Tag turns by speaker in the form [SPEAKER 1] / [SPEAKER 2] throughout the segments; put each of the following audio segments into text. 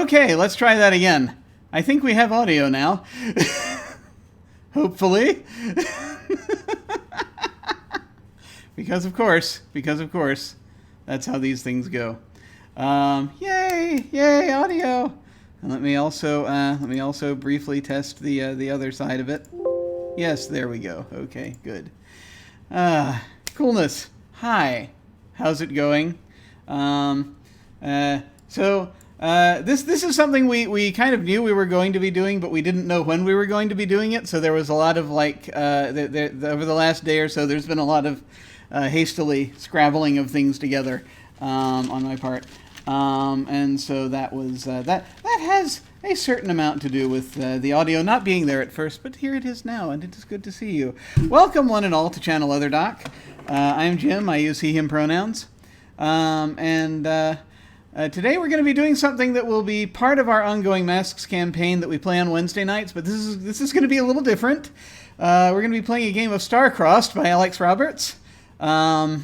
[SPEAKER 1] Okay, let's try that again. I think we have audio now. Hopefully. Because of course, that's how these things go. Yay, audio. And let me also briefly test the other side of it. Yes, there we go. Okay, good. Coolness. Hi. How's it going? This is something we kind of knew we were going to be doing, but we didn't know when we were going to be doing it. So there was a lot of over the last day or so, there's been a lot of hastily scrabbling of things together on my part, and so that was that has a certain amount to do with the audio not being there at first, but here it is now, and it is good to see you. Welcome, one and all, to Channel Other Doc. I'm Jim. I use he/him pronouns, today we're going to be doing something that will be part of our ongoing Masks campaign that we play on Wednesday nights, but this is going to be a little different. We're going to be playing a game of Star-Crossed by Alex Roberts. We're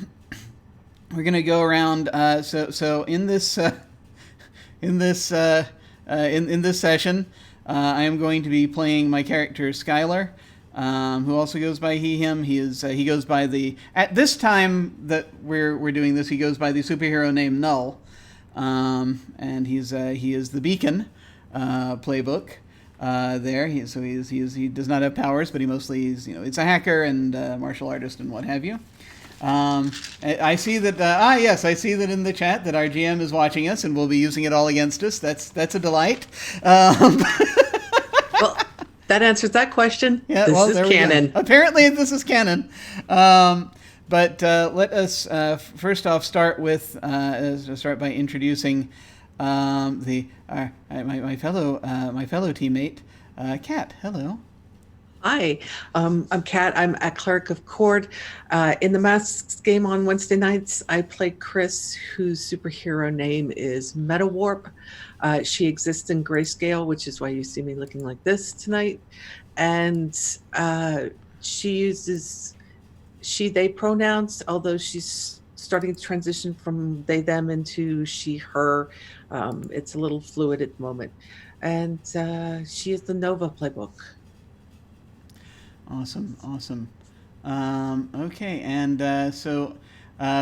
[SPEAKER 1] going to go around. So in this session, I am going to be playing my character Skylar, who also goes by he/him. He goes by at this time that we're doing this, he goes by the superhero name Null. And he is the Beacon playbook there. He does not have powers, but he mostly is, it's a hacker and martial artist and what have you. I see that I see that in the chat that our GM is watching us and will be using it all against us. That's a delight.
[SPEAKER 2] Well, that answers that question.
[SPEAKER 1] Yeah,
[SPEAKER 2] this is canon.
[SPEAKER 1] Apparently, this is canon. But let us first off start by introducing my fellow teammate, Kat. Hello.
[SPEAKER 2] Hi, I'm Kat. I'm a cleric of Cord. In the Masks game on Wednesday nights, I play Chris, whose superhero name is Metawarp. She exists in grayscale, which is why you see me looking like this tonight. And she uses she/they pronouns, although she's starting to transition from they/them into she/her. It's a little fluid at the moment. And she is the Nova playbook.
[SPEAKER 1] Awesome. Okay, and so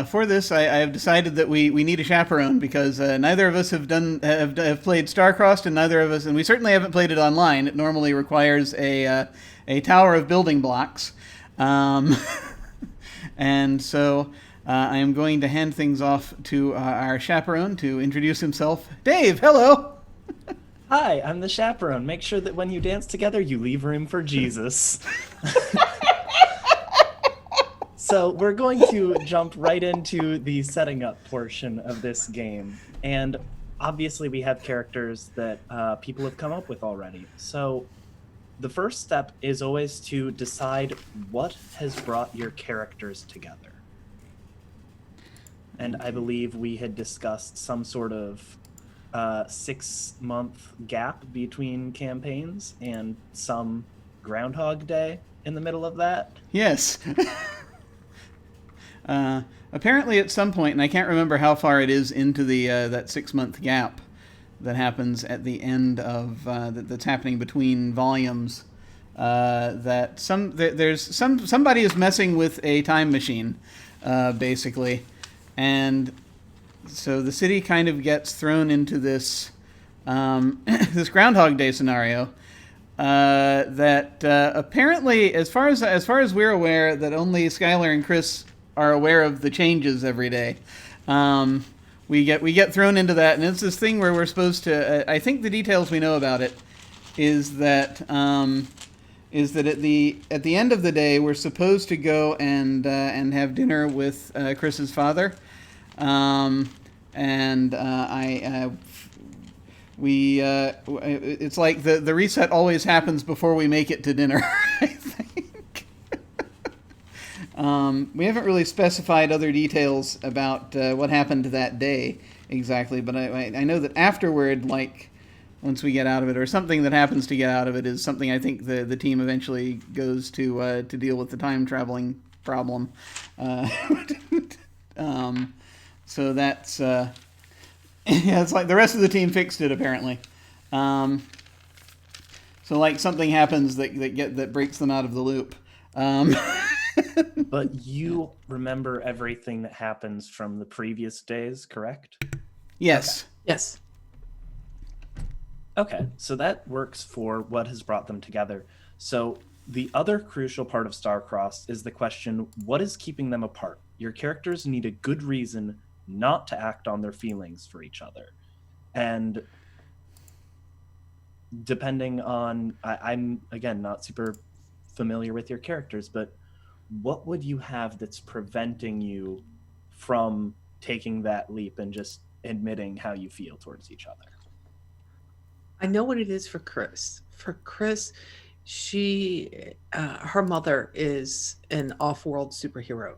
[SPEAKER 1] for this, I have decided that we need a chaperone because neither of us have played Star-Crossed, and neither of us, and we certainly haven't played it online. It normally requires a tower of building blocks. And so I am going to hand things off to our chaperone to introduce himself. Dave, hello!
[SPEAKER 3] Hi, I'm the chaperone. Make sure that when you dance together, you leave room for Jesus. So we're going to jump right into the setting up portion of this game. And obviously we have characters that people have come up with already. So the first step is always to decide what has brought your characters together. And I believe we had discussed some sort of 6-month gap between campaigns and some Groundhog Day in the middle of that.
[SPEAKER 1] Yes. Apparently at some point, and I can't remember how far it is into the that 6-month gap that happens at the end of that's happening between volumes, that somebody is messing with a time machine, basically, and so the city kind of gets thrown into this this Groundhog Day scenario that apparently, as far as we're aware, that only Skylar and Chris are aware of the changes every day. We get thrown into that, and it's this thing where we're supposed to. I think the details we know about it is that at the end of the day we're supposed to go and have dinner with Chris's father, it's like the reset always happens before we make it to dinner. I think. We haven't really specified other details about what happened that day exactly, but I know that afterward, like once we get out of it, or something that happens to get out of it, is something I think the team eventually goes to deal with the time traveling problem. So that's Yeah, it's like the rest of the team fixed it apparently. So like something happens that breaks them out of the loop.
[SPEAKER 3] But you remember everything that happens from the previous days, correct?
[SPEAKER 1] Yes.
[SPEAKER 2] Yes.
[SPEAKER 3] Okay, so that works for what has brought them together. So the other crucial part of Starcrossed is the question, what is keeping them apart? Your characters need a good reason not to act on their feelings for each other. And depending on, I'm again not super familiar with your characters, but what would you have that's preventing you from taking that leap and just admitting how you feel towards each other?
[SPEAKER 2] I know what it is for Chris. For Chris, her mother is an off-world superhero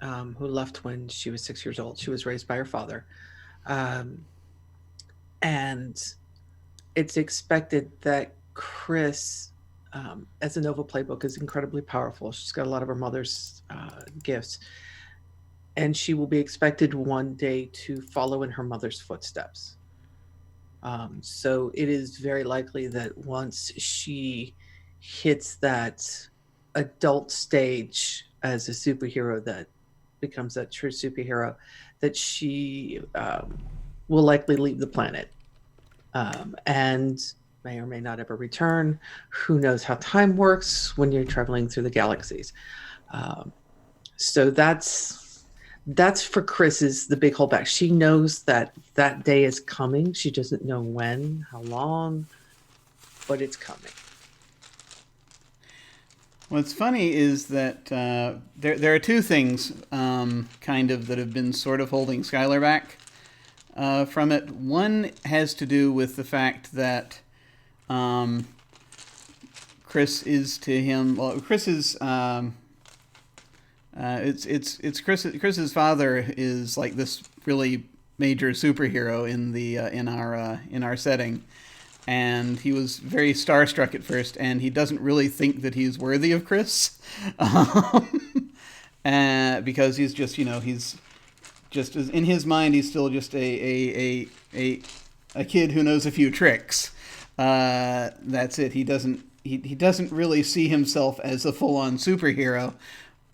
[SPEAKER 2] who left when she was 6 years old. She was raised by her father. And it's expected that Chris, as a Nova playbook, is incredibly powerful. She's got a lot of her mother's gifts. And she will be expected one day to follow in her mother's footsteps. So it is very likely that once she hits that adult stage as a superhero that becomes that true superhero, that she will likely leave the planet and may or may not ever return. Who knows how time works when you're traveling through the galaxies. So that's for Chris is the big holdback. She knows that day is coming. She doesn't know when, how long, but it's coming.
[SPEAKER 1] What's funny is that there are two things kind of that have been sort of holding Skylar back from it. One has to do with the fact that Chris is to him. Well, Chris is. It's Chris's father is like this really major superhero in our setting, and he was very starstruck at first, and he doesn't really think that he's worthy of Chris, because he's just he's just in his mind he's still just a kid who knows a few tricks. That's it. He doesn't really see himself as a full-on superhero.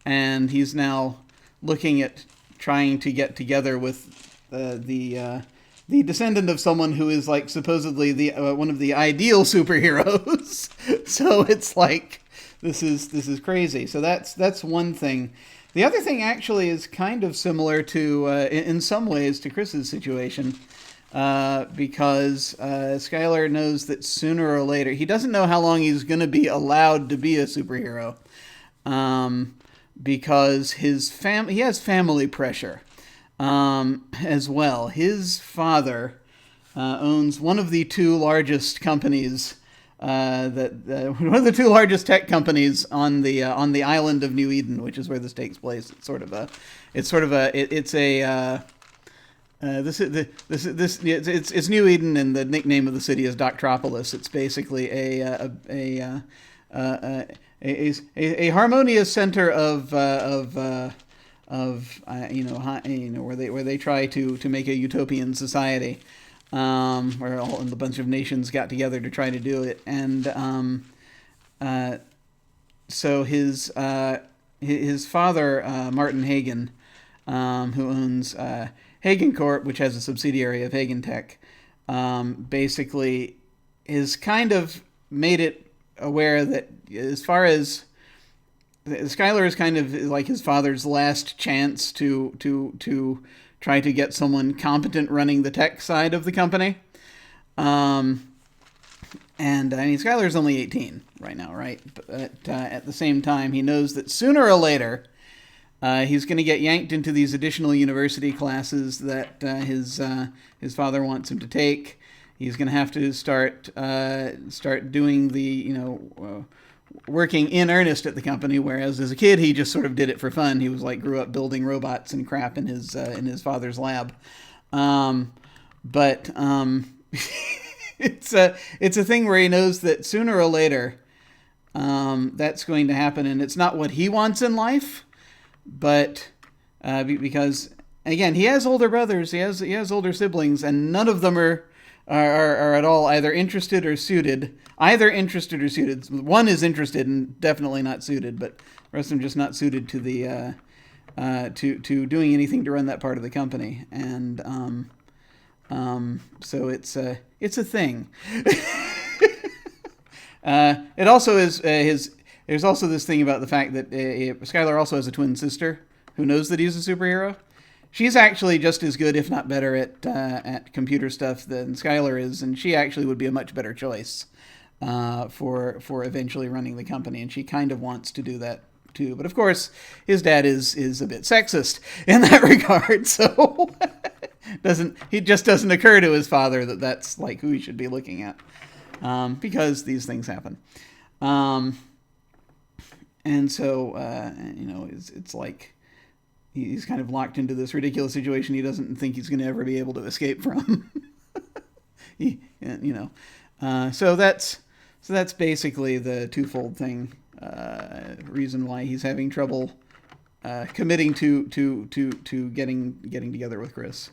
[SPEAKER 1] And he's now looking at trying to get together with the descendant of someone who is like supposedly the one of the ideal superheroes. So it's like this is crazy. So that's one thing. The other thing actually is kind of similar to in some ways to Chris's situation, because Skylar knows that sooner or later he doesn't know how long he's going to be allowed to be a superhero. Because he has family pressure as well. His father owns one of the two largest companies, one of the two largest tech companies on the island of New Eden, which is where this takes place. It's New Eden, and the nickname of the city is Doctropolis. It's basically a harmonious center of where they try to make a utopian society, where a bunch of nations got together to try to do it, and so his father, Martin Hagen, who owns Hagen Corp, which has a subsidiary of Hagen Tech, basically is kind of made it aware that as far as Skylar is kind of like his father's last chance to try to get someone competent running the tech side of the company. And I mean, Skylar's only 18 right now, right? But at the same time, he knows that sooner or later he's going to get yanked into these additional university classes that his father wants him to take. He's going to have to start doing the working in earnest at the company, whereas as a kid he just sort of did it for fun. He was like grew up building robots and crap in his father's lab. But it's a thing where he knows that sooner or later that's going to happen, and it's not what he wants in life, but because again, he has older brothers, he has older siblings, and none of them are at all either interested or suited. Either interested or suited. One is interested and definitely not suited, but the rest of them just not suited to the to doing anything to run that part of the company. And so it's a thing. It also is his. There's also this thing about the fact that Skylar also has a twin sister who knows that he's a superhero. She's actually just as good, if not better, at computer stuff than Skylar is, and she actually would be a much better choice for eventually running the company. And she kind of wants to do that too. But of course, his dad is a bit sexist in that regard, so it just doesn't occur to his father that that's like who he should be looking at, because these things happen. And so it's like he's kind of locked into this ridiculous situation he doesn't think he's going to ever be able to escape from. So that's basically the twofold thing. Reason why he's having trouble committing to getting together with Chris.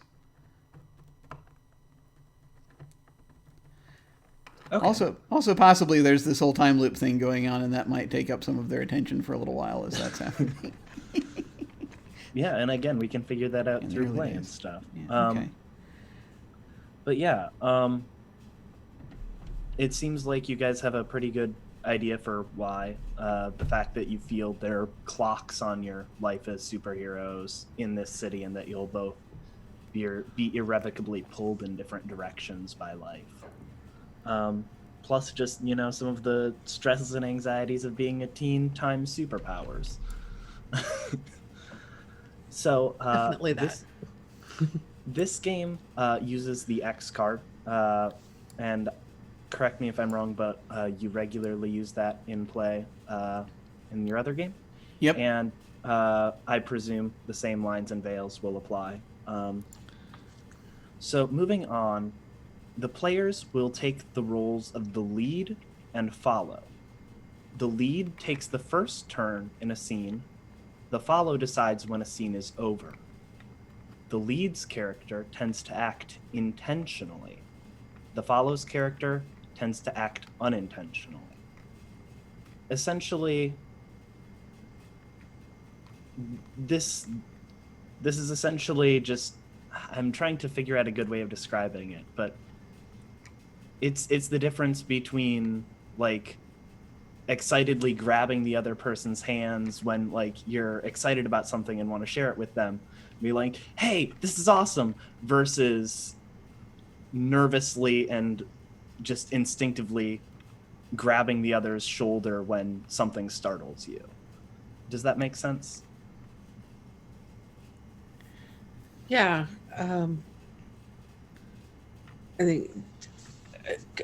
[SPEAKER 3] Okay.
[SPEAKER 1] Also, possibly there's this whole time loop thing going on, and that might take up some of their attention for a little while as that's happening.
[SPEAKER 3] Yeah, and again, we can figure that out
[SPEAKER 1] In the
[SPEAKER 3] through
[SPEAKER 1] early
[SPEAKER 3] play and
[SPEAKER 1] days.
[SPEAKER 3] stuff.
[SPEAKER 1] Yeah, okay.
[SPEAKER 3] But yeah, it seems like you guys have a pretty good idea for why. The fact that you feel there are clocks on your life as superheroes in this city, and that you'll both be irrevocably pulled in different directions by life. Plus just, some of the stresses and anxieties of being a teen times superpowers. So
[SPEAKER 2] Definitely that.
[SPEAKER 3] This game uses the X card, and correct me if I'm wrong, but you regularly use that in play in your other game?
[SPEAKER 1] Yep.
[SPEAKER 3] And I presume the same lines and veils will apply. So moving on, the players will take the roles of the lead and follow. The lead takes the first turn in a scene. The follow decides when a scene is over. The lead's character tends to act intentionally. The follow's character tends to act unintentionally. Essentially, this is essentially just, I'm trying to figure out a good way of describing it, but it's the difference between like excitedly grabbing the other person's hands when like you're excited about something and want to share it with them, be like, hey, this is awesome, versus nervously and just instinctively grabbing the other's shoulder when something startles you. Does that make sense?
[SPEAKER 2] Yeah.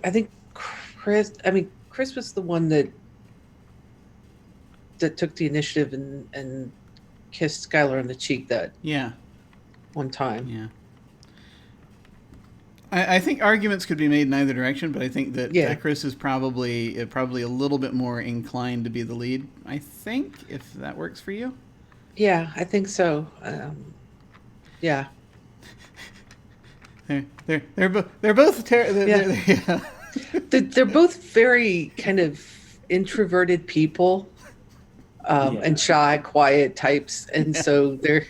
[SPEAKER 2] I think Chris was the one that took the initiative and kissed Skylar on the cheek that one time.
[SPEAKER 1] Yeah. I think arguments could be made in either direction, but I think that Chris is probably a little bit more inclined to be the lead. I think, if that works for you.
[SPEAKER 2] Yeah, I think so. Yeah.
[SPEAKER 1] They're both
[SPEAKER 2] They're both very kind of introverted people, and shy, quiet types, and so they're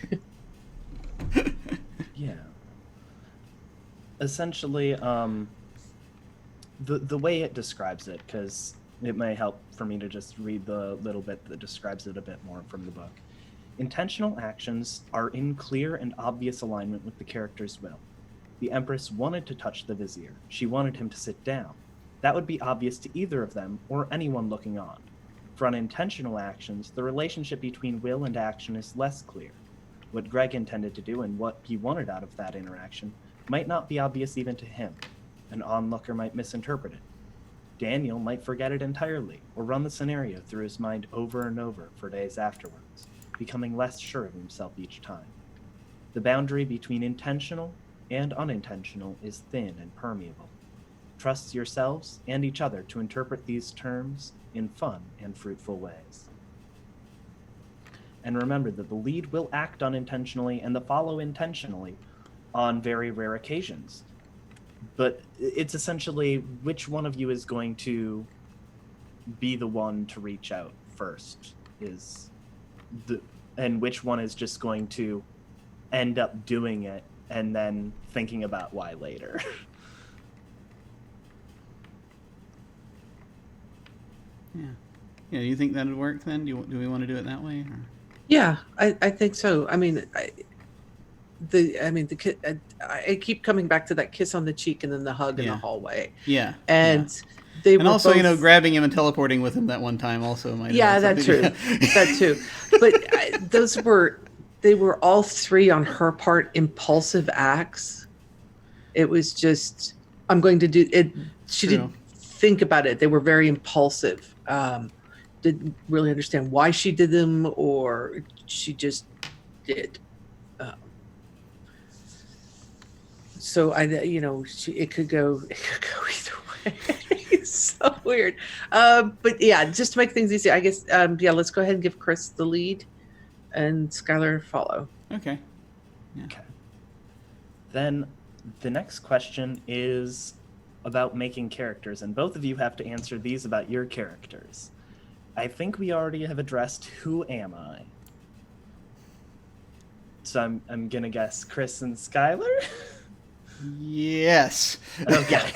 [SPEAKER 3] essentially the way it describes it, because it may help for me to just read the little bit that describes it a bit more from the book. Intentional actions are in clear and obvious alignment with the character's will. The Empress wanted to touch the Vizier. She wanted him to sit down. That would be obvious to either of them or anyone looking on. For unintentional actions, the relationship between will and action is less clear. What Greg intended to do and what he wanted out of that interaction might not be obvious even to him. An onlooker might misinterpret it. Daniel might forget it entirely or run the scenario through his mind over and over for days afterwards, becoming less sure of himself each time. The boundary between intentional and unintentional is thin and permeable. Trust yourselves and each other to interpret these terms in fun and fruitful ways. And remember that the lead will act unintentionally and the follow intentionally on very rare occasions. But it's essentially which one of you is going to be the one to reach out first and which one is just going to end up doing it and then thinking about why later.
[SPEAKER 1] Yeah, you think that would work then? Do we want to do it that way? Or?
[SPEAKER 2] Yeah, I think so. I mean, I keep coming back to that kiss on the cheek and then the hug in the hallway.
[SPEAKER 1] Yeah.
[SPEAKER 2] And
[SPEAKER 1] they were also, both, grabbing him and teleporting with him that one time also might have
[SPEAKER 2] that too. That too. But they were all three on her part impulsive acts. It was just, I'm going to do it. She didn't think about it. They were very impulsive. Didn't really understand why she did them, or she just did. So it could go either way. It's so weird. But yeah, just to make things easy, I guess. Let's go ahead and give Chris the lead, and Skylar follow.
[SPEAKER 1] Okay.
[SPEAKER 3] Yeah. Okay. Then the next question is about making characters, and both of you have to answer these about your characters. I think we already have addressed who am I. So I'm gonna guess Chris and Skylar.
[SPEAKER 1] Yes.
[SPEAKER 3] Okay.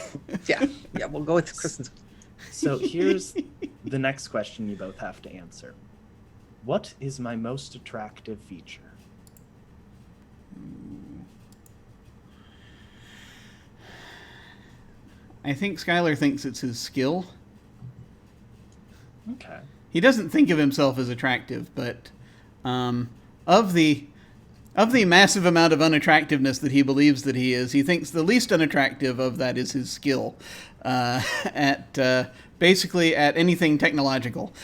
[SPEAKER 2] Yeah. We'll go with Chris and.
[SPEAKER 3] So here's the next question you both have to answer. What is my most attractive feature?
[SPEAKER 1] I think Skylar thinks it's his skill.
[SPEAKER 3] Okay.
[SPEAKER 1] He doesn't think of himself as attractive, but of the massive amount of unattractiveness that he believes that he is, he thinks the least unattractive of that is his skill at basically at anything technological.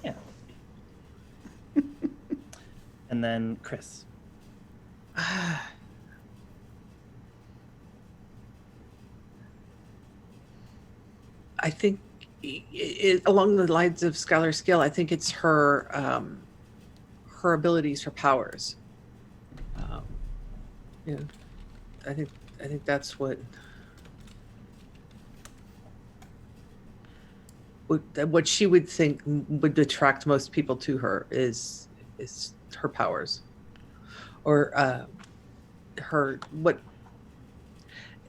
[SPEAKER 3] Yeah. And then Chris.
[SPEAKER 2] I think along the lines of Skylar's skill, I think it's her abilities, her powers. I think that's what she would think would attract most people to her is her powers, or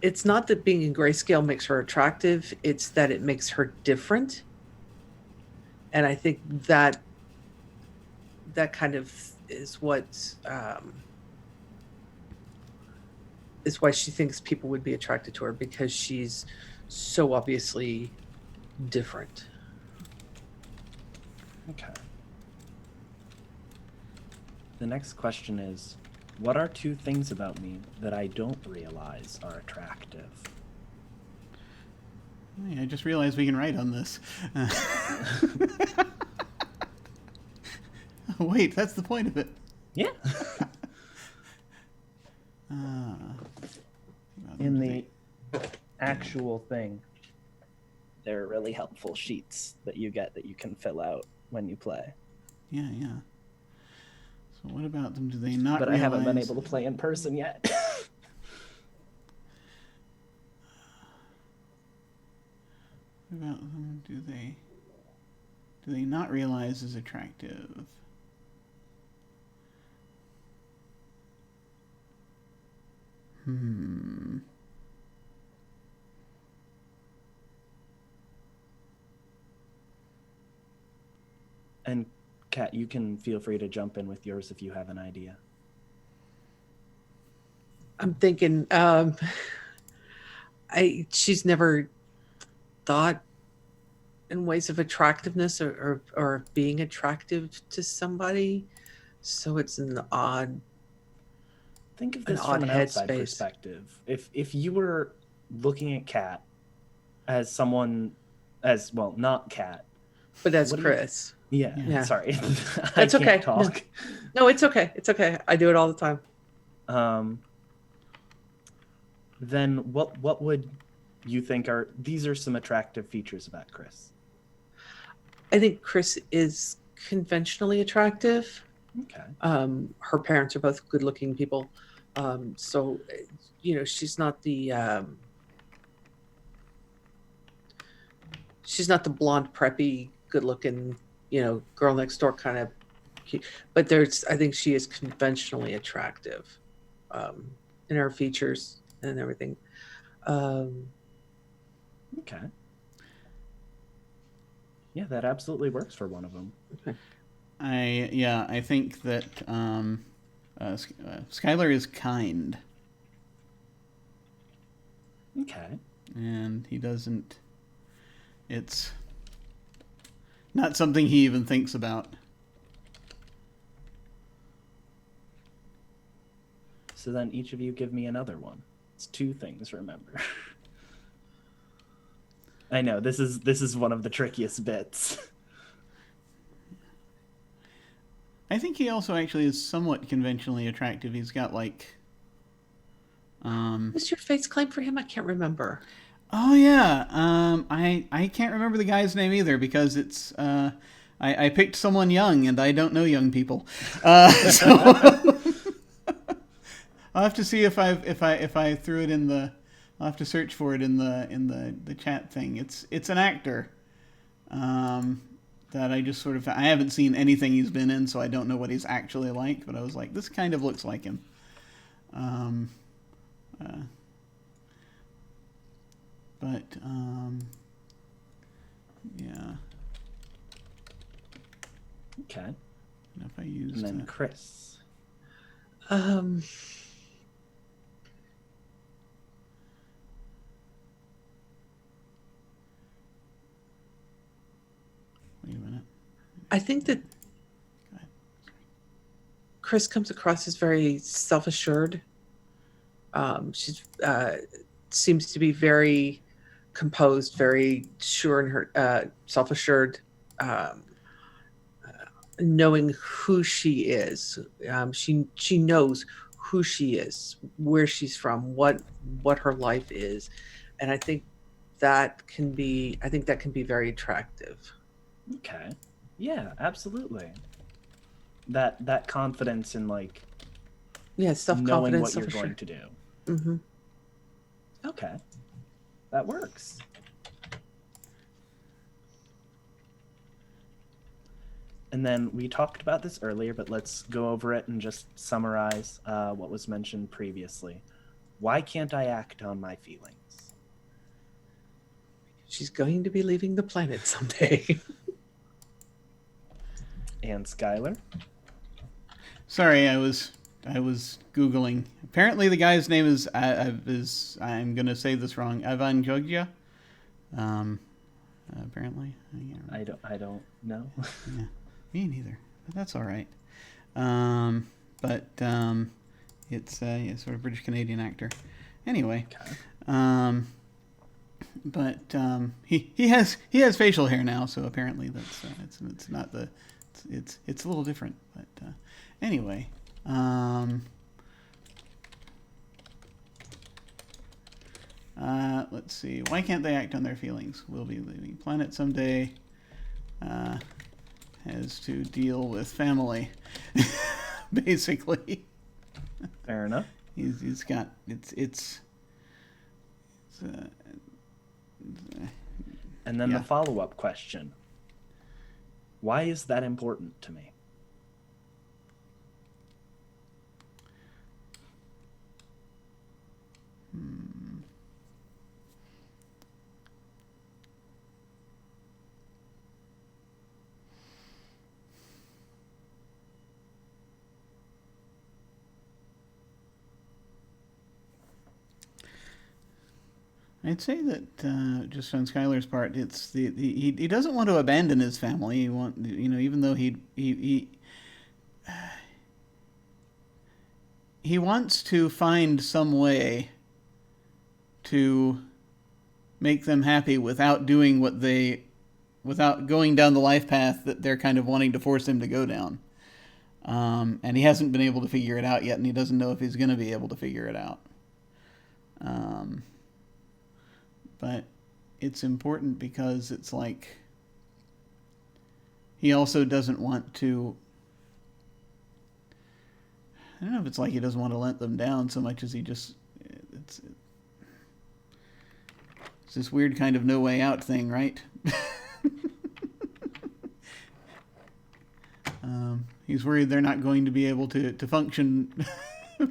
[SPEAKER 2] it's not that being in grayscale makes her attractive, it's that it makes her different. And I think that kind of is what is why she thinks people would be attracted to her, because she's so obviously different.
[SPEAKER 3] Okay. The next question is, what are two things about me that I don't realize are attractive?
[SPEAKER 1] I just realized we can write on this. Wait, that's the point of it.
[SPEAKER 3] Yeah. In the actual thing, there are really helpful sheets that you get that you can fill out when you play.
[SPEAKER 1] Yeah. So what about them? Do they not
[SPEAKER 3] But
[SPEAKER 1] realize...
[SPEAKER 3] I haven't been able to play in person yet.
[SPEAKER 1] What about them? Do they not realize is attractive?
[SPEAKER 3] And Kat, you can feel free to jump in with yours if you have an idea.
[SPEAKER 2] I'm thinking she's never thought in ways of attractiveness or being attractive to somebody, so it's an odd.
[SPEAKER 3] Think of this from an outside perspective. If you were looking at Kat as someone, not Kat,
[SPEAKER 2] but as Chris.
[SPEAKER 3] Yeah. Sorry,
[SPEAKER 2] that's okay.
[SPEAKER 3] Talk.
[SPEAKER 2] No, it's okay. It's okay. I do it all the time.
[SPEAKER 3] Then what would you think these are some attractive features about Chris?
[SPEAKER 2] I think Chris is conventionally attractive.
[SPEAKER 3] Okay.
[SPEAKER 2] Her parents are both good-looking people, so she's not the blonde, preppy, good-looking, girl next door kind of. But I think she is conventionally attractive, in her features and everything.
[SPEAKER 3] Okay. Yeah, that absolutely works for one of them.
[SPEAKER 2] Okay.
[SPEAKER 1] I think that Skylar is kind,
[SPEAKER 3] Okay.
[SPEAKER 1] and he doesn't. It's not something he even thinks about.
[SPEAKER 3] So then each of you give me another one. It's 2 things, remember. I know this is one of the trickiest bits.
[SPEAKER 1] I think he also actually is somewhat conventionally attractive. He's got like.
[SPEAKER 2] What's your face claim for him? I can't remember.
[SPEAKER 1] Oh yeah. I can't remember the guy's name either because it's. I picked someone young and I don't know young people. So I'll have to see if I threw it in the. I'll have to search for it in the chat thing. It's an actor. That I just sort of I haven't seen anything he's been in, so I don't know what he's actually like. But I was like, this kind of looks like him. Yeah.
[SPEAKER 3] Okay.
[SPEAKER 1] And if I use
[SPEAKER 3] And then Chris.
[SPEAKER 1] Wait a minute.
[SPEAKER 2] I think that
[SPEAKER 1] Go ahead.
[SPEAKER 2] Chris comes across as very self-assured. She's seems to be very composed, very sure in her, self-assured, knowing who she is. She knows who she is, where she's from, what her life is, and I think that can be very attractive.
[SPEAKER 3] Okay. Yeah, absolutely. That confidence in like
[SPEAKER 2] Yeah,
[SPEAKER 3] knowing
[SPEAKER 2] self-confidence,
[SPEAKER 3] what you're
[SPEAKER 2] self-assured.
[SPEAKER 3] going to do.
[SPEAKER 2] Mm-hmm.
[SPEAKER 3] Okay. That works. And then we talked about this earlier, but let's go over it and just summarize what was mentioned previously. Why can't I act on my feelings?
[SPEAKER 2] She's going to be leaving the planet someday.
[SPEAKER 3] And Skylar?
[SPEAKER 1] Sorry, I was googling. Apparently, the guy's name is I'm gonna say this wrong. Ivan Jogja. Apparently,
[SPEAKER 3] I don't know.
[SPEAKER 1] Yeah, me neither. But that's all right. It's a sort of British Canadian actor. Anyway,
[SPEAKER 3] Okay.
[SPEAKER 1] he has facial hair now, so apparently that's it's not the it's a little different. But anyway. Let's see. Why can't they act on their feelings? We'll be leaving planet someday. Has to deal with family, basically.
[SPEAKER 3] Fair enough.
[SPEAKER 1] He's got it's
[SPEAKER 3] And then
[SPEAKER 1] yeah.
[SPEAKER 3] the follow-up question. Why is that important to me?
[SPEAKER 1] I'd say that just on Skylar's part, it's he doesn't want to abandon his family. Even though he wants to find some way to make them happy without going down the life path that they're kind of wanting to force him to go down. And he hasn't been able to figure it out yet, and he doesn't know if he's going to be able to figure it out. But it's important because it's like he also doesn't want to I don't know if it's like he doesn't want to let them down so much as he just it's this weird kind of no way out thing, right? He's worried they're not going to be able to function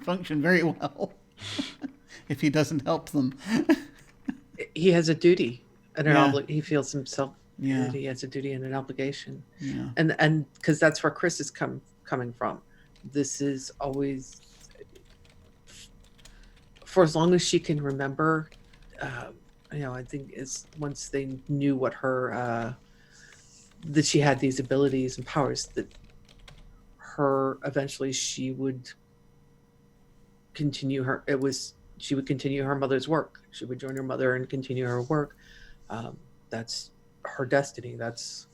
[SPEAKER 1] function very well if he doesn't help them.
[SPEAKER 2] He has a duty and an
[SPEAKER 1] Yeah.
[SPEAKER 2] he feels himself
[SPEAKER 1] Yeah.
[SPEAKER 2] that he has a duty and an obligation.
[SPEAKER 1] Yeah.
[SPEAKER 2] And because that's where Chris is coming from. This is always for as long as she can remember. I think is once they knew what her that she had these abilities and powers, that her eventually she would continue her. She would continue her mother's work. She would join her mother and continue her work. That's her destiny. That's,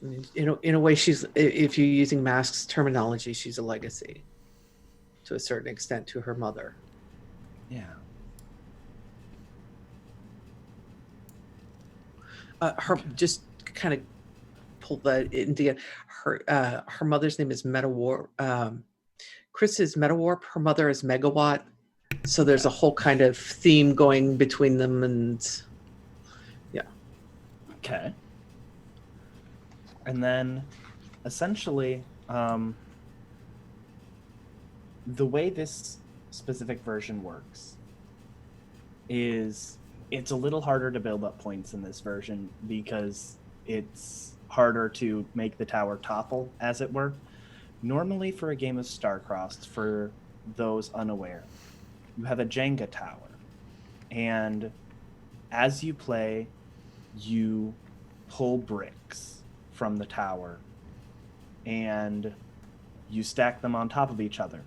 [SPEAKER 2] I mean, in a way, she's, if you're using Mask's terminology, she's a legacy to a certain extent to her mother.
[SPEAKER 3] Yeah.
[SPEAKER 2] Just kind of pull that into her mother's name is Metawarp. Chris is Metawarp. Her mother is Megawatt. So there's a whole kind of theme going between them, and yeah.
[SPEAKER 3] Okay. And then, essentially, the way this specific version works is it's a little harder to build up points in this version because it's harder to make the tower topple, as it were. Normally, for a game of Starcrossed, for those unaware, you have a Jenga tower, and as you play, you pull bricks from the tower, and you stack them on top of each other.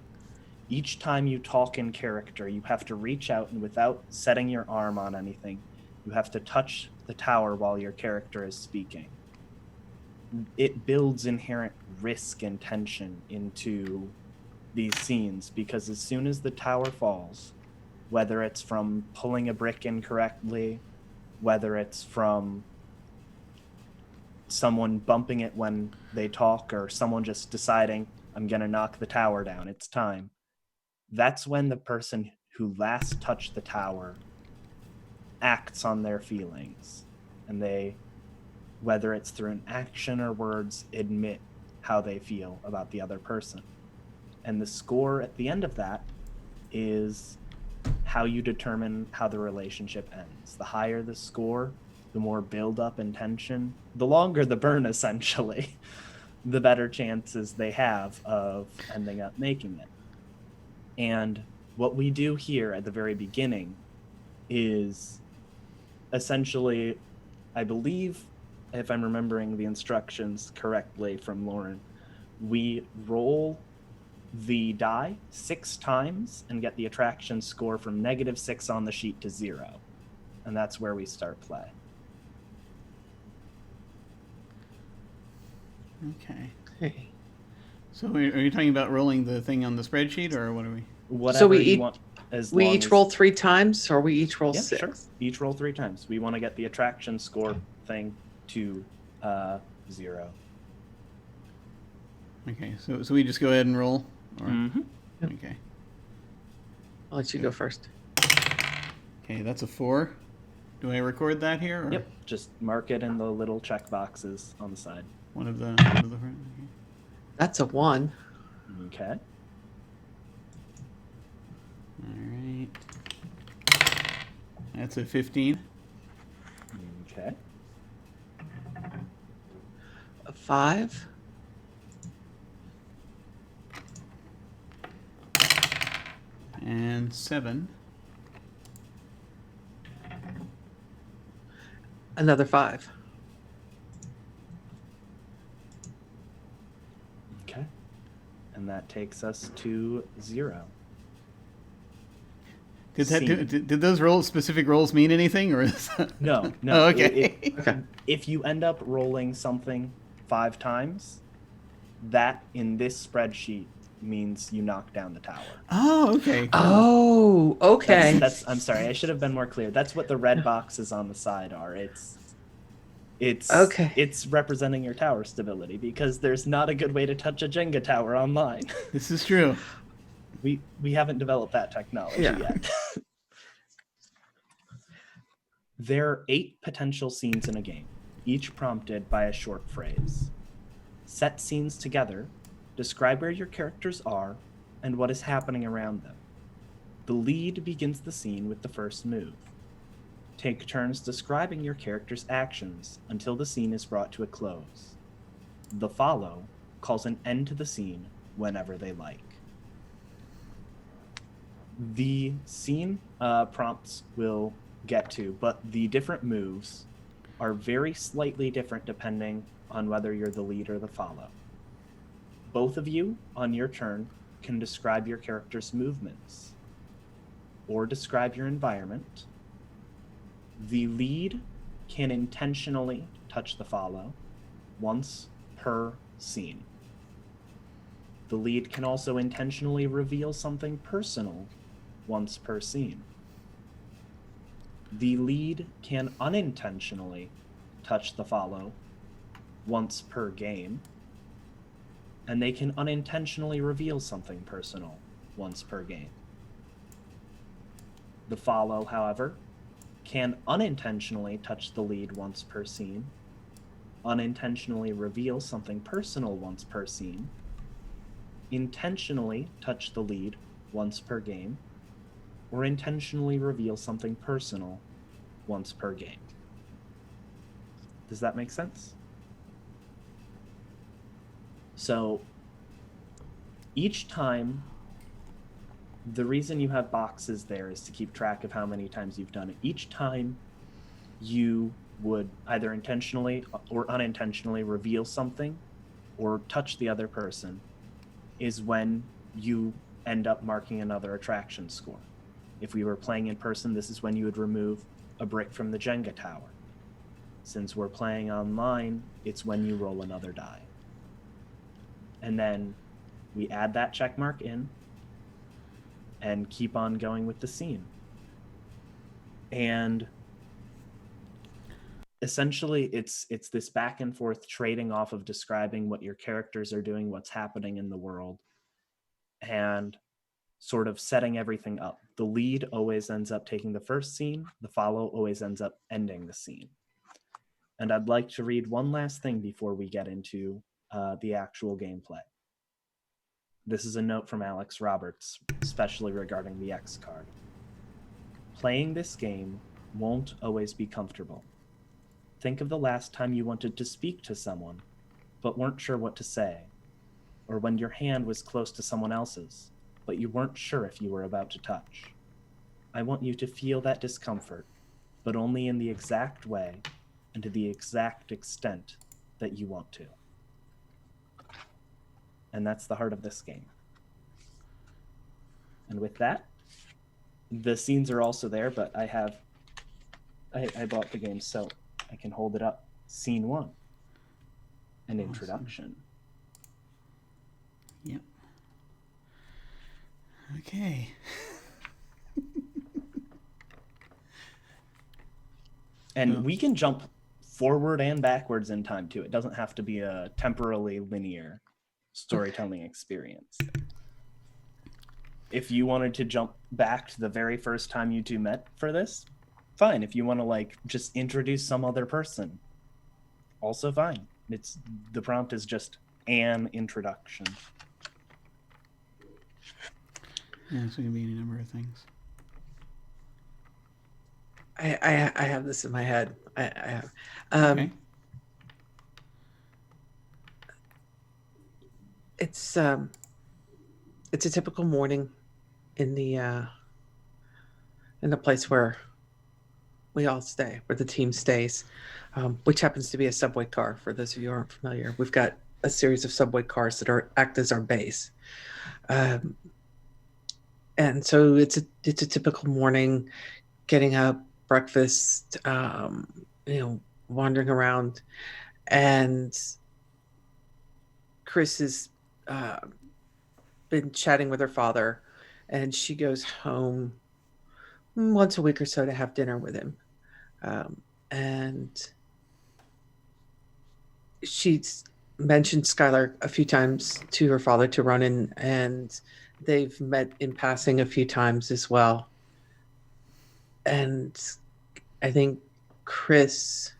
[SPEAKER 3] Each time you talk in character, you have to reach out, and without setting your arm on anything, you have to touch the tower while your character is speaking. It builds inherent risk and tension into these scenes, because as soon as the tower falls, whether it's from pulling a brick incorrectly, whether it's from someone bumping it when they talk, or someone just deciding, I'm going to knock the tower down, it's time, that's when the person who last touched the tower acts on their feelings, and they, whether it's through an action or words, admit how they feel about the other person. And the score at the end of that is how you determine how the relationship ends. The higher the score, the more build-up and tension, the longer the burn, essentially, the better chances they have of ending up making it. And what we do here at the very beginning is essentially, I believe, if I'm remembering the instructions correctly from Lauren, we roll the die 6 times and get the attraction score from -6 on the sheet to 0. And that's where we start play.
[SPEAKER 1] Okay.
[SPEAKER 2] Okay.
[SPEAKER 1] So are you talking about rolling the thing on the spreadsheet, or what are we?
[SPEAKER 3] Whatever
[SPEAKER 2] we
[SPEAKER 3] you
[SPEAKER 2] each-
[SPEAKER 3] want.
[SPEAKER 2] We each roll 3 times, or we each roll
[SPEAKER 3] Yeah,
[SPEAKER 2] 6?
[SPEAKER 3] sure. Each roll 3 times. We want to get the attraction score thing to 0.
[SPEAKER 1] Okay, so we just go ahead and roll? Or,
[SPEAKER 3] Mm-hmm.
[SPEAKER 1] Okay.
[SPEAKER 2] I'll let you go first.
[SPEAKER 1] Okay, that's a 4. Do I record that here? Or
[SPEAKER 3] Yep. Just mark it in the little check boxes on the side.
[SPEAKER 1] One of the front?
[SPEAKER 2] That's a 1.
[SPEAKER 3] Okay.
[SPEAKER 1] All right. That's a 15.
[SPEAKER 3] Okay.
[SPEAKER 2] A 5.
[SPEAKER 1] And 7.
[SPEAKER 2] Another 5.
[SPEAKER 3] Okay. And that takes us to 0.
[SPEAKER 1] Did those specific rolls mean anything, or is that...
[SPEAKER 3] No.
[SPEAKER 1] Oh, okay.
[SPEAKER 2] Okay.
[SPEAKER 3] If you end up rolling something 5 times, that in this spreadsheet means you knock down the tower.
[SPEAKER 1] Oh, okay. Cool.
[SPEAKER 2] Oh, okay.
[SPEAKER 3] That's I'm sorry, I should have been more clear. That's what the red boxes on the side are.
[SPEAKER 2] Okay.
[SPEAKER 3] It's representing your tower stability, because there's not a good way to touch a Jenga tower online.
[SPEAKER 1] This is true.
[SPEAKER 3] We haven't developed that technology
[SPEAKER 2] Yeah.
[SPEAKER 3] yet. There are 8 potential scenes in a game, each prompted by a short phrase. Set scenes together, describe where your characters are and what is happening around them. The lead begins the scene with the first move. Take turns describing your character's actions until the scene is brought to a close. The follow calls an end to the scene whenever they like. The scene prompts will get to, but the different moves are very slightly different depending on whether you're the lead or the follow. Both of you, on your turn, can describe your character's movements or describe your environment. The lead can intentionally touch the follow once per scene. The lead can also intentionally reveal something personal once per scene. The lead can unintentionally touch the follow once per game, and they can unintentionally reveal something personal once per game. The follow, however, can unintentionally touch the lead once per scene, unintentionally reveal something personal once per scene, intentionally touch the lead once per game, or intentionally reveal something personal once per game. Does that make sense? So each time, the reason you have boxes there is to keep track of how many times you've done it. Each time you would either intentionally or unintentionally reveal something or touch the other person is when you end up marking another attraction score. If we were playing in person, this is when you would remove a brick from the Jenga tower. Since we're playing online, it's when you roll another die. And then we add that check mark in and keep on going with the scene. And essentially it's this back and forth trading off of describing what your characters are doing, what's happening in the world, and sort of setting everything up. The lead always ends up taking the first scene, the follow always ends up ending the scene. And I'd like to read one last thing before we get into the actual gameplay. This is a note from Alex Roberts, especially regarding the X card. Playing this game won't always be comfortable. Think of the last time you wanted to speak to someone, but weren't sure what to say, or when your hand was close to someone else's, but you weren't sure if you were about to touch. I want you to feel that discomfort, but only in the exact way and to the exact extent that you want to. And that's the heart of this game. And with that, the scenes are also there, but I bought the game so I can hold it up. Scene 1, an introduction.
[SPEAKER 1] Yep. Okay.
[SPEAKER 3] And we can jump forward and backwards in time too. It doesn't have to be a temporally linear storytelling experience. If you wanted to jump back to the very first time you two met for this, fine. If you want to just introduce some other person, also fine. The prompt is just an introduction.
[SPEAKER 1] Yeah, so it can be any number of things.
[SPEAKER 2] I have this in my head. I have.
[SPEAKER 1] Okay.
[SPEAKER 2] It's a typical morning in the place where we all stay, where the team stays, which happens to be a subway car. For those of you who aren't familiar, we've got a series of subway cars that act as our base, and so it's a typical morning, getting up, breakfast, wandering around, and Chris has been chatting with her father, and she goes home once a week or so to have dinner with him. And she's mentioned Skylar a few times to her father, to Ronan, and they've met in passing a few times as well. And I think Chris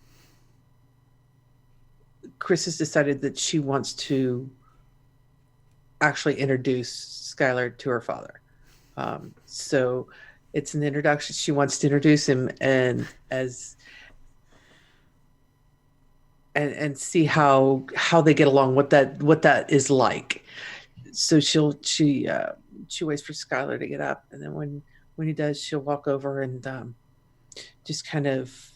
[SPEAKER 2] has decided that she wants to actually introduce Skylar to her father. So it's an introduction. She wants to introduce him and see how they get along, what that is like. So she waits for Skylar to get up, and then when he does, she'll walk over and just kind of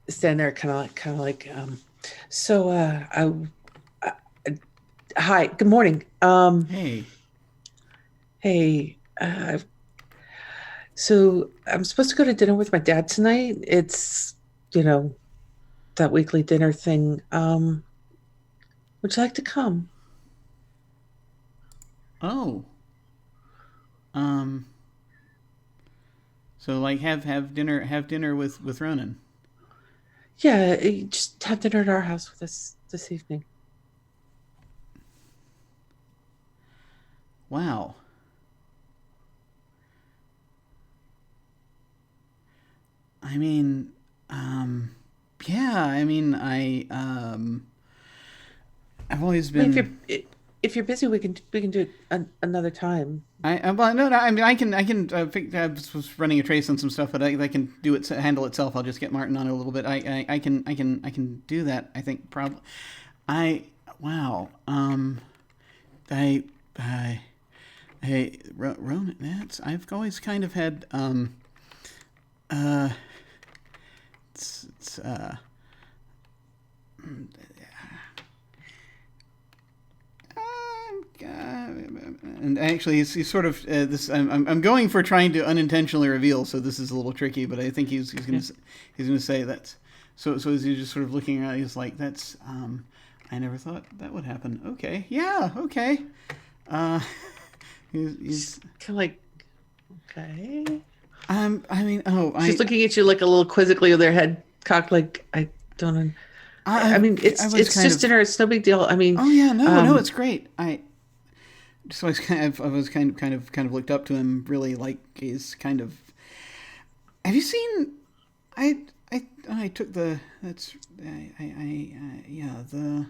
[SPEAKER 2] stand there, kind of like so hi, good morning.
[SPEAKER 1] Hey.
[SPEAKER 2] Hey, so I'm supposed to go to dinner with my dad tonight. It's, that weekly dinner thing. Would you like to come?
[SPEAKER 1] Oh. So like have dinner with Ronan.
[SPEAKER 2] Yeah, just have dinner at our house with us this evening.
[SPEAKER 1] Wow. I mean, yeah. I mean, I've always
[SPEAKER 2] I mean,
[SPEAKER 1] been.
[SPEAKER 2] if you're busy, we can do it another time.
[SPEAKER 1] Well, no, I mean, I can. I was running a trace on some stuff, but I can do it. Handle itself. I'll just get Martin on it a little bit. I can do that. I think probably. Wow. I Hey, Ronan. I've always kind of had it's and actually he's sort of this. I'm going for trying to unintentionally reveal, so this is a little tricky. But I think he's gonna say that's so. So is he just sort of looking around? He's like, that's I never thought that would happen. Okay, yeah, okay. He's
[SPEAKER 2] kind of like, okay.
[SPEAKER 1] I mean,
[SPEAKER 2] she's looking at you like a little quizzically with their head cocked, like, I don't know. I mean, it's just dinner. It's no big deal. I mean,
[SPEAKER 1] oh yeah, no, it's great. I was kind of looked up to him. Really, like he's kind of. Have you seen? I took the yeah the.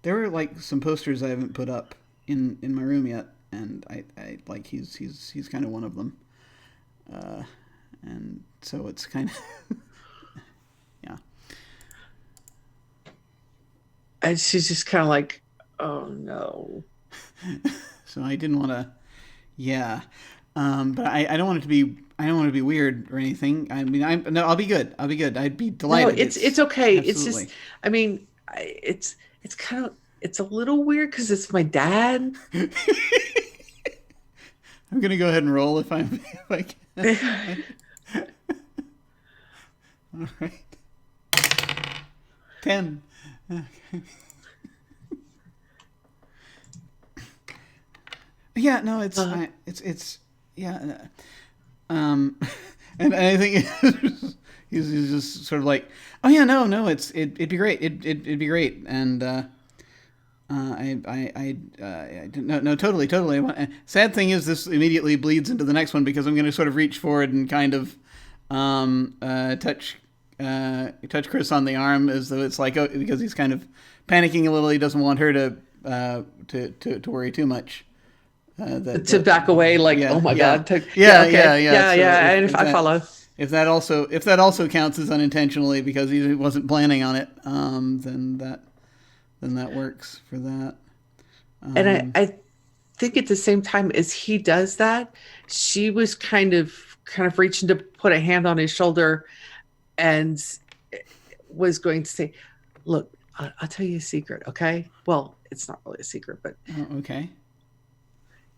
[SPEAKER 1] There were like some posters I haven't put up in my room yet, and I like he's kind of one of them. And so it's kind of yeah.
[SPEAKER 2] And she's just kind of like, oh no.
[SPEAKER 1] So I didn't want to, yeah. But I don't want it to be. I don't want to be weird or anything. I mean, I'll be good. I'll be good. I'd be delighted.
[SPEAKER 2] No, it's okay.
[SPEAKER 1] Absolutely.
[SPEAKER 2] It's just, I mean, it's kind of, it's a little weird because it's my dad.
[SPEAKER 1] I'm gonna go ahead and roll if I can. All right. 10. Yeah, no, it's yeah. And I think he's just sort of like, oh yeah, no, it'd be great, it'd be great, and no, totally. Sad thing is, this immediately bleeds into the next one because I'm going to sort of reach forward and kind of touch Chris on the arm as though it's like, oh, because he's kind of panicking a little. He doesn't want her to worry too much.
[SPEAKER 2] To back away, like, yeah, oh my God.
[SPEAKER 1] Yeah.
[SPEAKER 2] So I follow.
[SPEAKER 1] If that also counts as unintentionally because he wasn't planning on it, then that works for that.
[SPEAKER 2] And I think at the same time as he does that, she was kind of reaching to put a hand on his shoulder and was going to say, look, I'll tell you a secret, okay? Well, it's not really a secret, but
[SPEAKER 1] okay.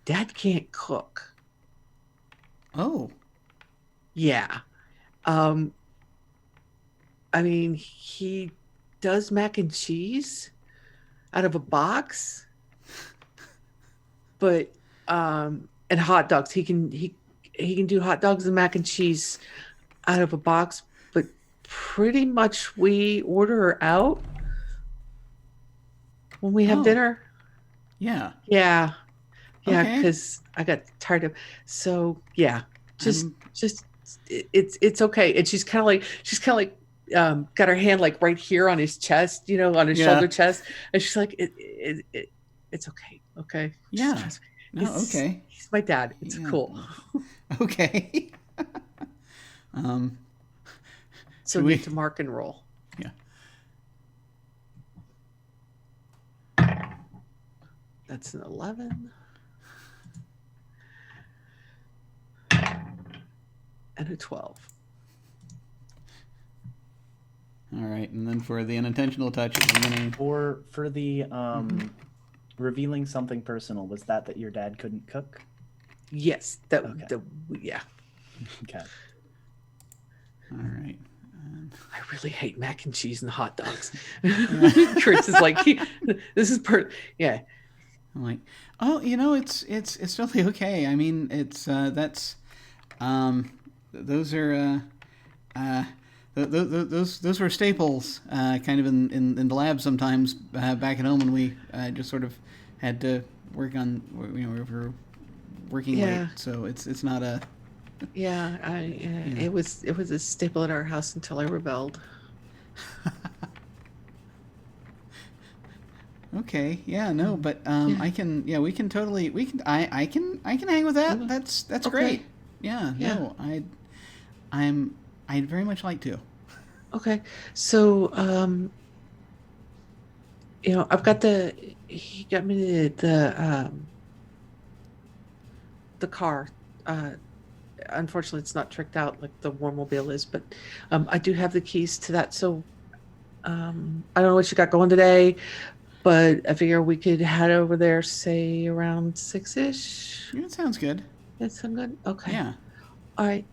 [SPEAKER 2] Dad can't cook.
[SPEAKER 1] Oh.
[SPEAKER 2] Yeah. I mean, he does mac and cheese out of a box, but and hot dogs. He can do hot dogs and mac and cheese out of a box, pretty much we order out when we have
[SPEAKER 1] Oh.
[SPEAKER 2] dinner.
[SPEAKER 1] Yeah.
[SPEAKER 2] Yeah. Yeah,
[SPEAKER 1] Okay.
[SPEAKER 2] because I got tired of. So yeah, just
[SPEAKER 1] I'm-
[SPEAKER 2] just it's okay. And she's kind of like got her hand like right here on his chest, on his
[SPEAKER 1] Yeah.
[SPEAKER 2] shoulder chest, and she's like, it's okay, okay, just
[SPEAKER 1] Yeah.
[SPEAKER 2] trust me.
[SPEAKER 1] No. Okay.
[SPEAKER 2] He's my dad. It's
[SPEAKER 1] Yeah.
[SPEAKER 2] cool.
[SPEAKER 1] Okay. um.
[SPEAKER 2] So
[SPEAKER 1] Should we?
[SPEAKER 2] need to mark and roll.
[SPEAKER 1] Yeah.
[SPEAKER 2] That's an 11 and a 12.
[SPEAKER 1] All right, and then for the unintentional touch at the beginning.
[SPEAKER 3] Or for the revealing something personal, was that your dad couldn't cook?
[SPEAKER 2] Yes,
[SPEAKER 3] Okay.
[SPEAKER 2] Yeah.
[SPEAKER 3] Okay.
[SPEAKER 1] All right.
[SPEAKER 2] I really hate mac and cheese and hot dogs. Chris is like, this is yeah.
[SPEAKER 1] I'm like, oh, it's totally okay. I mean, it's that's those are those were staples, kind of in the lab sometimes back at home when we just sort of had to work on, we were working late, so it's not a.
[SPEAKER 2] Yeah, it was a staple at our house until I rebelled.
[SPEAKER 1] Okay, yeah, no, but we can I can hang with that. That's
[SPEAKER 2] Okay.
[SPEAKER 1] great. Yeah,
[SPEAKER 2] Yeah.
[SPEAKER 1] no, I'd very much like to.
[SPEAKER 2] Okay, so I've got he got me the car. Unfortunately, it's not tricked out like the Warmobile is, but I do have the keys to that. So I don't know what you got going today, but I figure we could head over there, say around 6-ish.
[SPEAKER 1] Yeah, that sounds good.
[SPEAKER 2] That sound good? Okay.
[SPEAKER 1] Yeah,
[SPEAKER 2] All right.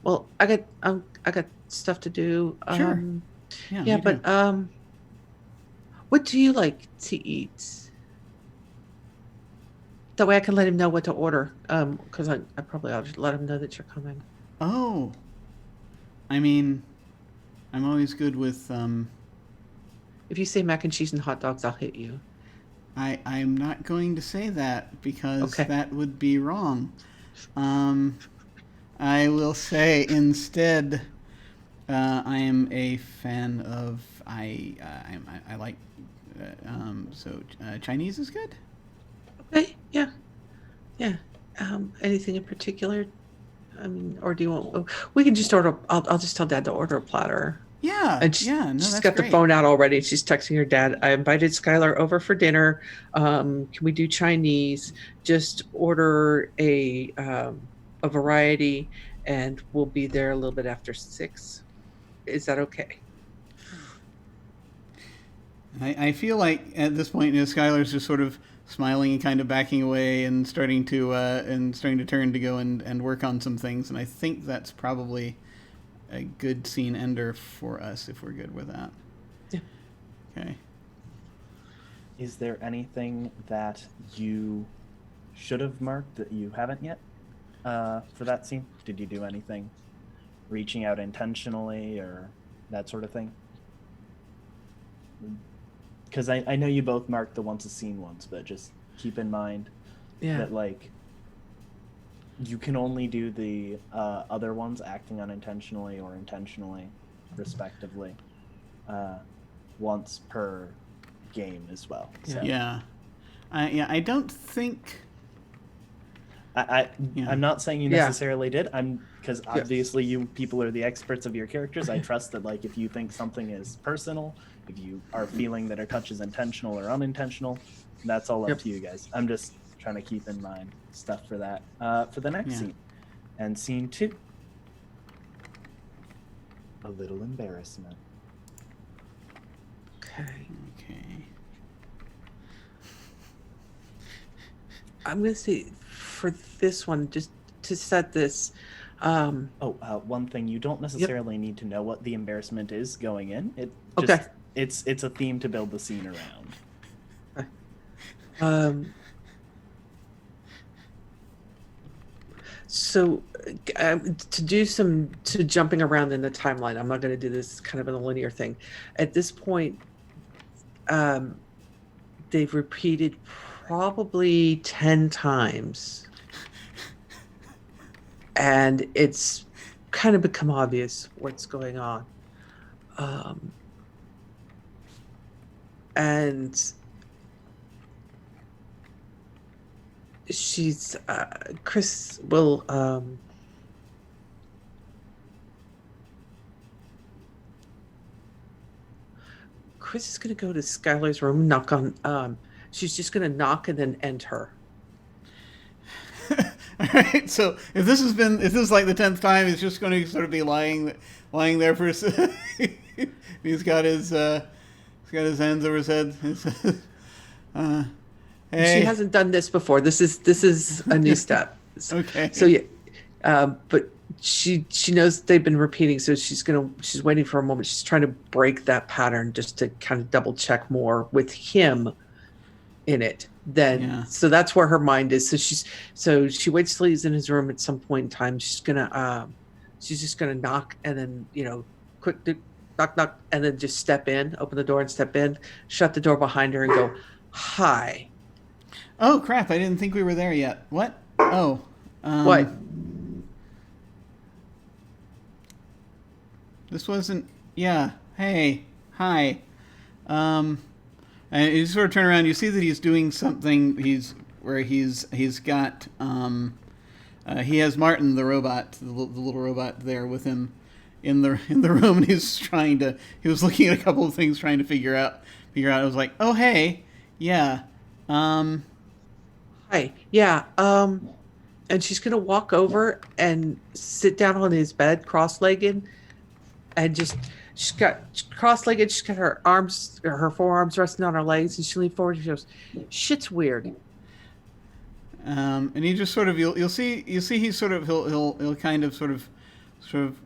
[SPEAKER 2] Well, I got stuff to do.
[SPEAKER 1] Sure. yeah,
[SPEAKER 2] Yeah,
[SPEAKER 1] me too.
[SPEAKER 2] but what do you like to eat? That way I can let him know what to order. Because I probably ought to let him know that you're coming.
[SPEAKER 1] Oh, I mean, I'm always good with
[SPEAKER 2] If you say mac and cheese and hot dogs, I'll hit you.
[SPEAKER 1] I'm not going to say that because
[SPEAKER 2] Okay.
[SPEAKER 1] that would be wrong. I will say instead, I am a fan of I like Chinese is good.
[SPEAKER 2] Okay. Yeah. Yeah. Anything in particular? I mean, or do you want? Oh, we can just order. I'll just tell Dad to order a platter.
[SPEAKER 1] Yeah,
[SPEAKER 2] And
[SPEAKER 1] yeah, no,
[SPEAKER 2] she's
[SPEAKER 1] that's
[SPEAKER 2] got
[SPEAKER 1] great.
[SPEAKER 2] the phone out already. She's texting her dad. I invited Skylar over for dinner. Can we do Chinese? Just order a variety, and we'll be there a little bit after 6. Is that okay?
[SPEAKER 1] I feel like at this point, Skylar's just sort of smiling and kind of backing away and starting to turn to go and work on some things, and I think that's probably a good scene ender for us if we're good with that.
[SPEAKER 2] Yeah.
[SPEAKER 1] Okay.
[SPEAKER 3] Is there anything that you should have marked that you haven't yet for that scene? Did you do anything reaching out intentionally or that sort of thing? Because I know you both marked the once a scene ones, but just keep in mind that like you can only do the other ones, acting unintentionally or intentionally, respectively, once per game as well. So
[SPEAKER 1] Yeah. I don't think.
[SPEAKER 3] I'm not saying you
[SPEAKER 2] Yeah.
[SPEAKER 3] necessarily did. Because obviously you people are the experts of your characters. I trust that like if you think something is personal, if you are feeling that a touch is intentional or unintentional, that's all up to you guys. I'm just trying to keep in mind stuff for that. For the next scene. And scene 2. A little embarrassment.
[SPEAKER 2] Okay.
[SPEAKER 1] Okay.
[SPEAKER 2] I'm gonna say for this one, just to set this.
[SPEAKER 3] One thing, you don't necessarily need to know what the embarrassment is going in. It just, it's a theme to build the scene around.
[SPEAKER 2] So to jumping around in the timeline, I'm not going to do this kind of in a linear thing. At this point, um, they've repeated probably 10 times, and it's kind of become obvious what's going on. And she's Chris will Chris is going to go to Skylar's room, knock on she's just going to knock and then end her.
[SPEAKER 1] All right. So if this is like the 10th time, he's just going to sort of be lying there for. He's got his hands over his head. Hey.
[SPEAKER 2] She hasn't done this before. This is a new step.
[SPEAKER 1] Okay.
[SPEAKER 2] So yeah, but she knows they've been repeating, so she's waiting for a moment. She's trying to break that pattern just to kind of double check more with him in it. So that's where her mind is. So she waits till he's in his room at some point in time. She's just gonna knock and then quick knock knock and then just step in, open the door and step in, shut the door behind her and go, "Hi."
[SPEAKER 1] Oh crap! I didn't think we were there yet. What? Oh.
[SPEAKER 2] What?
[SPEAKER 1] This wasn't. Yeah. Hey. Hi. And you sort of turn around. You see that he's doing something. He's got. He has Martin, the robot, the little robot, there with him in the room, and he was looking at a couple of things, trying to figure out. I was like, oh hey, yeah.
[SPEAKER 2] Hi. Yeah. And she's gonna walk over and sit down on his bed, cross-legged, and she's got cross-legged. She's got her forearms resting on her legs, and she leans forward. And she goes, "Shit's weird."
[SPEAKER 1] And he just sort of you'll see he's sort of he'll kind of sort of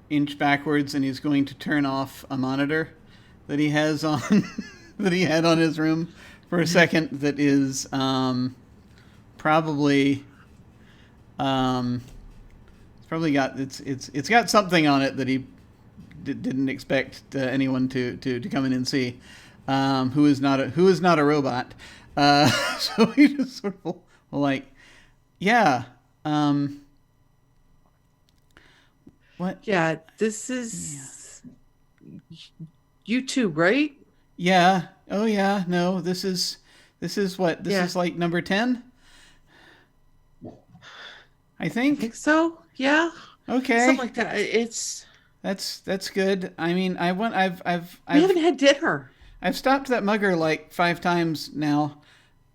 [SPEAKER 1] inch backwards, and he's going to turn off a monitor that he has on that he had on his room for a second. That is probably it's got something on it that he didn't expect anyone to come in and see, who is not a robot. So he just sort of like, yeah, what?
[SPEAKER 2] Yeah, this is YouTube, right?
[SPEAKER 1] Yeah. Oh yeah. No, this is what? This is like number 10. I think
[SPEAKER 2] so. Yeah.
[SPEAKER 1] Okay.
[SPEAKER 2] Something like that.
[SPEAKER 1] That's good. I mean, we
[SPEAKER 2] haven't had dinner.
[SPEAKER 1] I've stopped that mugger like 5 times now,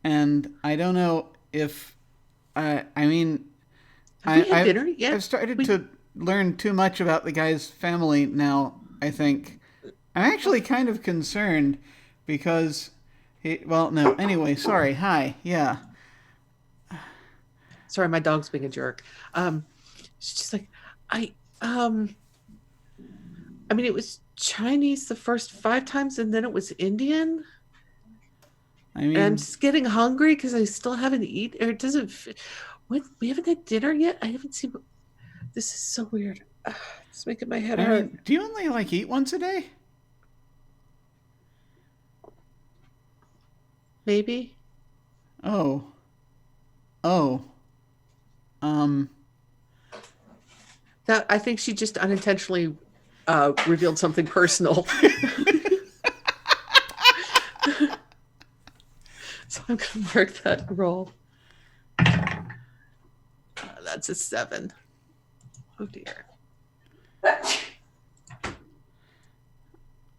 [SPEAKER 1] and I don't know if I mean
[SPEAKER 2] Have we had dinner yet?
[SPEAKER 1] I've started to learn too much about the guy's family now, I think. I'm actually kind of concerned because anyway, sorry. Hi. Yeah.
[SPEAKER 2] Sorry, my dog's being a jerk. She's just like, I mean, it was Chinese the first 5 times, and then it was Indian.
[SPEAKER 1] I mean,
[SPEAKER 2] and I'm just getting hungry because I still haven't eaten. Or it doesn't. We haven't had dinner yet. I haven't seen. This is so weird. It's making my head hurt.
[SPEAKER 1] Do you only eat once a day?
[SPEAKER 2] Maybe.
[SPEAKER 1] Oh.
[SPEAKER 2] That I think she just unintentionally revealed something personal. So I'm gonna mark that roll. That's a 7. Oh dear.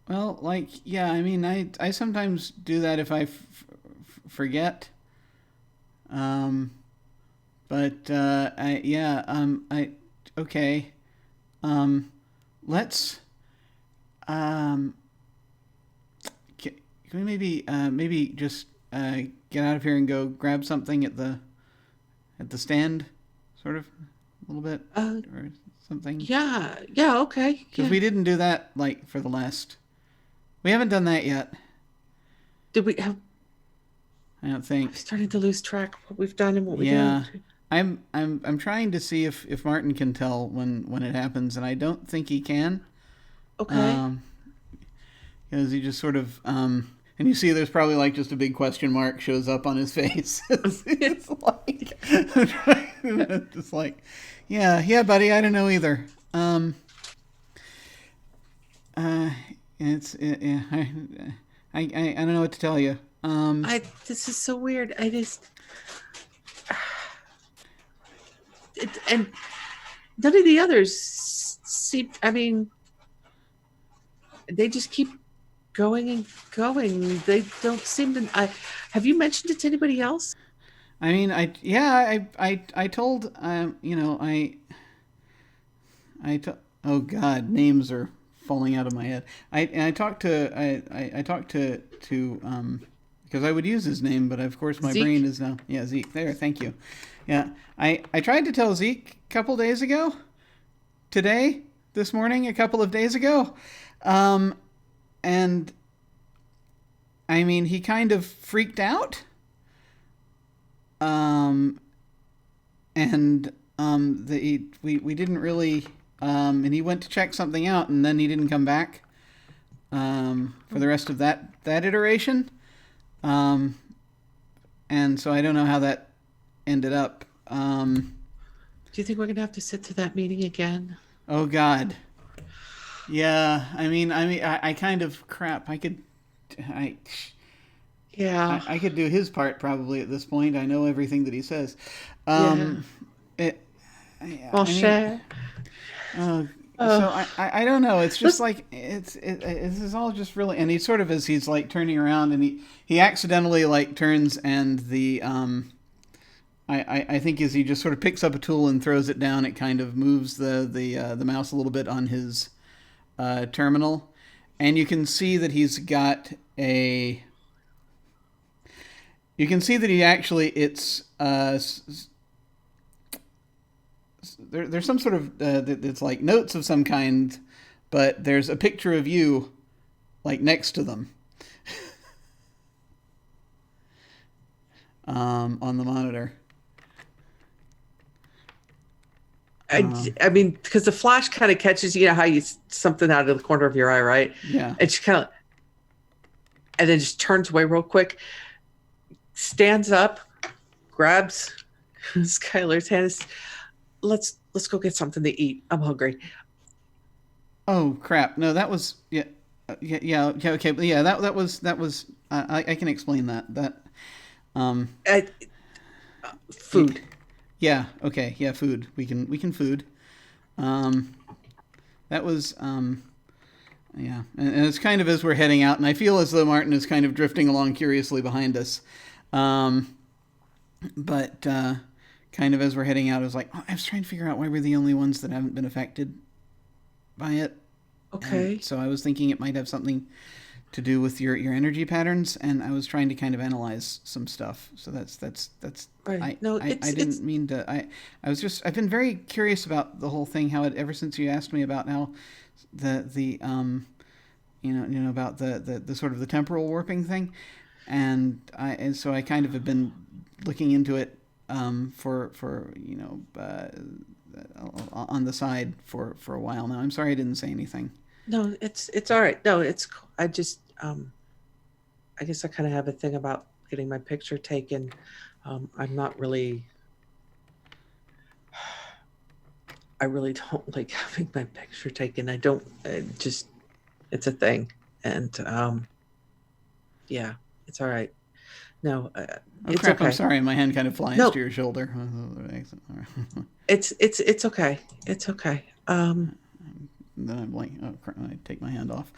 [SPEAKER 1] Well, yeah, I mean, I sometimes do that if I forget. Okay. Let's, can we maybe just, get out of here and go grab something at the stand, sort of, a little bit, or something?
[SPEAKER 2] Yeah, okay.
[SPEAKER 1] Because we didn't do that, for the last... We haven't done that yet.
[SPEAKER 2] Did we have...
[SPEAKER 1] I don't think.
[SPEAKER 2] I'm starting to lose track of what we've done and what we
[SPEAKER 1] didn't. I'm trying to see if Martin can tell when it happens, and I don't think he can.
[SPEAKER 2] Okay.
[SPEAKER 1] Because he just sort of and you see there's probably like just a big question mark shows up on his face. It's like just like, yeah, buddy, I don't know either. Yeah, I don't know what to tell you.
[SPEAKER 2] This is so weird. And none of the others seem. I mean, they just keep going and going. They don't seem to. Have you mentioned it to anybody else?
[SPEAKER 1] I mean, I told oh God, names are falling out of my head. I talked to I talked to because I would use his name, but of course my
[SPEAKER 2] Zeke?
[SPEAKER 1] brain is now Zeke. There, thank you. Yeah, I tried to tell Zeke a couple days ago, this morning, a couple of days ago, and I mean he kind of freaked out. We didn't really and he went to check something out and then he didn't come back for the rest of that iteration, and so I don't know how that ended up.
[SPEAKER 2] Do you think we're gonna have to sit through that meeting again?
[SPEAKER 1] Oh God, yeah. I kind of crap.
[SPEAKER 2] Yeah.
[SPEAKER 1] I could do his part probably at this point. I know everything that he says.
[SPEAKER 2] Yeah. Share.
[SPEAKER 1] So I don't know. It's just like this is all just really. And he sort of as he's like turning around and he accidentally like turns and the I think as he just sort of picks up a tool and throws it down, it kind of moves the mouse a little bit on his terminal, and you can see that he's got a. You can see that he actually there's some sort of it's like notes of some kind, but there's a picture of you like next to them on the monitor.
[SPEAKER 2] I mean, because the flash kind of catches, how you something out of the corner of your eye, right?
[SPEAKER 1] Yeah.
[SPEAKER 2] And she kind of, and then just turns away real quick, stands up, grabs Skylar's hand. Let's go get something to eat. I'm hungry.
[SPEAKER 1] Oh crap! No, that was okay, yeah. That was. I can explain that.
[SPEAKER 2] Food.
[SPEAKER 1] Yeah. Okay. Yeah. Food. We can food. That was. Yeah. And it's kind of as we're heading out, and I feel as though Martin is kind of drifting along curiously behind us. But kind of as we're heading out, I was like, I was trying to figure out why we're the only ones that haven't been affected by it.
[SPEAKER 2] Okay.
[SPEAKER 1] And so I was thinking it might have something to do with your energy patterns, and I was trying to kind of analyze some stuff. So that's
[SPEAKER 2] Right.
[SPEAKER 1] I didn't mean to. I've been very curious about the whole thing. How it ever since you asked me about how the about the sort of the temporal warping thing, and so I kind of have been looking into it for on the side for a while now. I'm sorry I didn't say anything.
[SPEAKER 2] No, it's all right. No, it's cool. I just I guess I kind of have a thing about getting my picture taken. I'm not really. I really don't like having my picture taken. I don't. It's a thing, and yeah, it's all right. No, it's
[SPEAKER 1] crap,
[SPEAKER 2] okay.
[SPEAKER 1] I'm sorry. My hand kind of flies to your shoulder.
[SPEAKER 2] It's okay. It's okay.
[SPEAKER 1] Then I'm like, oh crap! I take my hand off.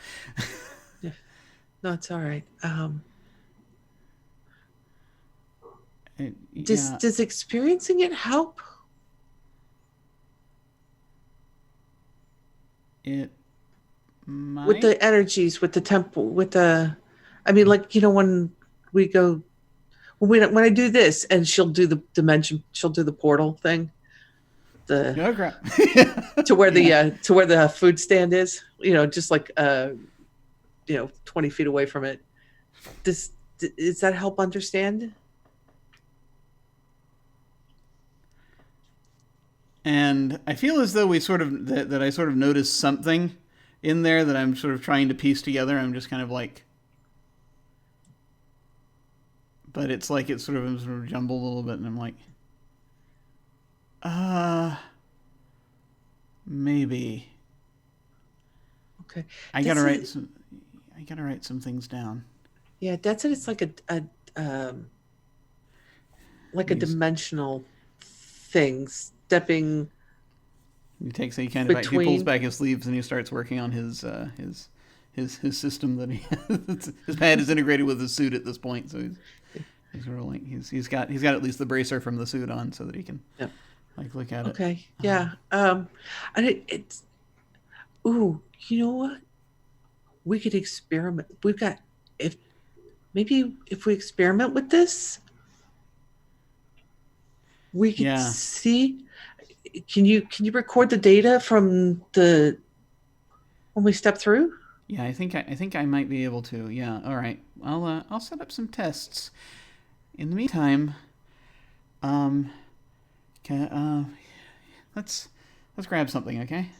[SPEAKER 2] Yeah. No, it's all right. Does experiencing it help?
[SPEAKER 1] It might.
[SPEAKER 2] With the energies, with the temple, with the, I mean, like when we go, when I do this, and she'll do the dimension, she'll do the portal thing,
[SPEAKER 1] Oh crap!
[SPEAKER 2] to where the food stand is, just like 20 feet away from it. Does that help understand?
[SPEAKER 1] And I feel as though we sort of that I sort of noticed something in there that I'm sort of trying to piece together. I'm just kind of like, but it's like it's sort of jumbled a little bit, and I'm like, maybe
[SPEAKER 2] Okay.
[SPEAKER 1] I gotta
[SPEAKER 2] This
[SPEAKER 1] write
[SPEAKER 2] is-
[SPEAKER 1] some. I gotta write some things down.
[SPEAKER 2] Yeah, that's it. It's like a
[SPEAKER 1] He's-
[SPEAKER 2] dimensional thing stepping
[SPEAKER 1] He takes he kind of he pulls
[SPEAKER 2] between.
[SPEAKER 1] back his sleeves and he starts working on his system that he his pad is integrated with his suit at this point, so he's rolling. He's got at least the bracer from the suit on so that he can
[SPEAKER 2] Yep.
[SPEAKER 1] like look at it.
[SPEAKER 2] Okay. Yeah. And it's. Ooh, you know what? We could experiment. We've got if if we experiment with this, we could
[SPEAKER 1] Yeah.
[SPEAKER 2] see. Can you record the data from the when we step through?
[SPEAKER 1] Yeah, I think I might be able to. Yeah. All right. I'll set up some tests. In the meantime, can, let's grab something, okay?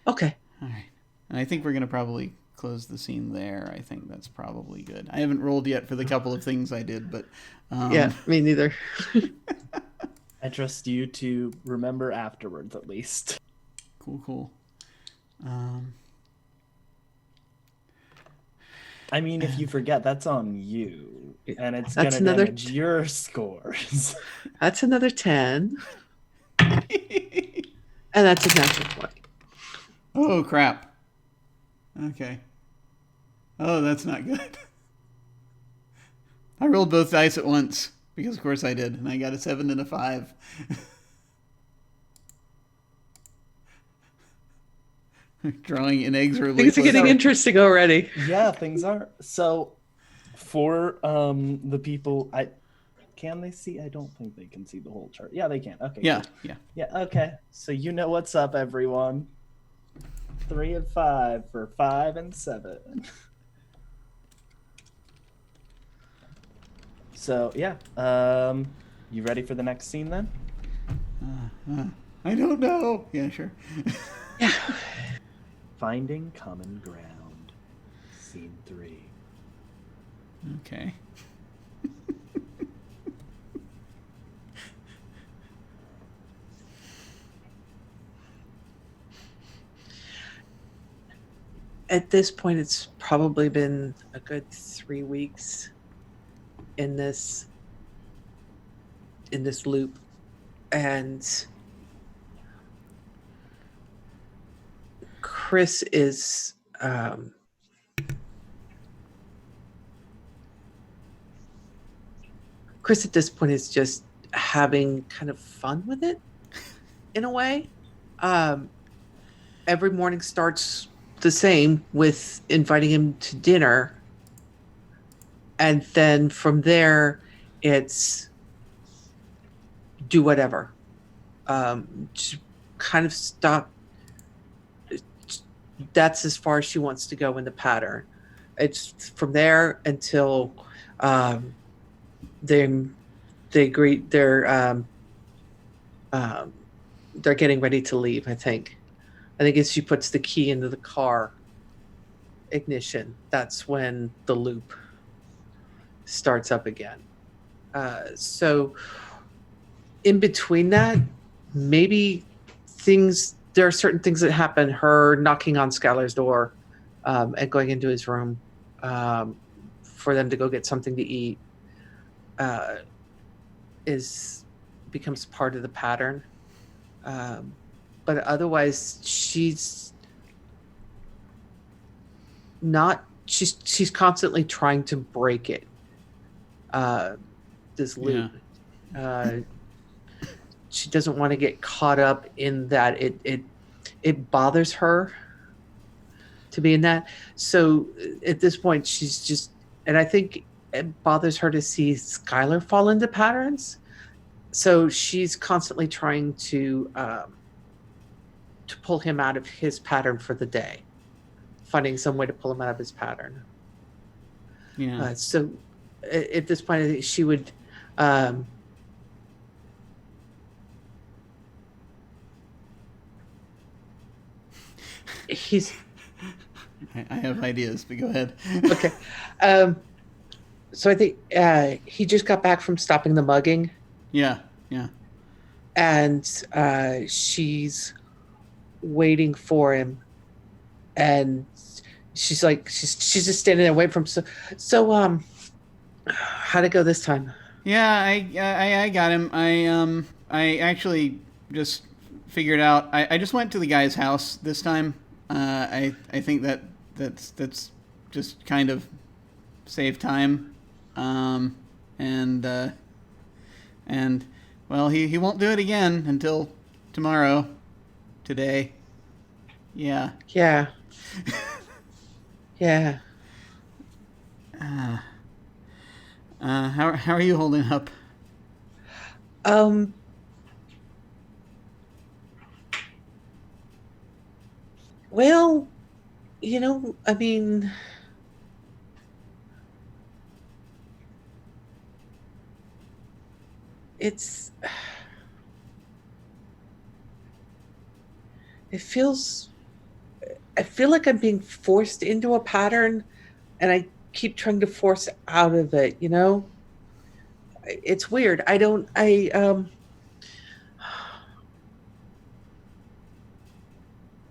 [SPEAKER 2] Okay.
[SPEAKER 1] All right. And I think we're gonna probably close the scene there. I think that's probably good. I haven't rolled yet for the couple of things I did, but
[SPEAKER 2] Yeah, me neither.
[SPEAKER 3] I trust you to remember afterwards, at least.
[SPEAKER 1] Cool.
[SPEAKER 3] I mean, if you forget, that's on you, and it's
[SPEAKER 2] That's
[SPEAKER 3] gonna
[SPEAKER 2] another
[SPEAKER 3] damage your scores.
[SPEAKER 2] That's another 10. And that's a natural 20.
[SPEAKER 1] Oh crap. Okay. Oh, that's not good. I rolled both dice at once because, of course, I did, and I got a 7 and a 5. Drawing inexorably.
[SPEAKER 2] Things are getting
[SPEAKER 1] closer.
[SPEAKER 2] interesting already.
[SPEAKER 3] Yeah, things are. So, for the people, can they see? I don't think they can see the whole chart. Yeah, they can. Okay.
[SPEAKER 1] Yeah,
[SPEAKER 3] cool.
[SPEAKER 1] yeah.
[SPEAKER 3] Okay. So you know what's up, everyone. 3 and 5 for 5 and 7. So yeah, you ready for the next scene then?
[SPEAKER 1] I don't know. Yeah, sure.
[SPEAKER 2] Yeah.
[SPEAKER 3] Finding common ground. Scene 3.
[SPEAKER 1] Okay.
[SPEAKER 2] At this point, it's probably been a good 3 weeks in this loop, and Chris is Chris at this point is just having kind of fun with it in a way. Every morning starts the same with inviting him to dinner, and then from there it's do whatever. Just kind of stop. That's as far as she wants to go in the pattern. It's from there until they agree they're getting ready to leave. I think as she puts the key into the car ignition, that's when the loop starts up again. So in between that, maybe there are certain things that happen. Her knocking on Skylar's door and going into his room for them to go get something to eat becomes part of the pattern. But otherwise, she's constantly trying to break it. This loop.
[SPEAKER 1] Yeah.
[SPEAKER 2] She doesn't want to get caught up in that. It bothers her to be in that. So at this point, she's just, and I think it bothers her to see Skylar fall into patterns. So she's constantly trying to pull him out of his pattern for the day, finding some way to pull him out of his pattern.
[SPEAKER 1] Yeah.
[SPEAKER 2] So at this point, I think she would. he's
[SPEAKER 1] I have ideas, but go ahead.
[SPEAKER 2] okay. So I think he just got back from stopping the mugging,
[SPEAKER 1] Yeah, yeah.
[SPEAKER 2] and she's waiting for him, and she's like, she's just standing there waiting for him. So how'd it go this time?
[SPEAKER 1] Yeah, I got him. I actually just figured out. I just went to the guy's house this time. I think that's just kind of save time. And and well, he won't do it again until tomorrow. Today. Yeah.
[SPEAKER 2] Yeah, yeah.
[SPEAKER 1] How are you holding up?
[SPEAKER 2] Um, well, I mean, it's it feels I feel like I'm being forced into a pattern, and I keep trying to force out of it. It's weird. I don't I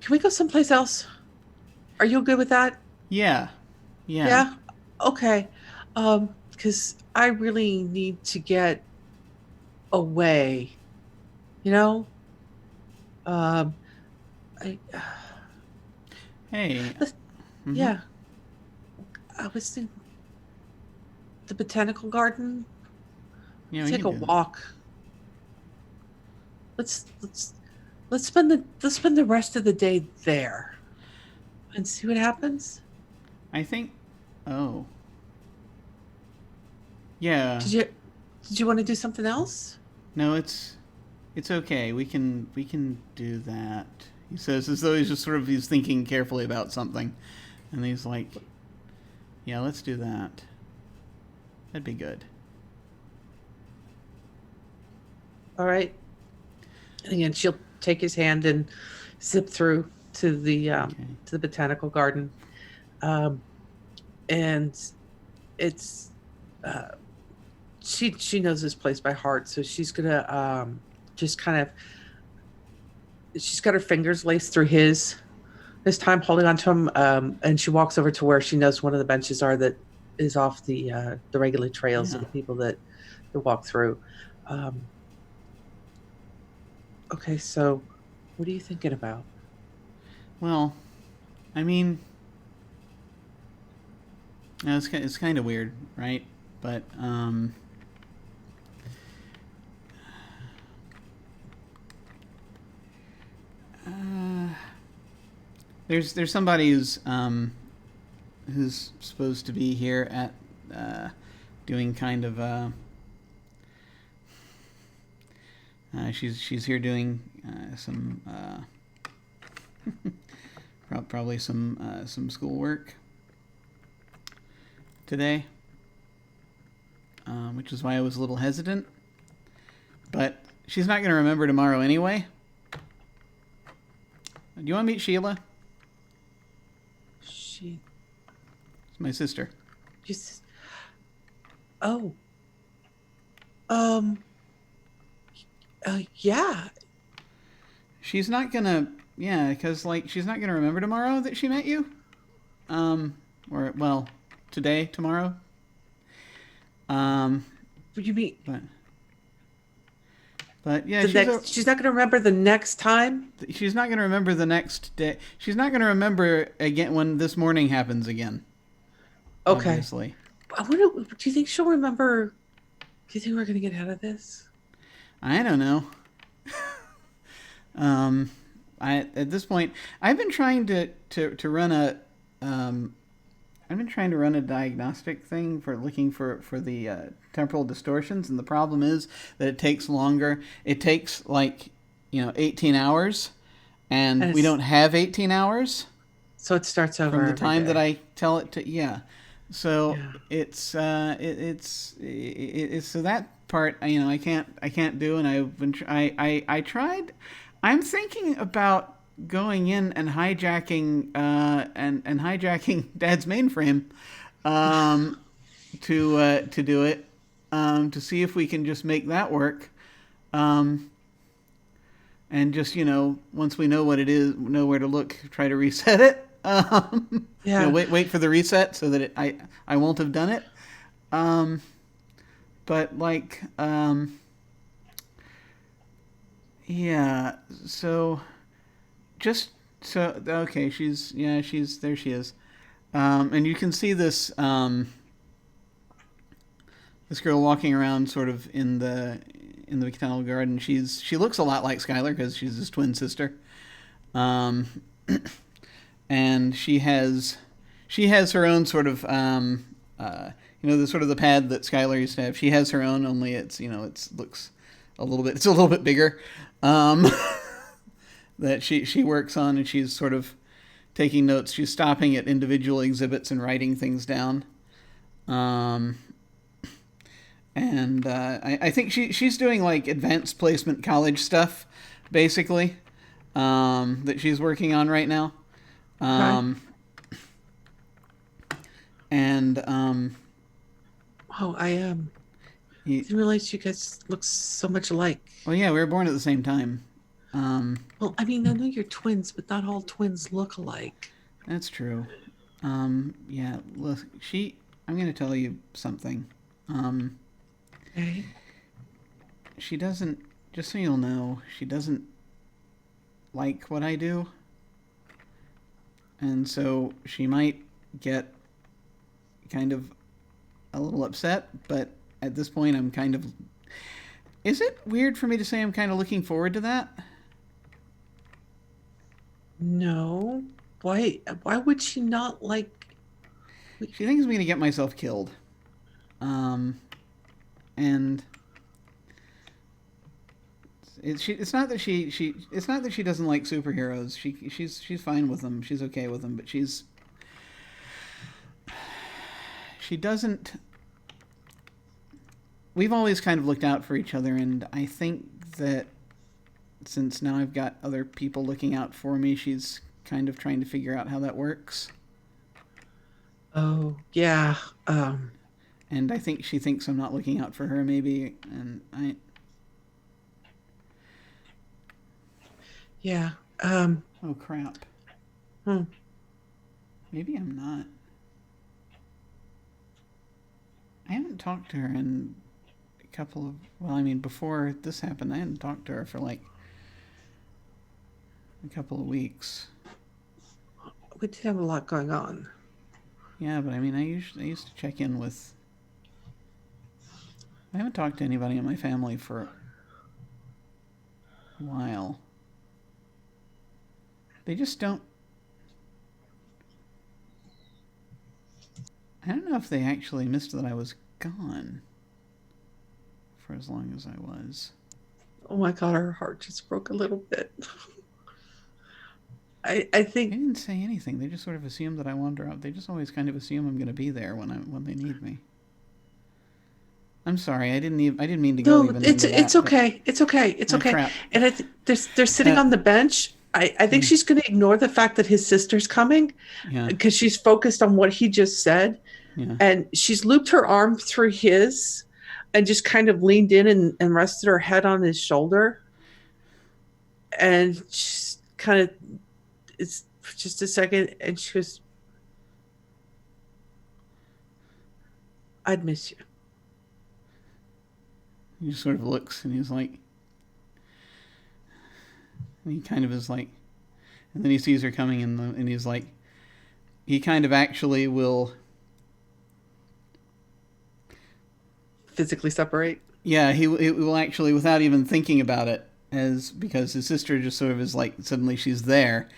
[SPEAKER 2] Can we go someplace else? Are you good with that?
[SPEAKER 1] Yeah. Yeah.
[SPEAKER 2] Yeah? Okay. Because I really need to get away, you know? Um I
[SPEAKER 1] Hey.
[SPEAKER 2] let's-
[SPEAKER 1] Mhm.
[SPEAKER 2] yeah. I was thinking the botanical garden.
[SPEAKER 1] Yeah, we
[SPEAKER 2] Take
[SPEAKER 1] can
[SPEAKER 2] a
[SPEAKER 1] do that.
[SPEAKER 2] walk. Let's let's let's spend the rest of the day there and see what happens.
[SPEAKER 1] I think. Oh. Yeah.
[SPEAKER 2] Did you did you want to do something else?
[SPEAKER 1] No, it's okay. We can do that. He says as though he's thinking carefully about something, and he's like, "Yeah, let's do that. That'd be good."
[SPEAKER 2] All right. And again, she'll take his hand and zip through to the
[SPEAKER 1] Okay.
[SPEAKER 2] to the botanical garden, um, and it's uh, she knows this place by heart, so she's gonna just kind of she's got her fingers laced through his this time, holding on to him, and she walks over to where she knows one of the benches are that is off the regular trails of
[SPEAKER 1] Yeah.
[SPEAKER 2] the people that walk through. Um, okay, so what are you thinking about?
[SPEAKER 1] Well, I mean, no, it's kind of weird, right? But uh, there's somebody who's supposed to be here at doing kind of she's here doing some probably some schoolwork today, which is why I was a little hesitant. But she's not going to remember tomorrow anyway. Do you want to meet Sheila?
[SPEAKER 2] She
[SPEAKER 1] It's my sister.
[SPEAKER 2] just oh um yeah.
[SPEAKER 1] She's not gonna, yeah, because like she's not gonna remember tomorrow that she met you. Or well, today, tomorrow. Um,
[SPEAKER 2] What do you mean
[SPEAKER 1] but yeah,
[SPEAKER 2] the next? She's not going to remember the next time.
[SPEAKER 1] she's not gonna remember the next day. She's not gonna remember again when this morning happens again.
[SPEAKER 2] Okay.
[SPEAKER 1] Obviously,
[SPEAKER 2] I wonder. Do you think she'll remember? Do you think we're going to get out of this?
[SPEAKER 1] I don't know. I at this point I've been trying to run a I've been trying to run a diagnostic thing for looking for the temporal distortions, and the problem is that it takes longer. It takes 18 hours, and
[SPEAKER 2] And
[SPEAKER 1] we
[SPEAKER 2] it's,
[SPEAKER 1] don't have 18 hours
[SPEAKER 2] so it starts over
[SPEAKER 1] from the
[SPEAKER 2] every
[SPEAKER 1] time that
[SPEAKER 2] day.
[SPEAKER 1] I tell it to. Yeah, so
[SPEAKER 2] Yeah.
[SPEAKER 1] it's so that part I can't do, and I've been I tried. I'm thinking about going in and hijacking and hijacking Dad's mainframe to do it, to see if we can just make that work. And just, once we know what it is, know where to look, try to reset it.
[SPEAKER 2] Yeah.
[SPEAKER 1] Wait for the reset so that I won't have done it. But like, yeah. So, okay. She's there. She is. And you can see this this girl walking around, sort of in the botanical garden. She looks a lot like Skylar because she's his twin sister. And she has her own sort of the sort of the pad that Skylar used to have. She has her own, only it's looks a little bit bigger. That she works on, and she's sort of taking notes. She's stopping at individual exhibits and writing things down. And I think she's doing like advanced placement college stuff, basically, that she's working on right now. And
[SPEAKER 2] I didn't realize you guys look so much alike.
[SPEAKER 1] Well, yeah, we were born at the same time.
[SPEAKER 2] Well, I mean, I know you're twins, but not all twins look alike.
[SPEAKER 1] That's true. Yeah, look, I'm going to tell you something.
[SPEAKER 2] Okay.
[SPEAKER 1] She doesn't, just so you'll know, she doesn't like what I do. And so she might get kind of a little upset, but at this point I'm kind of... Is it weird for me to say I'm kind of looking forward to that?
[SPEAKER 2] No. Why would she not like...
[SPEAKER 1] She thinks I'm going to get myself killed. And it's not that she doesn't like superheroes. She's fine with them. She's okay with them, but she doesn't. We've always kind of looked out for each other, and I think that since now I've got other people looking out for me, she's kind of trying to figure out how that works.
[SPEAKER 2] Oh, yeah.
[SPEAKER 1] And I think she thinks I'm not looking out for her, maybe, and I...
[SPEAKER 2] Yeah.
[SPEAKER 1] Oh, crap.
[SPEAKER 2] Hmm.
[SPEAKER 1] Maybe I'm not. I haven't talked to her in a couple of... Well, I mean, before this happened, I hadn't talked to her for, like, a couple of weeks.
[SPEAKER 2] We did have a lot going on.
[SPEAKER 1] Yeah, but I mean, I used to check in with... I haven't talked to anybody in my family for a while. They just don't... I don't know if they actually missed that I was gone for as long as I was.
[SPEAKER 2] Oh my God, our heart just broke a little bit. I
[SPEAKER 1] They
[SPEAKER 2] think...
[SPEAKER 1] didn't say anything. They just sort of assumed that I wander out. They just always kind of assume I'm going to be there when they need me. I'm sorry. I didn't mean to go
[SPEAKER 2] No,
[SPEAKER 1] even
[SPEAKER 2] it's
[SPEAKER 1] into that,
[SPEAKER 2] it's okay. It's okay. It's
[SPEAKER 1] Oh,
[SPEAKER 2] okay.
[SPEAKER 1] crap.
[SPEAKER 2] And they're sitting on the bench. I think she's going to ignore the fact that his sister's coming
[SPEAKER 1] Yeah.
[SPEAKER 2] because she's focused on what he just said.
[SPEAKER 1] Yeah.
[SPEAKER 2] And she's looped her arm through his and just kind of leaned in and rested her head on his shoulder. And she's kind of, it's just a second. And she was, I'd miss you.
[SPEAKER 1] He just sort of looks, and he's like... And he kind of is like... And then he sees her coming, and he's like... He kind of actually will...
[SPEAKER 2] Physically separate?
[SPEAKER 1] Yeah, he will actually, without even thinking about it, because his sister just sort of is like, suddenly she's there,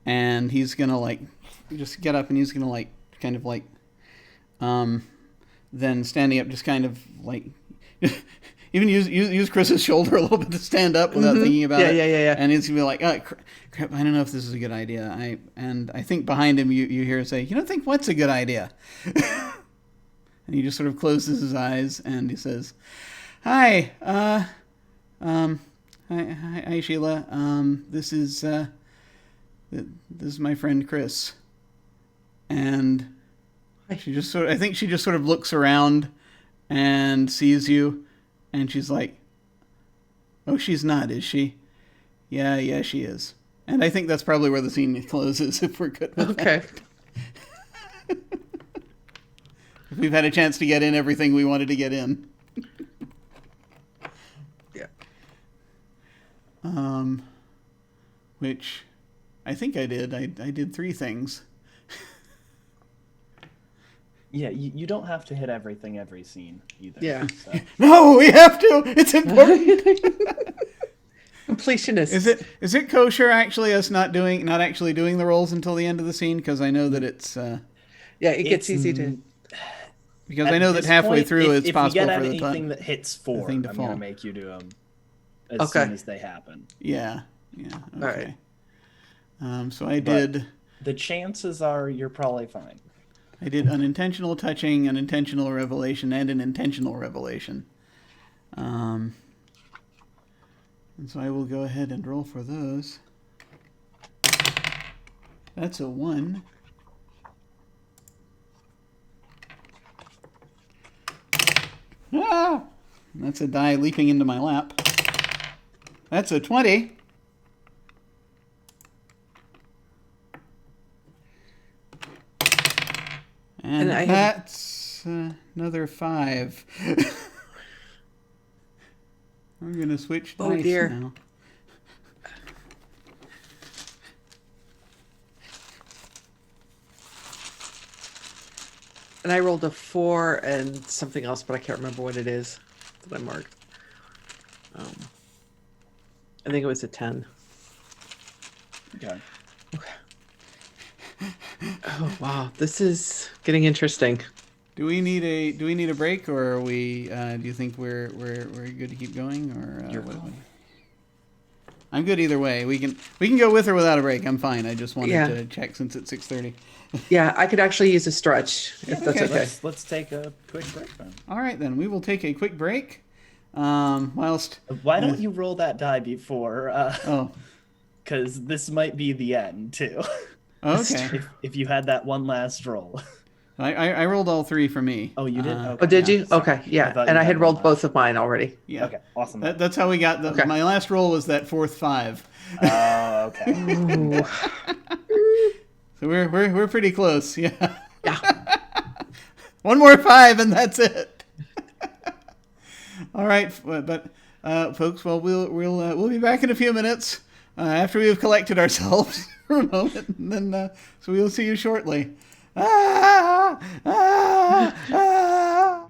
[SPEAKER 1] and he's gonna like, just get up, and he's gonna like, kind of like, then standing up, just kind of like... Even use Chris's shoulder a little bit to stand up without thinking about it.
[SPEAKER 2] Yeah.
[SPEAKER 1] And he's gonna be like, oh, crap, I don't know if this is a good idea. I think behind him you hear her say, you don't think what's a good idea? And he just sort of closes his eyes and he says, hi, hi Sheila. This is this is my friend Chris. And she just I think she just sort of looks around and sees you, and she's like, "Oh, she's not, is she?" Yeah, she is. And I think that's probably where the scene closes, if we're good with
[SPEAKER 2] Okay.
[SPEAKER 1] that. If we've had a chance to get in everything we wanted to get in.
[SPEAKER 2] Yeah.
[SPEAKER 1] Which I think I did. I did 3 things.
[SPEAKER 3] Yeah, you don't have to hit everything every scene either.
[SPEAKER 2] Yeah.
[SPEAKER 3] So.
[SPEAKER 1] No, we have to. It's important.
[SPEAKER 2] Completionist.
[SPEAKER 1] Is it kosher actually us not actually doing the rolls until the end of the scene? Because I know that it's
[SPEAKER 2] Yeah, it gets easy to.
[SPEAKER 1] because I know that halfway through it's possible
[SPEAKER 3] if you get
[SPEAKER 1] for the
[SPEAKER 3] anything that hits 4,
[SPEAKER 1] thing to
[SPEAKER 3] I'm
[SPEAKER 1] fall.
[SPEAKER 3] gonna make you do them as soon as they happen.
[SPEAKER 1] Yeah. Okay.
[SPEAKER 2] All right.
[SPEAKER 1] So I did.
[SPEAKER 3] The chances are you're probably fine.
[SPEAKER 1] I did unintentional touching, unintentional revelation, and an intentional revelation. And so I will go ahead and roll for those. That's a 1. Ah! That's a die leaping into my lap. That's a 20. And that's another 5. I'm going to switch dice
[SPEAKER 2] dear.
[SPEAKER 1] now.
[SPEAKER 2] And I rolled a 4 and something else, but I can't remember what it is that I marked. I think it was a 10.
[SPEAKER 3] Okay.
[SPEAKER 2] Oh wow, this is getting interesting.
[SPEAKER 1] Do we need a break, or are we? Do you think we're good to keep going, or
[SPEAKER 3] You're
[SPEAKER 1] what?
[SPEAKER 3] fine.
[SPEAKER 1] I'm good either way. We can go with or without a break. I'm fine. I just wanted
[SPEAKER 2] Yeah.
[SPEAKER 1] to check since it's 6:30.
[SPEAKER 2] Yeah, I could actually use a stretch if that's okay.
[SPEAKER 3] Let's take a quick break then.
[SPEAKER 1] All right, then we will take a quick break. Whilst
[SPEAKER 3] Why don't you roll that die before?
[SPEAKER 1] oh,
[SPEAKER 3] Because this might be the end too.
[SPEAKER 1] okay.
[SPEAKER 3] if you had that one last roll.
[SPEAKER 1] I rolled all 3 for me.
[SPEAKER 3] Oh, you did?
[SPEAKER 2] Oh, did you?
[SPEAKER 3] Sorry.
[SPEAKER 2] Okay, yeah.
[SPEAKER 3] thought
[SPEAKER 2] And
[SPEAKER 3] you
[SPEAKER 2] I had
[SPEAKER 3] one
[SPEAKER 2] rolled
[SPEAKER 3] last.
[SPEAKER 2] both of mine already.
[SPEAKER 1] Yeah.
[SPEAKER 3] Okay, awesome.
[SPEAKER 1] That's how we got the.
[SPEAKER 2] Okay.
[SPEAKER 1] My last roll was that 4th 5.
[SPEAKER 3] Oh, okay.
[SPEAKER 2] Ooh.
[SPEAKER 1] So we're pretty close. Yeah.
[SPEAKER 2] Yeah.
[SPEAKER 1] One more 5 and that's it. All right, but folks, well we'll be back in a few minutes after we have collected ourselves for a moment, and then so we'll see you shortly. Ah, ah, ah.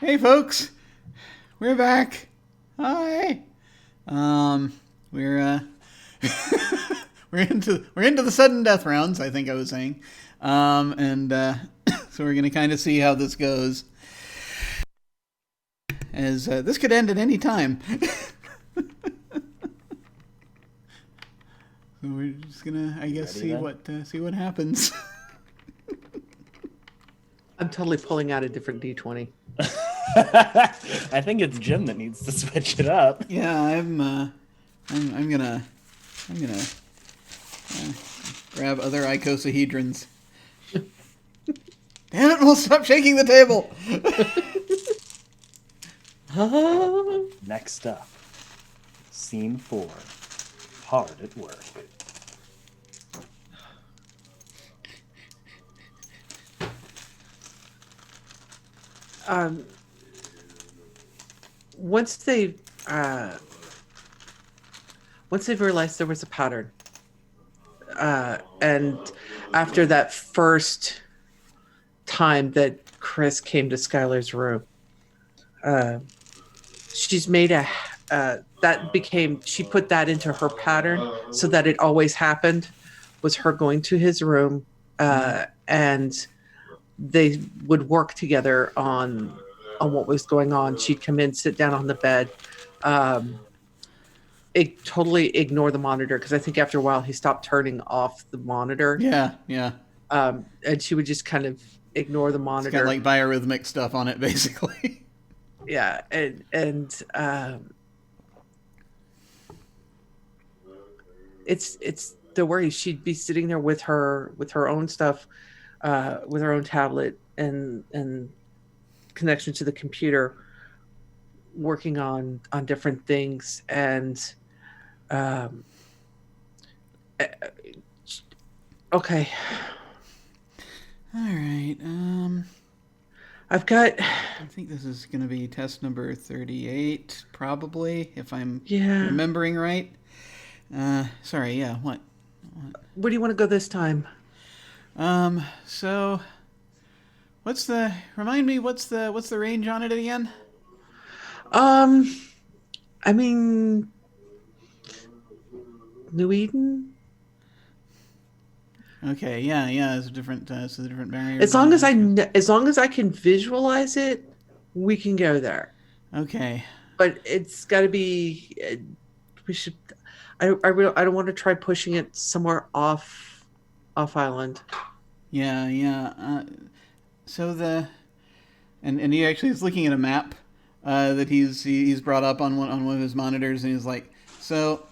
[SPEAKER 1] Hey, folks, we're back. Hi. We're we're into the sudden death rounds. I think I was saying, and so we're gonna kind of see how this goes, as this could end at any time. So we're just gonna, I guess, see what happens.
[SPEAKER 2] I'm totally pulling out a different D20.
[SPEAKER 3] I think it's Jim that needs to switch it up.
[SPEAKER 1] Yeah, I'm gonna grab other icosahedrons. Damn it! We'll stop shaking the table.
[SPEAKER 3] Next up, scene 4. Hard at work.
[SPEAKER 2] Once they realized there was a pattern, and after that first time that Chris came to Skylar's room, she's made she put that into her pattern so that it always happened, was her going to his room, and they would work together on what was going on. She'd come in, sit down on the bed, totally ignore the monitor, because I think after a while he stopped turning off the monitor.
[SPEAKER 1] Yeah.
[SPEAKER 2] And she would just kind of ignore the monitor.
[SPEAKER 1] It's got like biorhythmic stuff on it, basically.
[SPEAKER 2] Yeah, and it's the worry. She'd be sitting there with her own stuff, with her own tablet and connection to the computer, working on different things. And okay,
[SPEAKER 1] All right.
[SPEAKER 2] I've got.
[SPEAKER 1] I think this is going to be test number 38, probably, if I'm
[SPEAKER 2] Yeah.
[SPEAKER 1] remembering right. Sorry. Yeah. What?
[SPEAKER 2] Where do you want to go this time?
[SPEAKER 1] So, remind me, what's the range on it again?
[SPEAKER 2] I mean, New Eden.
[SPEAKER 1] Okay, yeah, it's a different, it's a different barrier.
[SPEAKER 2] As long as I can visualize it, we can go there.
[SPEAKER 1] Okay.
[SPEAKER 2] But it's got to be. We should. I don't want to try pushing it somewhere off island.
[SPEAKER 1] Yeah. So and he actually is looking at a map that he's brought up on one of his monitors, and he's like, so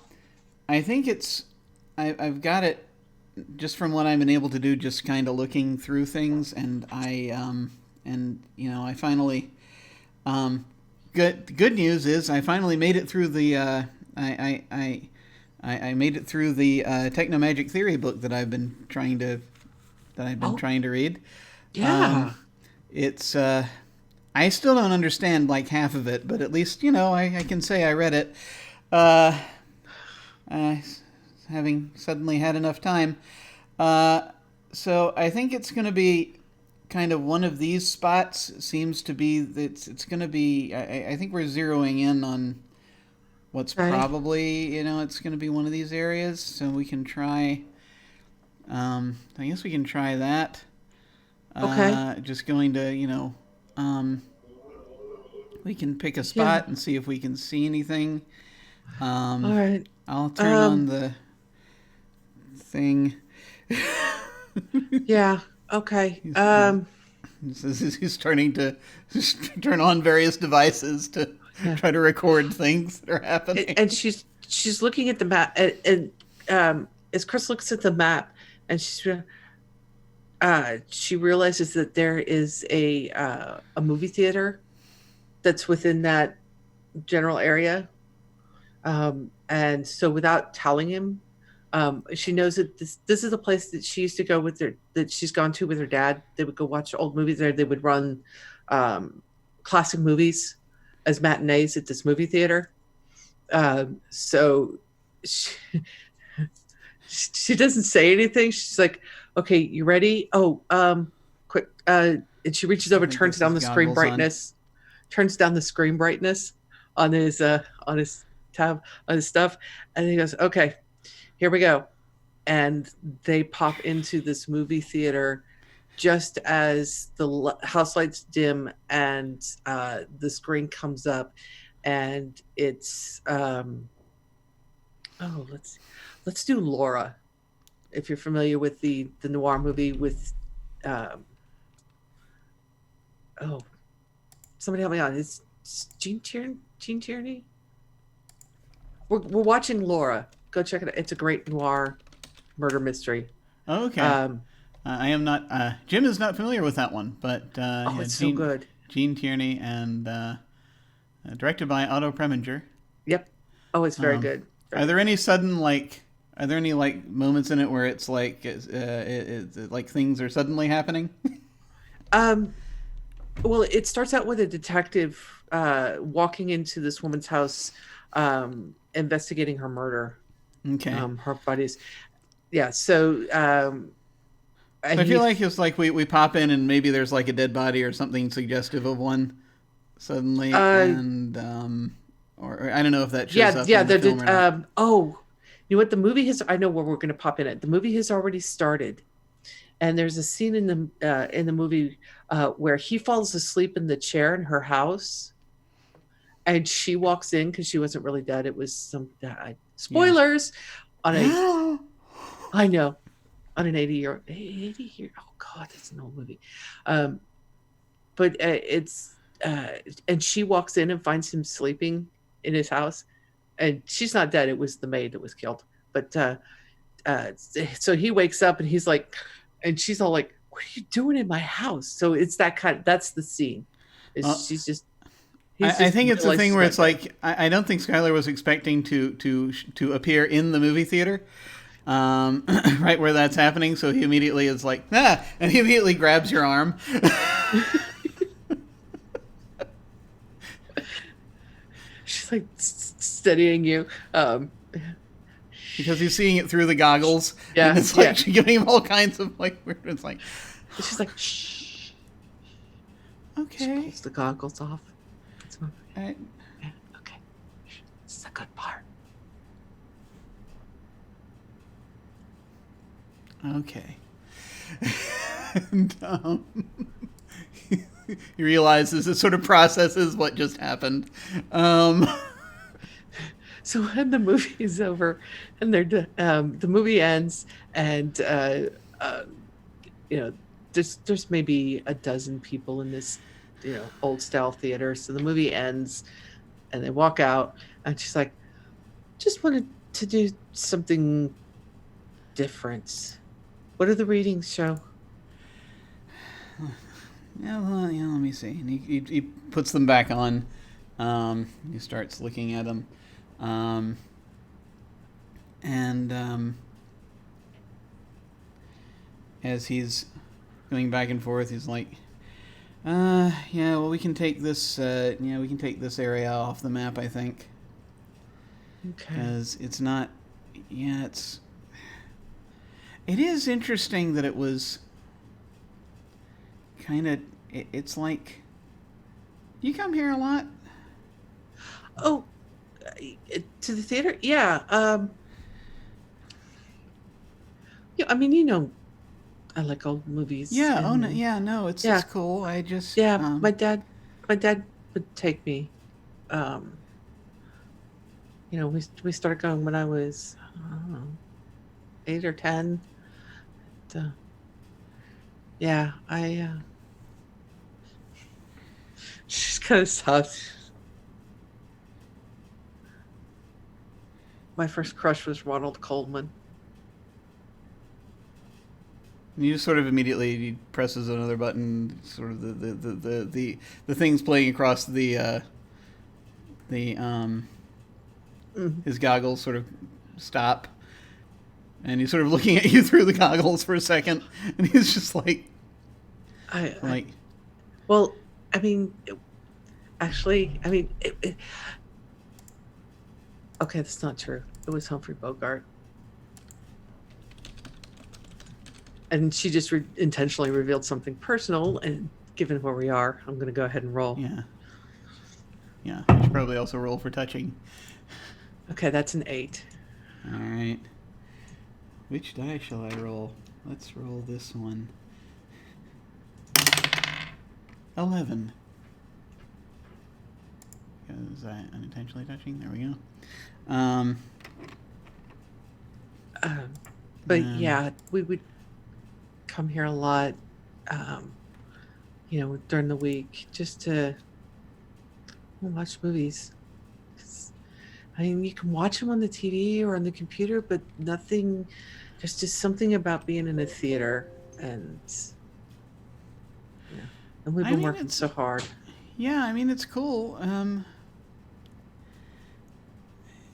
[SPEAKER 1] I think I've got it just from what I've been able to do, just kind of looking through things, and I finally good news is I finally made it through the I made it through the Technomagic Theory book that I've been trying to read.
[SPEAKER 2] Yeah.
[SPEAKER 1] It's I still don't understand like half of it, but at least I can say I read it. Having suddenly had enough time, so I think it's going to be kind of one of these spots. Seems to be it's going to be. I think we're zeroing in on what's probably it's going to be one of these areas. So we can try. I guess we can try that.
[SPEAKER 2] Okay.
[SPEAKER 1] Just going to we can pick a spot and see if we can see anything.
[SPEAKER 2] All right.
[SPEAKER 1] I'll turn on the thing.
[SPEAKER 2] Yeah. Okay.
[SPEAKER 1] He's starting to turn on various devices to try to record things that are happening.
[SPEAKER 2] And she's looking at the map, and as Chris looks at the map, and she realizes that there is a movie theater that's within that general area, and so without telling him, she knows that this is a place that she used to go that she's gone to with her dad. They would go watch old movies there. They would run classic movies as matinees at this movie theater. So she doesn't say anything. She's like, "Okay, you ready? Oh, quick!" And she reaches over, turns down the screen brightness. turns down the screen brightness on his tab on his stuff, and he goes, "Okay, here we go." And they pop into this movie theater just as the house lights dim and the screen comes up, and it's oh, let's do Laura, if you're familiar with the noir movie with um, oh, somebody help me out. It's Gene Tierney. Gene Tierney. We're watching Laura. Go check it out. It's a great noir murder mystery.
[SPEAKER 1] Okay. I am not. Jim is not familiar with that one, but
[SPEAKER 2] Oh,
[SPEAKER 1] yeah,
[SPEAKER 2] it's so good.
[SPEAKER 1] Gene Tierney and directed by Otto Preminger.
[SPEAKER 2] Yep. Oh, it's very good.
[SPEAKER 1] Are there any sudden like? Are there any like moments in it where it's like like things are suddenly happening?
[SPEAKER 2] Well, it starts out with a detective walking into this woman's house, investigating her murder.
[SPEAKER 1] Okay.
[SPEAKER 2] Her buddies. Yeah. So.
[SPEAKER 1] I feel like it's like we pop in and maybe there's like a dead body or something suggestive of one suddenly, and or I don't know if that shows up.
[SPEAKER 2] Yeah.
[SPEAKER 1] In the film or not.
[SPEAKER 2] Oh, you know what? The movie has. I know where we're going to pop in it. The movie has already started, and there's a scene in the movie where he falls asleep in the chair in her house, and she walks in because she wasn't really dead. It was some spoilers on a. I know. On an 80 year, oh God, that's an old movie. But it's and she walks in and finds him sleeping in his house, and she's not dead. It was the maid that was killed. But so he wakes up and he's like, and she's all like, "What are you doing in my house?" So it's that kind. That's the scene. She's just.
[SPEAKER 1] I think it's the thing where it's like I don't think Skylar was expecting to appear in the movie theater. Right where that's happening, so he immediately is like, and he immediately grabs your arm.
[SPEAKER 2] She's like steadying you.
[SPEAKER 1] Because he's seeing it through the goggles.
[SPEAKER 2] Yeah.
[SPEAKER 1] And it's like she's giving him all kinds of like weird. It's like,
[SPEAKER 2] she's like, shh.
[SPEAKER 1] Okay.
[SPEAKER 2] She pulls the goggles off.
[SPEAKER 1] Right.
[SPEAKER 2] Okay. This is a good part.
[SPEAKER 1] Okay. And, he realizes it sort of processes what just happened.
[SPEAKER 2] So when the movie is over and the movie ends, and there's maybe a dozen people in this old style theater. So the movie ends and they walk out, and she's like, just wanted to do something different. What do the readings show?
[SPEAKER 1] Yeah, let me see. And he puts them back on. He starts looking at them. As he's going back and forth, he's like, yeah, well, we can take this area off the map, I think.
[SPEAKER 2] Okay.
[SPEAKER 1] Because it's not, it is interesting that it was kind of, it's like, do you come here a lot?
[SPEAKER 2] Oh, to the theater? Yeah. Yeah, I mean, I like old movies.
[SPEAKER 1] Yeah. Oh no. Yeah. No. It's cool. I just.
[SPEAKER 2] Yeah. My dad would take me. We started going when I was, I don't know, 8 or 10. Yeah. She's kind of soft. My first crush was Ronald Coleman.
[SPEAKER 1] You just sort of immediately he presses another button, sort of the things playing across his goggles sort of stop, and he's sort of looking at you through the goggles for a second, and he's just like,
[SPEAKER 2] well, I mean, okay, that's not true. It was Humphrey Bogart. And she just intentionally revealed something personal, and given where we are, I'm going to go ahead and roll.
[SPEAKER 1] Yeah. Yeah, I should probably also roll for touching.
[SPEAKER 2] Okay, that's an 8.
[SPEAKER 1] All right. Which die shall I roll? Let's roll this one. 11. Was I unintentionally touching? There we go.
[SPEAKER 2] But yeah, we would come here a lot, during the week just to watch movies. 'Cause, I mean, you can watch them on the TV or on the computer, but nothing. There's just something about being in a theater, and we've been working so hard.
[SPEAKER 1] Yeah, I mean it's cool. Yeah,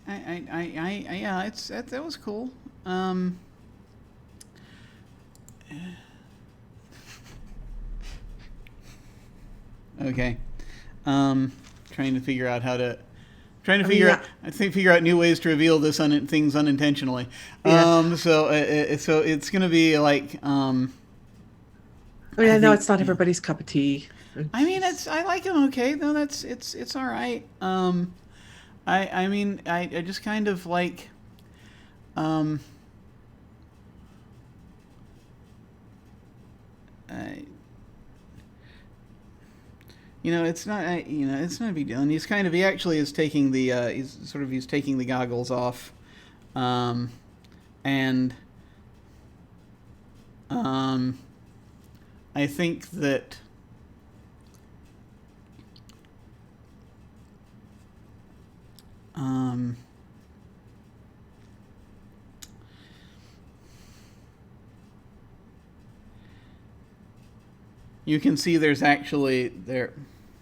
[SPEAKER 1] that was cool. Okay. Trying to figure out how to. Figure out new ways to reveal this things unintentionally.
[SPEAKER 2] Yeah.
[SPEAKER 1] So it's gonna be like.
[SPEAKER 2] I mean, I know it's not everybody's cup of tea.
[SPEAKER 1] I mean, I like him okay though. It's all right. I mean, I just kind of like. It's not it's not a big deal. And he actually is taking the he's taking the goggles off, and I think that you can see there's actually there.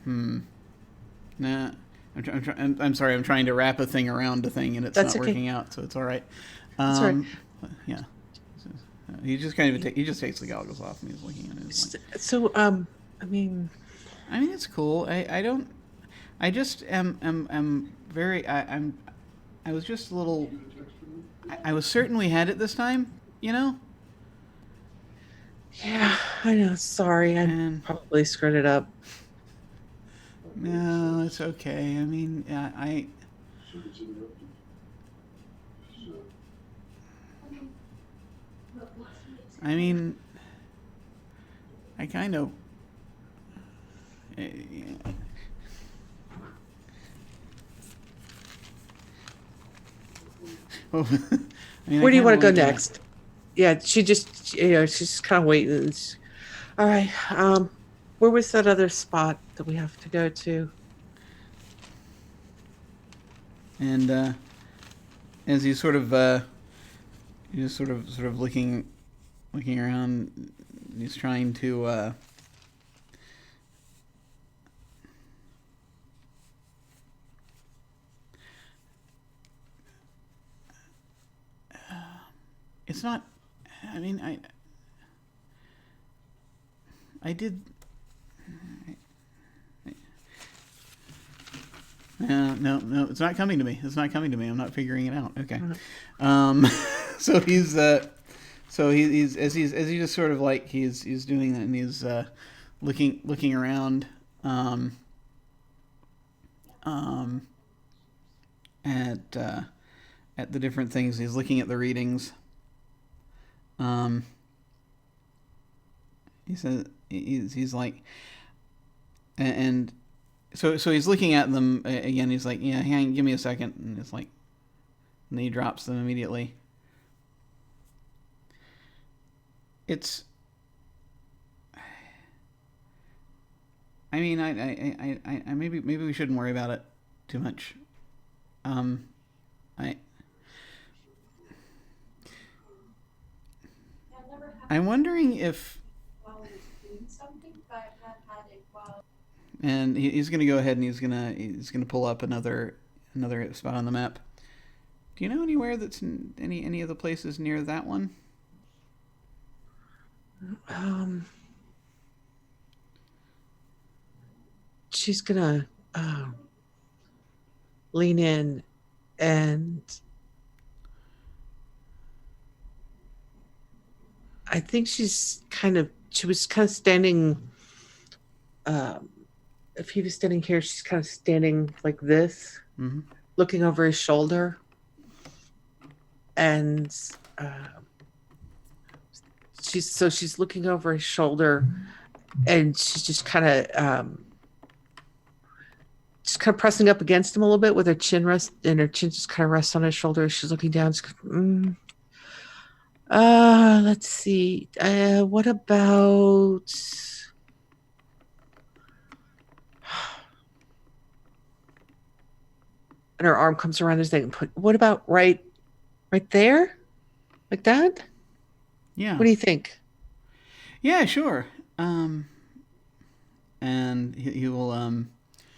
[SPEAKER 1] Nah. I'm sorry. I'm trying to wrap a thing around a thing, and it's not working out. So it's all right.
[SPEAKER 2] That's all right.
[SPEAKER 1] Yeah. He just kind of he just takes the goggles off and he's looking at it.
[SPEAKER 2] So I mean,
[SPEAKER 1] it's cool. I just am very. I was just a little. I was certain we had it this time.
[SPEAKER 2] Yeah, I know. Sorry, I probably screwed it up.
[SPEAKER 1] No, it's okay. I mean, I kind of.
[SPEAKER 2] Where do you want to go next? Yeah, she's just kind of waiting. All right. Where was that other spot that we have to go to?
[SPEAKER 1] And as he's sort of looking around, he's trying to it's not. I mean, I did. No, it's not coming to me. It's not coming to me. I'm not figuring it out. Okay. So he's as he just sort of like he's doing that, and he's looking around at the different things. He's looking at the readings. He says he's like, and so he's looking at them again. He's like, yeah, give me a second, and it's like, and then he drops them immediately. It's. I mean, I maybe we shouldn't worry about it too much. I'm wondering if. And he's going to go ahead and he's going to pull up another spot on the map. Do you know anywhere that's any of the places near that one?
[SPEAKER 2] She's gonna lean in, and I think she was kind of standing if he was standing here, she's kind of standing like this,
[SPEAKER 1] Mm-hmm.
[SPEAKER 2] looking over his shoulder, and she's looking over his shoulder, and she's just kind of pressing up against him a little bit with her chin just kind of rests on his shoulder. She's looking down. Let's see. What about? And her arm comes around his neck and what about right there? Like that?
[SPEAKER 1] Yeah.
[SPEAKER 2] What do you think?
[SPEAKER 1] Yeah, sure. And he will.
[SPEAKER 2] And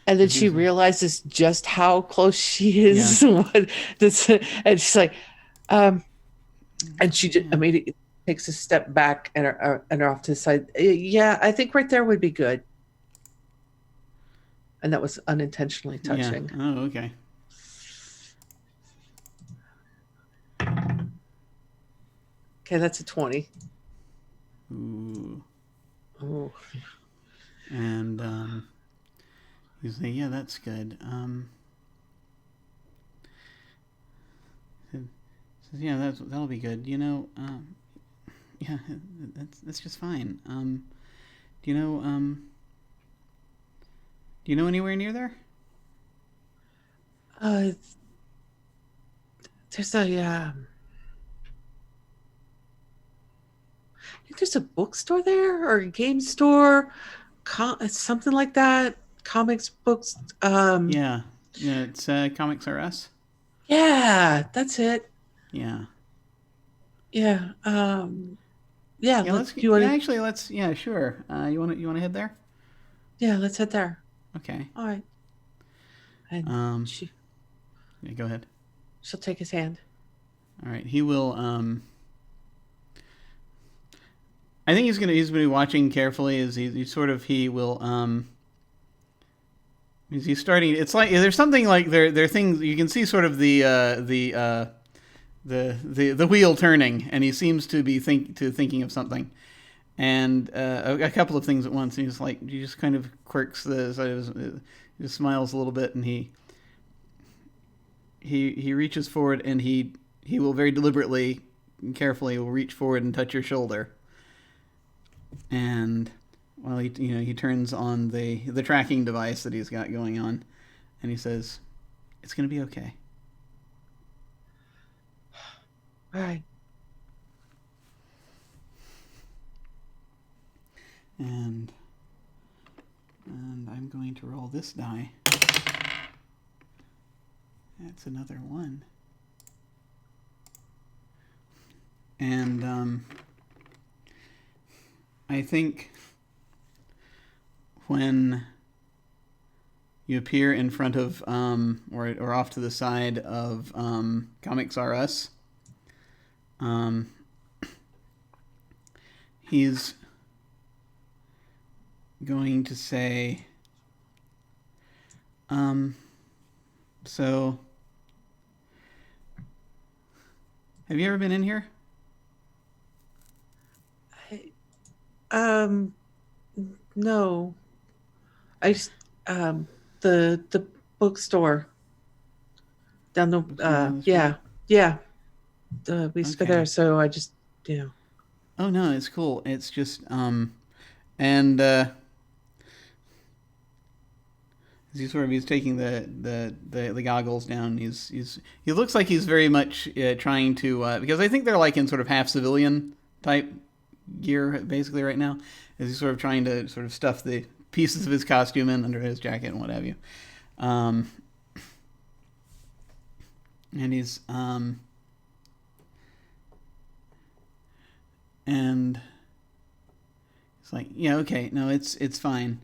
[SPEAKER 2] then she realizes just how close she is.
[SPEAKER 1] Yeah.
[SPEAKER 2] And she's like, and she just immediately takes a step back and are off to the side. Yeah, I think right there would be good. And that was unintentionally touching.
[SPEAKER 1] Yeah. Oh, okay.
[SPEAKER 2] Okay, that's a 20.
[SPEAKER 1] Ooh.
[SPEAKER 2] Oh.
[SPEAKER 1] And you say, yeah, that's good. Says, yeah, that'll be good. You know, yeah, that's just fine. Do you know anywhere near there?
[SPEAKER 2] There's a I think there's a bookstore there or a game store, something like that. Comics, books.
[SPEAKER 1] Yeah, it's Comics R Us.
[SPEAKER 2] Yeah, that's it.
[SPEAKER 1] Yeah.
[SPEAKER 2] Yeah. Yeah.
[SPEAKER 1] Yeah. Let's. Yeah. Sure. You want to head there?
[SPEAKER 2] Yeah. Let's head there.
[SPEAKER 1] Okay.
[SPEAKER 2] All right. And
[SPEAKER 1] yeah, go ahead.
[SPEAKER 2] She'll take his hand.
[SPEAKER 1] All right. He will. I think he's gonna be watching carefully as he will. He's starting. It's like there's something like there are things you can see sort of the wheel turning, and he seems to be thinking of something, and a couple of things at once. And he's like, he just kind of quirks he just smiles a little bit, and he reaches forward, and he will very deliberately and carefully will reach forward and touch your shoulder. And while he turns on the tracking device that he's got going on, and he says, "It's going to be okay."
[SPEAKER 2] All right.
[SPEAKER 1] And I'm going to roll this die. That's another one. And I think when you appear in front of or off to the side of Comics R Us, he's going to say, so have you ever been in here?
[SPEAKER 2] No. I just the bookstore down the yeah. We used to go there, so I just
[SPEAKER 1] Oh no, it's cool. It's just and as he's taking the goggles down, he looks like he's very much trying to because I think they're like in sort of half civilian type gear basically right now, as he's sort of trying to sort of stuff the pieces of his costume in under his jacket and what have you, and he's and it's like, yeah, okay, no, it's fine.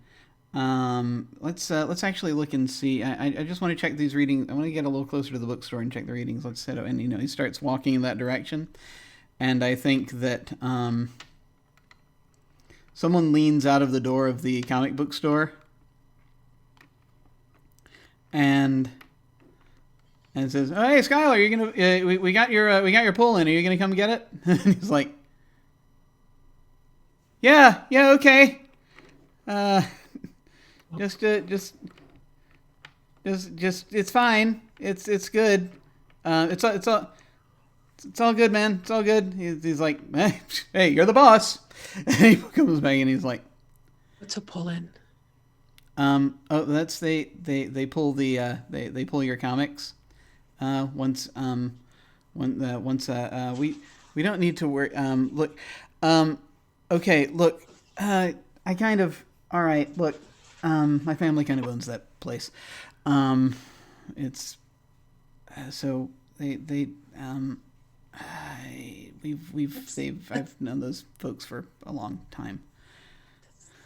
[SPEAKER 1] Let's actually look and see. I just want to check these readings. I want to get a little closer to the bookstore and check the readings. Let's set up, and he starts walking in that direction, and I think that someone leans out of the door of the comic book store and says, "Oh, hey, Skylar, you're gonna we got your pull in. Are you gonna come get it?" And he's like, "Yeah, okay." Just it's fine. It's good. It's all good, man. It's all good. He's like, hey, you're the boss. And he comes back and he's like,
[SPEAKER 2] What's a pull in?
[SPEAKER 1] oh, that's they pull the they pull your comics. Once we don't need to worry. Look, okay, look, I kind of all right. Look, my family kind of owns that place. It's so I've known those folks for a long time.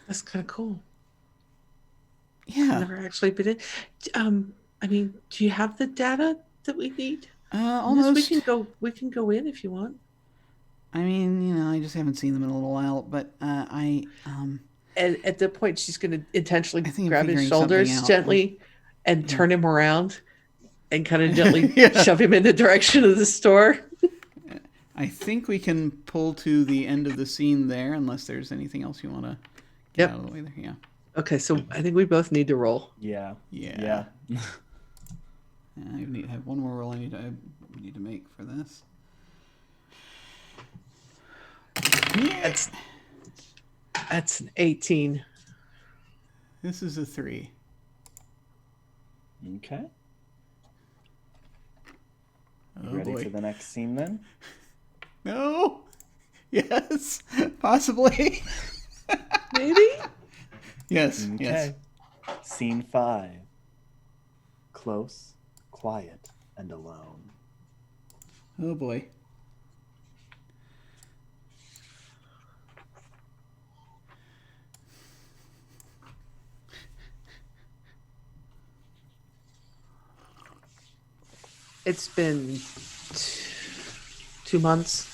[SPEAKER 2] That's kind of cool.
[SPEAKER 1] Yeah.
[SPEAKER 2] Never actually been in. I mean, do you have the data that we need?
[SPEAKER 1] Almost.
[SPEAKER 2] We can go in if you want.
[SPEAKER 1] I mean, I just haven't seen them in a little while, but
[SPEAKER 2] And at that point, she's going to intentionally
[SPEAKER 1] I think I'm
[SPEAKER 2] grab his
[SPEAKER 1] figuring something
[SPEAKER 2] shoulders
[SPEAKER 1] out.
[SPEAKER 2] gently and turn him around and kind of gently
[SPEAKER 1] Yeah.
[SPEAKER 2] shove him in the direction of the store.
[SPEAKER 1] I think we can pull to the end of the scene there, unless there's anything else you want to get
[SPEAKER 2] Yep.
[SPEAKER 1] out of the way there. Yeah.
[SPEAKER 2] Okay, so I think we both need to roll.
[SPEAKER 3] Yeah.
[SPEAKER 1] Yeah. I have one more roll I need to make for this. Yeah.
[SPEAKER 2] That's an 18.
[SPEAKER 1] This is a 3.
[SPEAKER 3] Okay.
[SPEAKER 1] Oh,
[SPEAKER 3] Ready
[SPEAKER 1] boy.
[SPEAKER 3] for the next scene then?
[SPEAKER 1] No. Yes. Possibly.
[SPEAKER 2] Maybe?
[SPEAKER 1] Yes.
[SPEAKER 3] Okay.
[SPEAKER 1] Yes.
[SPEAKER 3] Scene 5. Close, quiet, and alone.
[SPEAKER 1] Oh boy.
[SPEAKER 2] It's been 2 months.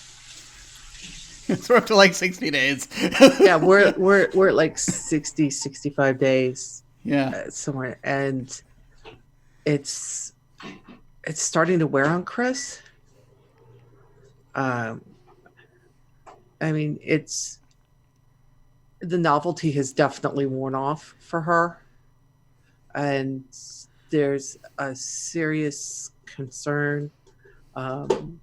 [SPEAKER 1] We're up to like 60 days.
[SPEAKER 2] Yeah, we're at like 60, 65 days
[SPEAKER 1] Yeah.
[SPEAKER 2] somewhere, and it's starting to wear on Chris. I mean, the novelty has definitely worn off for her, and there's a serious concern, and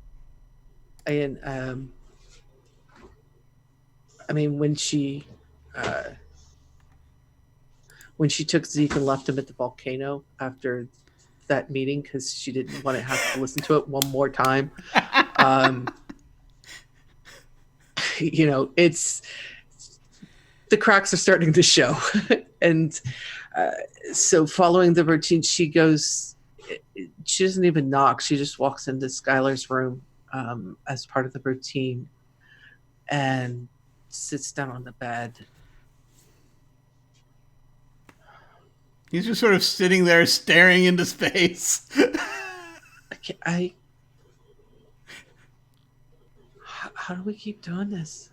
[SPEAKER 2] I mean, when she took Zeke and left him at the volcano after that meeting because she didn't want to have to listen to it one more time. It's the cracks are starting to show, and so following the routine, she goes. She doesn't even knock. She just walks into Skylar's room as part of the routine, and sits down on the bed.
[SPEAKER 1] He's just sort of sitting there staring into space.
[SPEAKER 2] How do we keep doing this?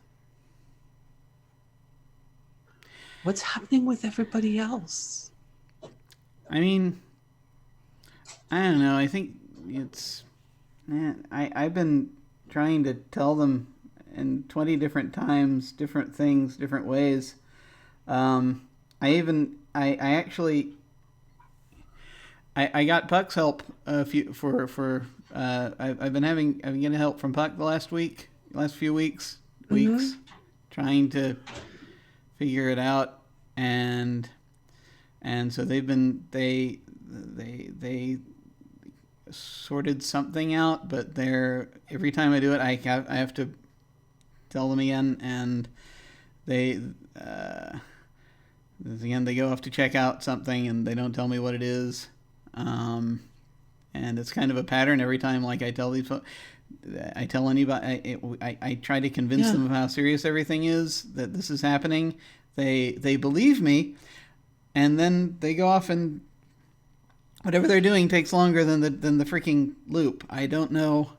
[SPEAKER 2] What's happening with everybody else?
[SPEAKER 1] I mean, I don't know. I think it's... I've been trying to tell them in 20 different times, different things, different ways. I got Puck's help I've been getting help from Puck the last few weeks, trying to figure it out, and so they sorted something out, but every time I do it, I have to tell them again, and they go off to check out something and they don't tell me what it is, and it's kind of a pattern every time. Like I tell anybody, I try to convince them of how serious everything is, that this is happening. They believe me, and then they go off and whatever they're doing takes longer than the freaking loop. I don't know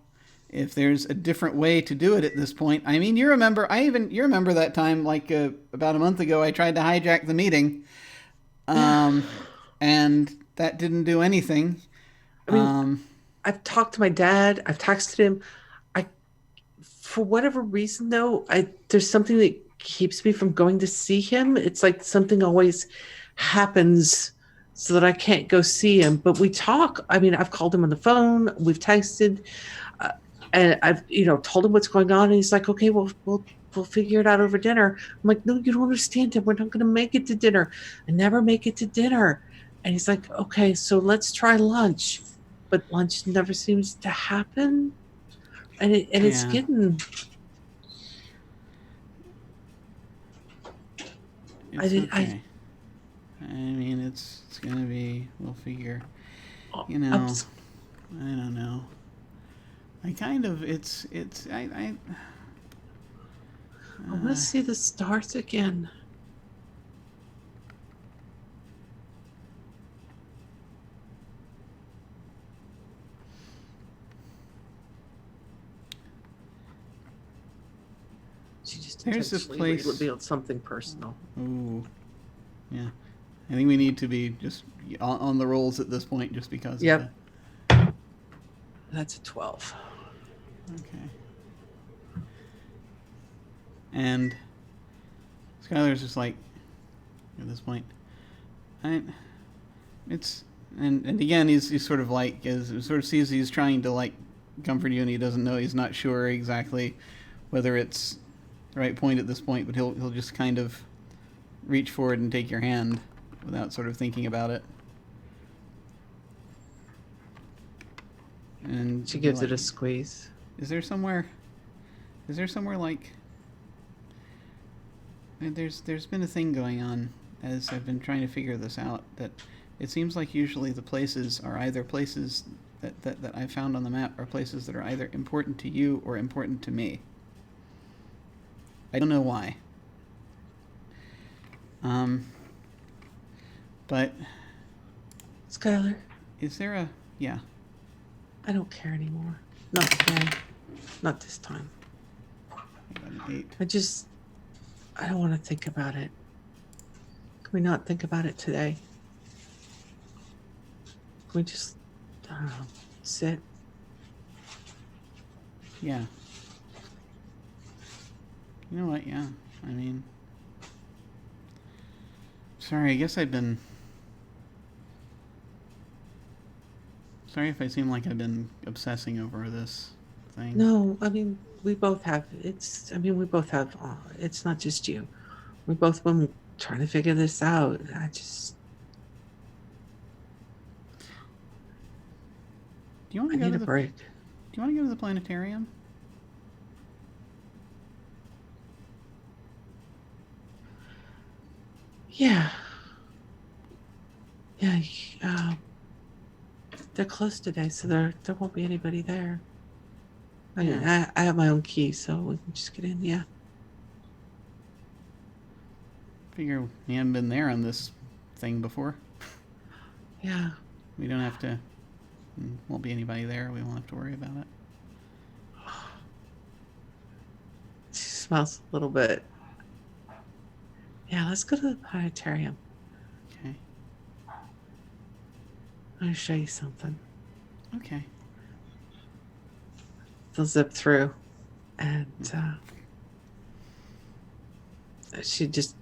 [SPEAKER 1] if there's a different way to do it at this point. I mean, you remember that time, like about a month ago, I tried to hijack the meeting, and that didn't do anything.
[SPEAKER 2] I mean, I've talked to my dad. I've texted him. For whatever reason, though, there's something that keeps me from going to see him. It's like something always happens so that I can't go see him. But we talk. I mean, I've called him on the phone. We've texted, and I've told him what's going on. And he's like, okay, well, we'll figure it out over dinner. I'm like, no, you don't understand him. We're not going to make it to dinner. I never make it to dinner. And he's like, okay, so let's try lunch. But lunch never seems to happen. And it's
[SPEAKER 1] Yeah.
[SPEAKER 2] getting.
[SPEAKER 1] It's okay. I mean, it's gonna be. We'll figure. You know, I don't know. I kind of. It's. I
[SPEAKER 2] want to see the stars again. She just
[SPEAKER 1] There's this place
[SPEAKER 2] revealed something personal.
[SPEAKER 1] Ooh, yeah. I think we need to be just on the rolls at this point, just because.
[SPEAKER 2] Yep. That's a 12.
[SPEAKER 1] Okay. And Skylar's just like, at this point, it's and again he's sort of like sort of sees he's trying to like comfort you, and he doesn't know, he's not sure exactly whether it's the right point at this point, but he'll just kind of reach forward and take your hand without sort of thinking about it. And
[SPEAKER 2] she gives
[SPEAKER 1] like,
[SPEAKER 2] it a squeeze.
[SPEAKER 1] Is there somewhere like there's been a thing going on as I've been trying to figure this out, that it seems like usually the places are either places that I found on the map are places that are either important to you or important to me. I don't know why. But
[SPEAKER 2] Skylar,
[SPEAKER 1] is there a yeah?
[SPEAKER 2] I don't care anymore. Not today. Not this time.
[SPEAKER 1] An 8.
[SPEAKER 2] I don't want to think about it. Can we not think about it today? Can we just, I don't know, sit?
[SPEAKER 1] Yeah. You know what? Yeah. I mean, sorry. I guess I've been. Sorry if I seem like I've been obsessing over this thing.
[SPEAKER 2] No, I mean, we both have. We both have. It's not just you. We both been trying to figure this out.
[SPEAKER 1] Do you want to
[SPEAKER 2] I need a break.
[SPEAKER 1] Do you want to go to the planetarium?
[SPEAKER 2] Yeah. Yeah. They're closed today, so there won't be anybody there. I have my own key, so we can just get in. Yeah.
[SPEAKER 1] Figure we haven't been there on this thing before.
[SPEAKER 2] Yeah.
[SPEAKER 1] We don't have to. Won't be anybody there. We won't have to worry about it.
[SPEAKER 2] She smells a little bit. Yeah, let's go to the planetarium.
[SPEAKER 1] Okay.
[SPEAKER 2] I'm going to show you something.
[SPEAKER 1] Okay.
[SPEAKER 2] They'll zip through, and she just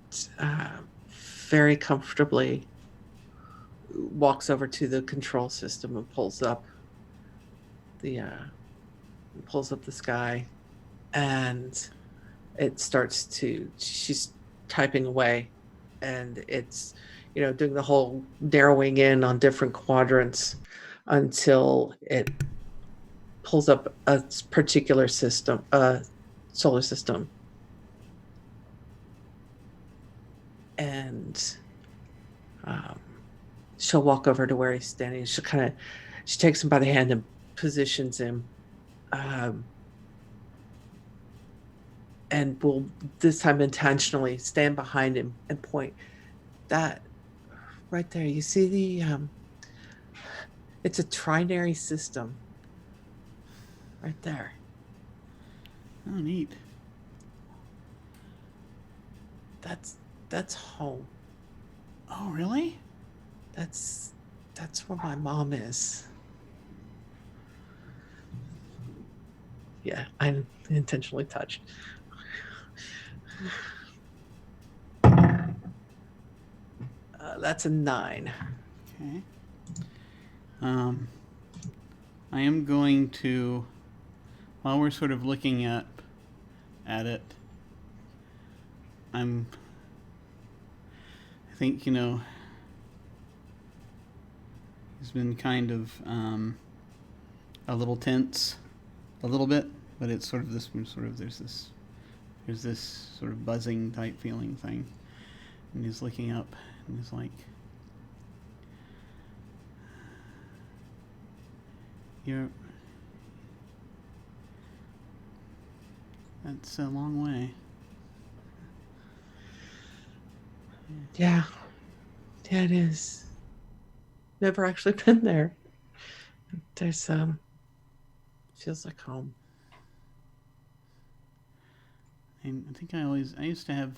[SPEAKER 2] very comfortably walks over to the control system and pulls up the sky, and it starts to. She's typing away, and it's doing the whole narrowing in on different quadrants until it pulls up a particular system, solar system. And she'll walk over to where he's standing. She takes him by the hand and positions him. And will this time intentionally stand behind him and point. That right there, you see it's a trinary system. Right there.
[SPEAKER 1] Oh, neat.
[SPEAKER 2] That's home.
[SPEAKER 1] Oh, really?
[SPEAKER 2] That's where my mom is. Yeah, I'm intentionally touched. That's a 9.
[SPEAKER 1] Okay. I am going to, while we're sort of looking at it, I think, he's been kind of a little tense, a little bit, but it's sort of there's this sort of buzzing type feeling thing, and he's looking up and he's like, that's a long way.
[SPEAKER 2] Yeah. Yeah, it is. Never actually been there. There's feels like home.
[SPEAKER 1] And I think I used to have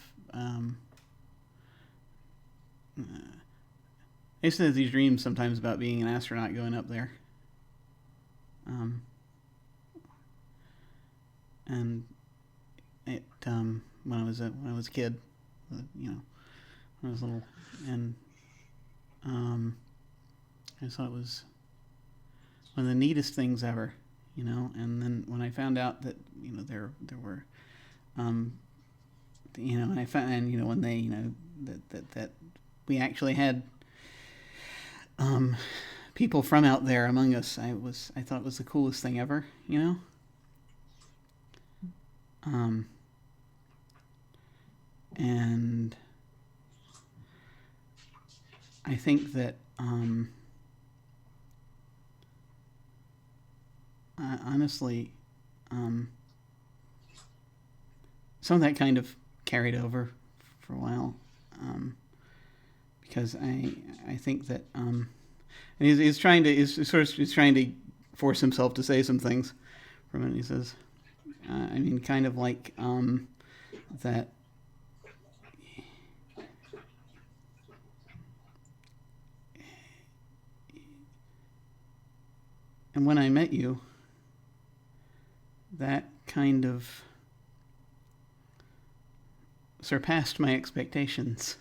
[SPEAKER 1] these dreams sometimes about being an astronaut going up there. And it when I was a kid, when I was little, and I just thought it was one of the neatest things ever, And then when I found out that there were, and I found, and when they that we actually had people from out there among us, I thought it was the coolest thing ever, and I think that honestly, some of that kind of carried over for a while, because I think that and he's trying to force himself to say some things. For a minute, he says, kind of like that. And when I met you, that kind of surpassed my expectations.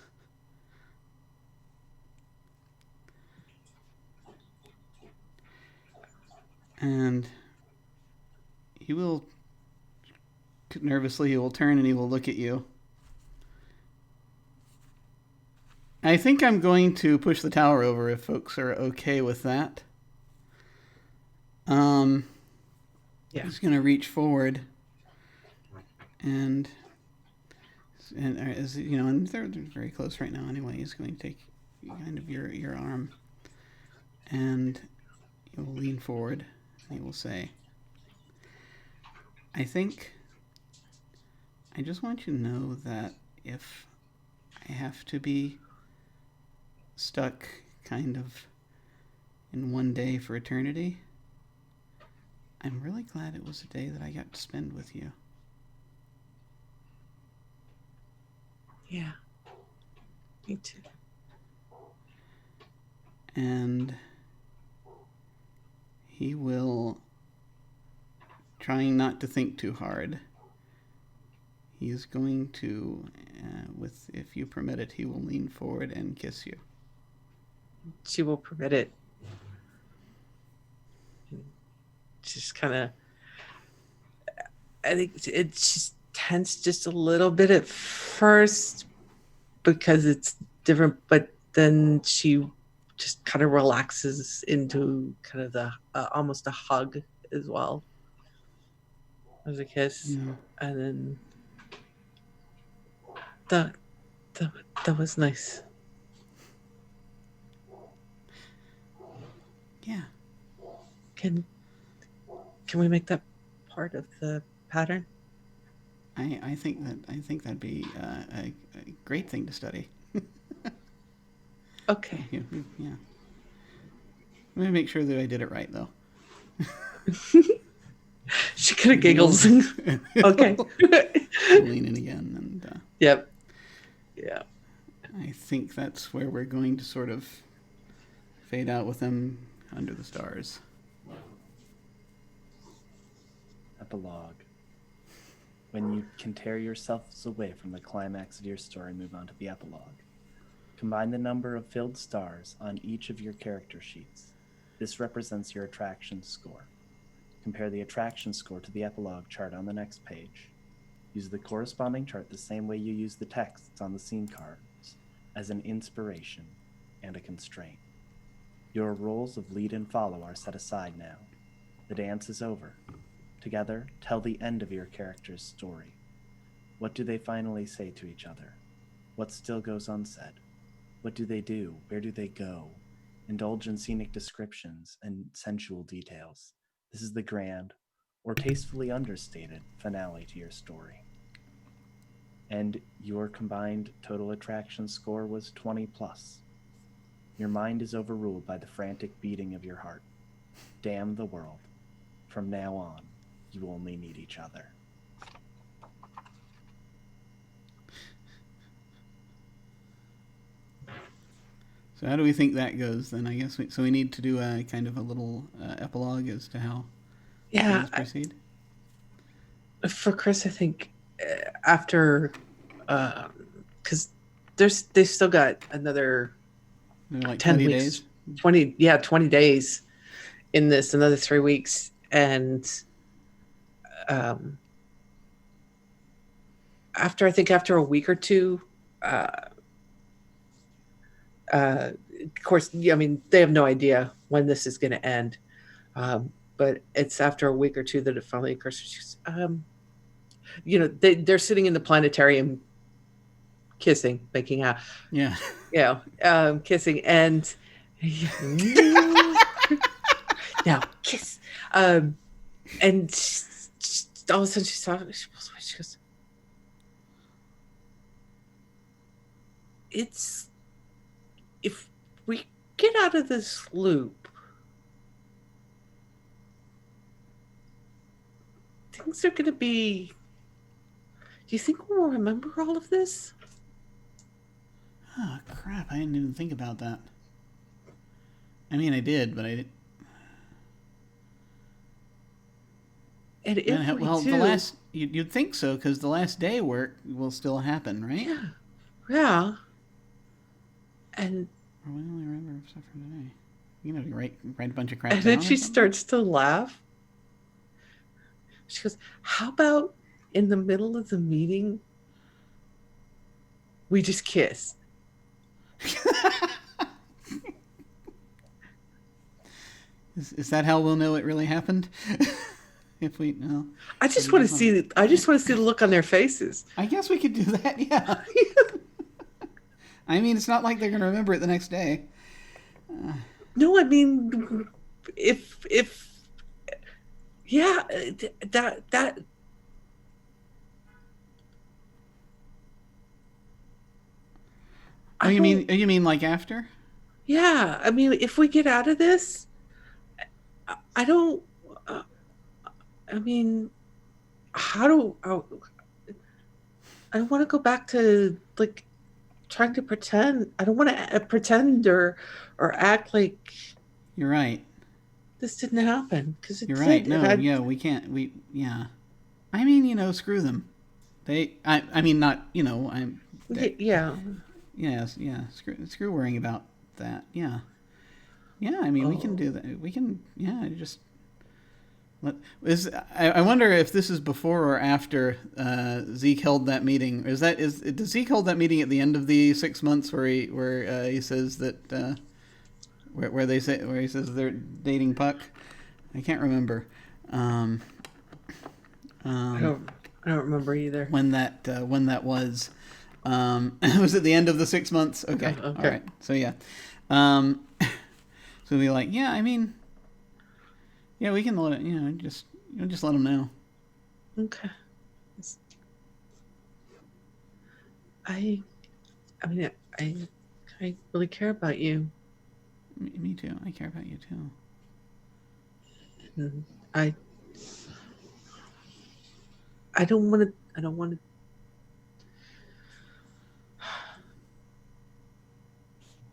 [SPEAKER 1] And he will turn and he will look at you. I think I'm going to push the tower over if folks are okay with that.
[SPEAKER 2] Yeah.
[SPEAKER 1] He's going to reach forward and as and they're very close right now anyway. He's going to take kind of your arm and he will lean forward and he will say, I just want you to know that if I have to be stuck kind of in one day for eternity, I'm really glad it was a day that I got to spend with you.
[SPEAKER 2] Yeah. Me too.
[SPEAKER 1] And he will, trying not to think too hard, he is going to, if you permit it, he will lean forward and kiss you.
[SPEAKER 2] She will permit it. Just kind of, I think it just tense just a little bit at first because it's different, but then she just kind of relaxes into kind of the almost a hug as well as a kiss.
[SPEAKER 1] Yeah.
[SPEAKER 2] And then that was nice.
[SPEAKER 1] Yeah.
[SPEAKER 2] Can we make that part of the pattern?
[SPEAKER 1] I think that'd be a great thing to study.
[SPEAKER 2] Okay.
[SPEAKER 1] Yeah. Let me make sure that I did it right, though.
[SPEAKER 2] She kind of giggles. Okay.
[SPEAKER 1] Lean in again, and
[SPEAKER 2] Yep. Yeah.
[SPEAKER 1] I think that's where we're going to sort of fade out with them under the stars.
[SPEAKER 3] Epilogue. When you can tear yourselves away from the climax of your story, move on to the epilogue. Combine the number of filled stars on each of your character sheets. This represents your attraction score. Compare the attraction score to the epilogue chart on the next page. Use the corresponding chart the same way you use the texts on the scene cards, as an inspiration and a constraint. Your roles of lead and follow are set aside now. The dance is over. Together, tell the end of your character's story. What do they finally say to each other? What still goes unsaid? What do they do? Where do they go? Indulge in scenic descriptions and sensual details. This is the grand, or tastefully understated, finale to your story. And your combined total attraction score was 20 plus. Your mind is overruled by the frantic beating of your heart. Damn the world. From now on, you only need each other.
[SPEAKER 1] So how do we think that goes then? I guess we need to do a kind of a little epilogue as to how things proceed.
[SPEAKER 2] For Chris, I think after, because they've still got another
[SPEAKER 1] like
[SPEAKER 2] 10
[SPEAKER 1] 20
[SPEAKER 2] weeks,
[SPEAKER 1] days.
[SPEAKER 2] 20 days in this, another 3 weeks, and after a week or two. Of course, I mean, they have no idea when this is going to end. But it's after a week or two that it finally occurs. They're sitting in the planetarium kissing, making out.
[SPEAKER 1] Yeah.
[SPEAKER 2] Kissing. And now kiss. And all of a sudden she goes, if we get out of this loop, things are going to be... Do you think we'll remember all of this?
[SPEAKER 1] Oh, crap. I didn't even think about that. I mean, I did, but I didn't...
[SPEAKER 2] And if
[SPEAKER 1] the last... You'd think so, because the last day work will still happen, right?
[SPEAKER 2] Yeah. And...
[SPEAKER 1] We only remember stuff from today. Write a bunch of crap
[SPEAKER 2] and
[SPEAKER 1] down.
[SPEAKER 2] then she starts to laugh. She goes, how about in the middle of the meeting, we just kiss?
[SPEAKER 1] Is that how we'll know it really happened? If we know.
[SPEAKER 2] I just want to see the look on their faces.
[SPEAKER 1] I guess we could do that, yeah. I mean, it's not like they're going to remember it the next day.
[SPEAKER 2] No, I mean, if that.
[SPEAKER 1] Oh, you mean like after?
[SPEAKER 2] Yeah, I mean, if we get out of this, I don't. I mean, I don't want to go back to like trying to pretend. I don't want to pretend or act like
[SPEAKER 1] you're right.
[SPEAKER 2] This didn't happen because
[SPEAKER 1] you're right. No, we can't. I mean, screw them. I mean, not. Yes. Screw worrying about that. Yeah. I mean, we can do that. We can. Yeah. Just. I wonder if this is before or after Zeke held that meeting. Does Zeke hold that meeting at the end of the 6 months where he says that where he says they're dating Puck? I can't remember.
[SPEAKER 2] I don't remember either.
[SPEAKER 1] When that was. Was it the end of the 6 months? Okay. All right. So yeah. So we'll be like, yeah. I mean. Yeah, we can let it. Just let them know.
[SPEAKER 2] Okay. I mean, I really care about you.
[SPEAKER 1] Me too. I care about you too.
[SPEAKER 2] And I don't want to.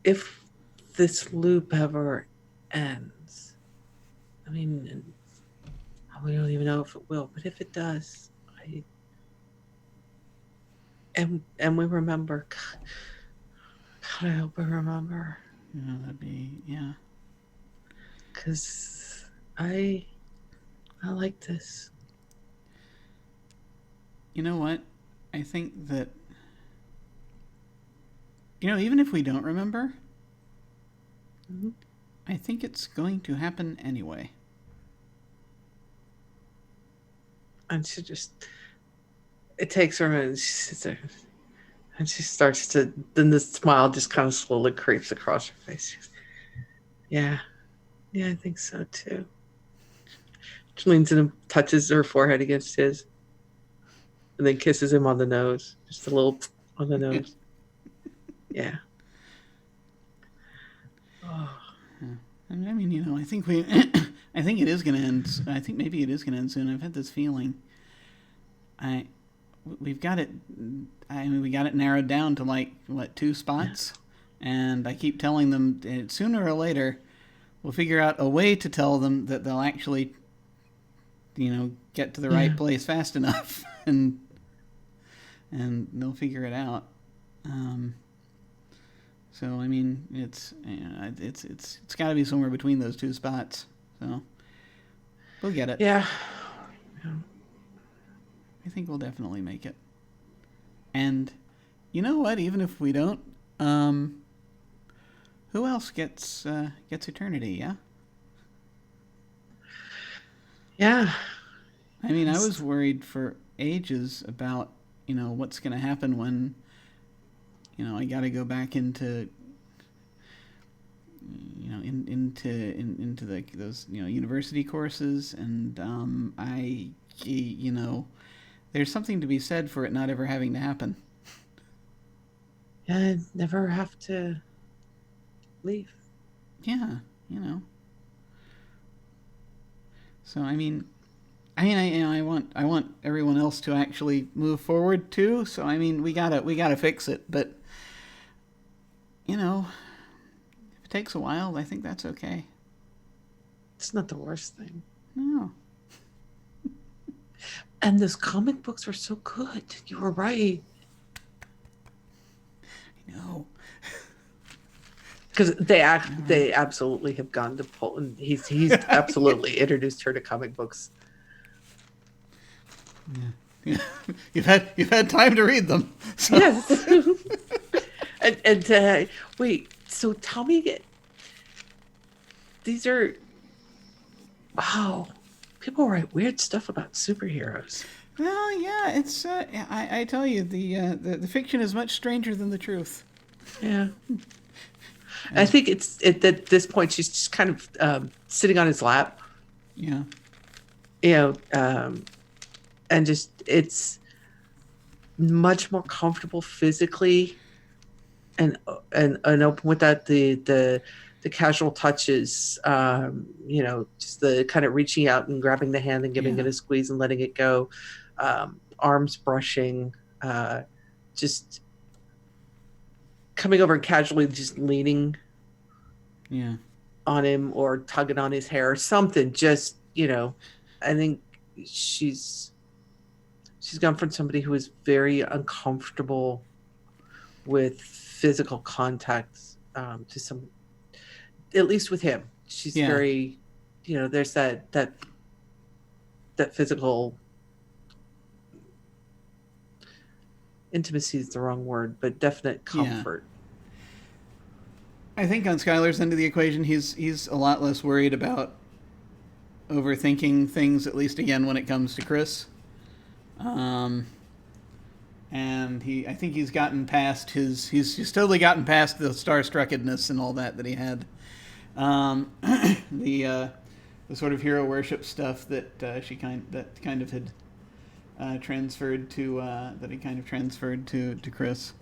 [SPEAKER 2] If this loop ever ends. I mean, we don't even know if it will, but if it does, and we remember, God, I hope I remember.
[SPEAKER 1] Yeah, that'd be, yeah.
[SPEAKER 2] Because I like this.
[SPEAKER 1] You know what? I think that, even if we don't remember,
[SPEAKER 2] Mhm.
[SPEAKER 1] I think it's going to happen anyway.
[SPEAKER 2] And she just, it takes her a minute. She sits there and she starts to, then the smile just kind of slowly creeps across her face. She goes, yeah, I think so too. She leans in and touches her forehead against his and then kisses him on the nose. Just a little on the nose. Yeah. Oh.
[SPEAKER 1] I mean, I think I think it is going to end. I think maybe it is going to end soon. I've had this feeling. We've got it. I mean, we got it narrowed down to like what, 2 spots, and I keep telling them sooner or later we'll figure out a way to tell them that they'll actually, get to the right place fast enough, and they'll figure it out. So I mean, it's got to be somewhere between those 2 spots. So we'll get it.
[SPEAKER 2] Yeah.
[SPEAKER 1] I think we'll definitely make it. And you know what? Even if we don't, who else gets eternity? Yeah.
[SPEAKER 2] Yeah.
[SPEAKER 1] I mean, I was worried for ages about what's going to happen when I got to go back into into those university courses, and there's something to be said for it not ever having to happen.
[SPEAKER 2] Yeah, I never have to leave.
[SPEAKER 1] Yeah, So I want everyone else to actually move forward too. So I mean, we gotta fix it. But if it takes a while, I think that's okay.
[SPEAKER 2] It's not the worst thing.
[SPEAKER 1] No.
[SPEAKER 2] And those comic books were so good. You were right.
[SPEAKER 1] I know.
[SPEAKER 2] Because they absolutely have gone to Poland. He's absolutely introduced her to comic books.
[SPEAKER 1] Yeah. You've had time to read them. So.
[SPEAKER 2] Yes. and wait. So tell me again. These are, wow. People write weird stuff about superheroes.
[SPEAKER 1] Well, yeah, it's. I tell you, the fiction is much stranger than the truth.
[SPEAKER 2] Yeah. I think at this point she's just kind of sitting on his lap.
[SPEAKER 1] Yeah.
[SPEAKER 2] And just it's much more comfortable physically, and open without the casual touches. Just the kind of reaching out and grabbing the hand and giving it a squeeze and letting it go. Arms brushing, just coming over and casually just leaning on him or tugging on his hair or something. Just, I think she's gone from somebody who is very uncomfortable with physical contact to some, at least with him. She's very, there's that physical intimacy is the wrong word, but definite comfort.
[SPEAKER 1] I think on Skylar's end of the equation, he's a lot less worried about overthinking things, at least again when it comes to Chris. And I think he's gotten past he's totally gotten past the starstruckedness and all that he had. The sort of hero worship stuff that kind of had transferred to that he kind of transferred to Chris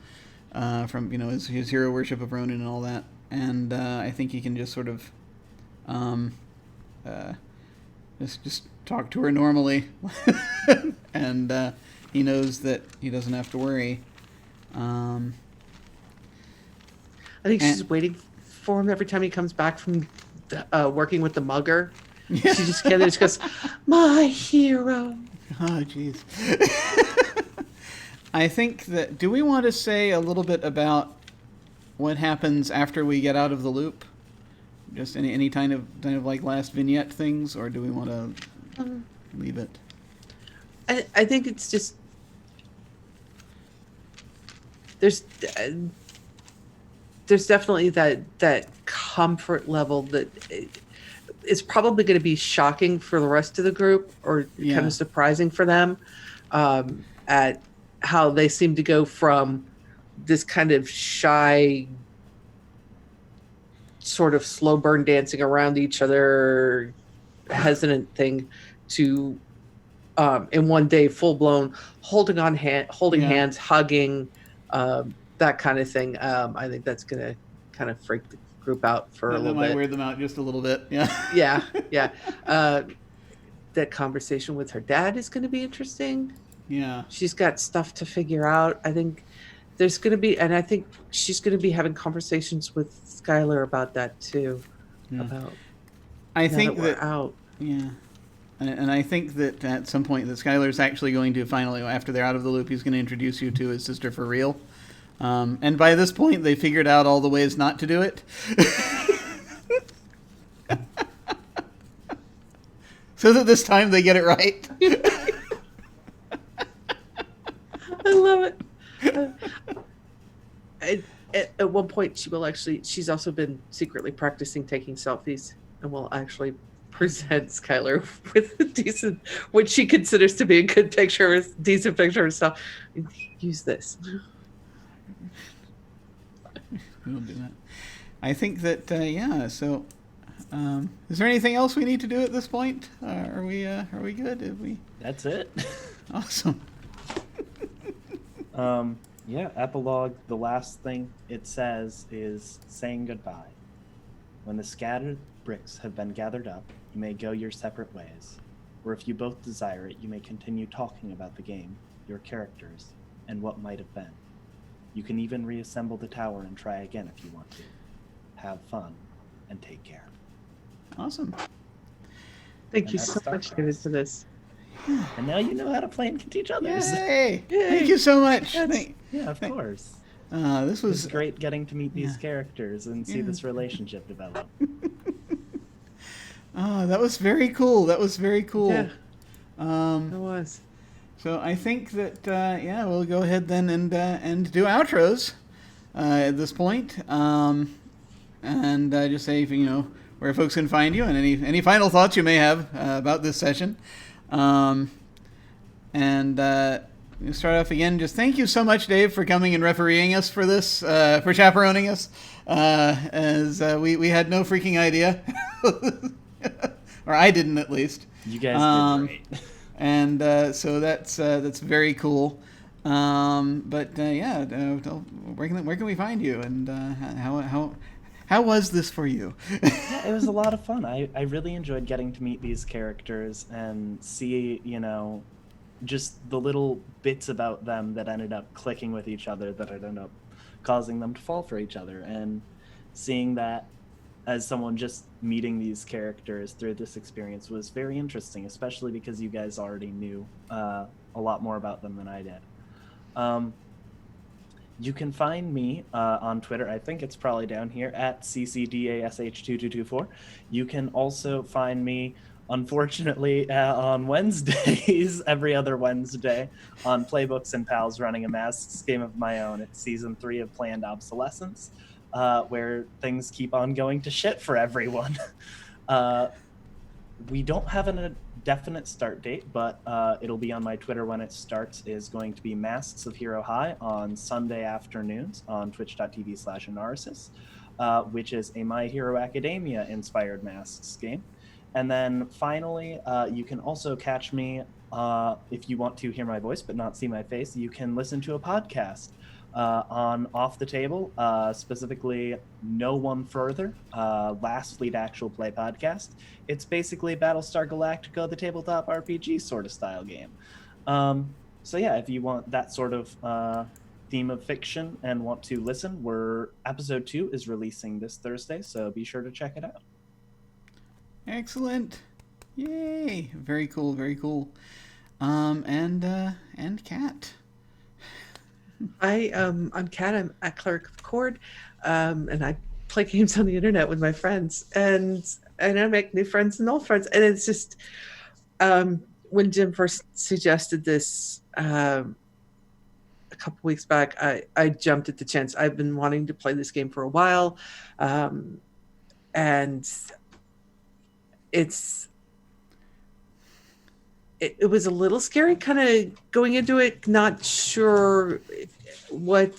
[SPEAKER 1] from his hero worship of Ronan and all that. And I think he can just sort of just talk to her normally, and he knows that he doesn't have to worry.
[SPEAKER 2] I think she's waiting for him every time he comes back from working with the mugger. Yeah. She just goes, "My hero."
[SPEAKER 1] Oh, jeez. I think that. Do we want to say a little bit about what happens after we get out of the loop? Just any kind of like last vignette things, or do we want to leave it?
[SPEAKER 2] I think it's just there's definitely that comfort level that it's probably going to be shocking for the rest of the group, or kind of surprising for them, at how they seem to go from this kind of shy, sort of slow burn dancing around each other, hesitant thing, to in one day full blown holding hands, hugging, that kind of thing. I think that's gonna kind of freak the group out for a little bit.
[SPEAKER 1] That might wear them out just a little bit. Yeah.
[SPEAKER 2] Yeah. That conversation with her dad is going to be interesting.
[SPEAKER 1] Yeah.
[SPEAKER 2] She's got stuff to figure out. I think there's going to be, and I think she's going to be having conversations with Skylar about that too. About
[SPEAKER 1] I think
[SPEAKER 2] that we're out.
[SPEAKER 1] Yeah. And I think that at some point that Skylar's actually going to finally, after they're out of the loop, he's going to introduce you to his sister for real. And by this point, they figured out all the ways not to do it. So that this time they get it right.
[SPEAKER 2] I love it. At one point, she's also been secretly practicing taking selfies, and will actually present Skylar with a decent, what she considers to be a good picture, a decent picture of herself. Use this.
[SPEAKER 1] We'll do that. I think that, so... is there anything else we need to do at this point? Are we good?
[SPEAKER 3] That's it.
[SPEAKER 1] Awesome.
[SPEAKER 3] Epilogue, the last thing it says is saying goodbye. When the scattered bricks have been gathered up, you may go your separate ways. Or if you both desire it, you may continue talking about the game, your characters, and what might have been. You can even reassemble the tower and try again if you want to. Have fun, and take care.
[SPEAKER 1] Awesome.
[SPEAKER 2] Thank you so much, David, for this.
[SPEAKER 3] And now you know how to play and teach others.
[SPEAKER 1] Yay! Thank you so much.
[SPEAKER 3] Yeah, of course.
[SPEAKER 1] This was
[SPEAKER 3] great getting to meet these characters and see this relationship develop.
[SPEAKER 1] That was very cool. Yeah.
[SPEAKER 2] It was.
[SPEAKER 1] So I think that we'll go ahead then and do outros at this point. And just say, where folks can find you and any final thoughts you may have about this session. We'll start off again. Just thank you so much, Dave, for coming and refereeing us for this, for chaperoning us, as we had no freaking idea, or I didn't at least.
[SPEAKER 3] You guys did great.
[SPEAKER 1] And so that's very cool. Where can we find you, and how was this for you?
[SPEAKER 3] Yeah, it was a lot of fun. I really enjoyed getting to meet these characters and see, just the little bits about them that ended up clicking with each other, that ended up causing them to fall for each other. And seeing that as someone just meeting these characters through this experience was very interesting, especially because you guys already knew a lot more about them than I did. You can find me on Twitter. I think it's probably down here at CCDASH2224. You can also find me, unfortunately, on Wednesdays, every other Wednesday, on Playbooks and Pals, running a Masks game of my own. It's season 3 of Planned Obsolescence, where things keep on going to shit for everyone. We don't have a definite start date, but it'll be on my Twitter when it starts. Is going to be Masks of Hero High on Sunday afternoons on twitch.tv/Anarsis, which is a My Hero Academia inspired Masks game. And then finally, you can also catch me, if you want to hear my voice but not see my face, you can listen to a podcast on Off the Table, specifically No One Further, Last Fleet Actual Play podcast. It's basically Battlestar Galactica, the tabletop RPG sort of style game. So yeah, if you want that sort of theme of fiction and want to listen, episode 2 is releasing this Thursday, so be sure to check it out.
[SPEAKER 1] Excellent. Yay. Very cool, very cool. And Kat.
[SPEAKER 2] I'm Kat. I'm a cleric of Cord. and I play games on the internet with my friends, and I make new friends and old friends, and it's just when Jim first suggested this a couple weeks back, I jumped at the chance. I've been wanting to play this game for a while, and it was a little scary, kind of going into it, not sure what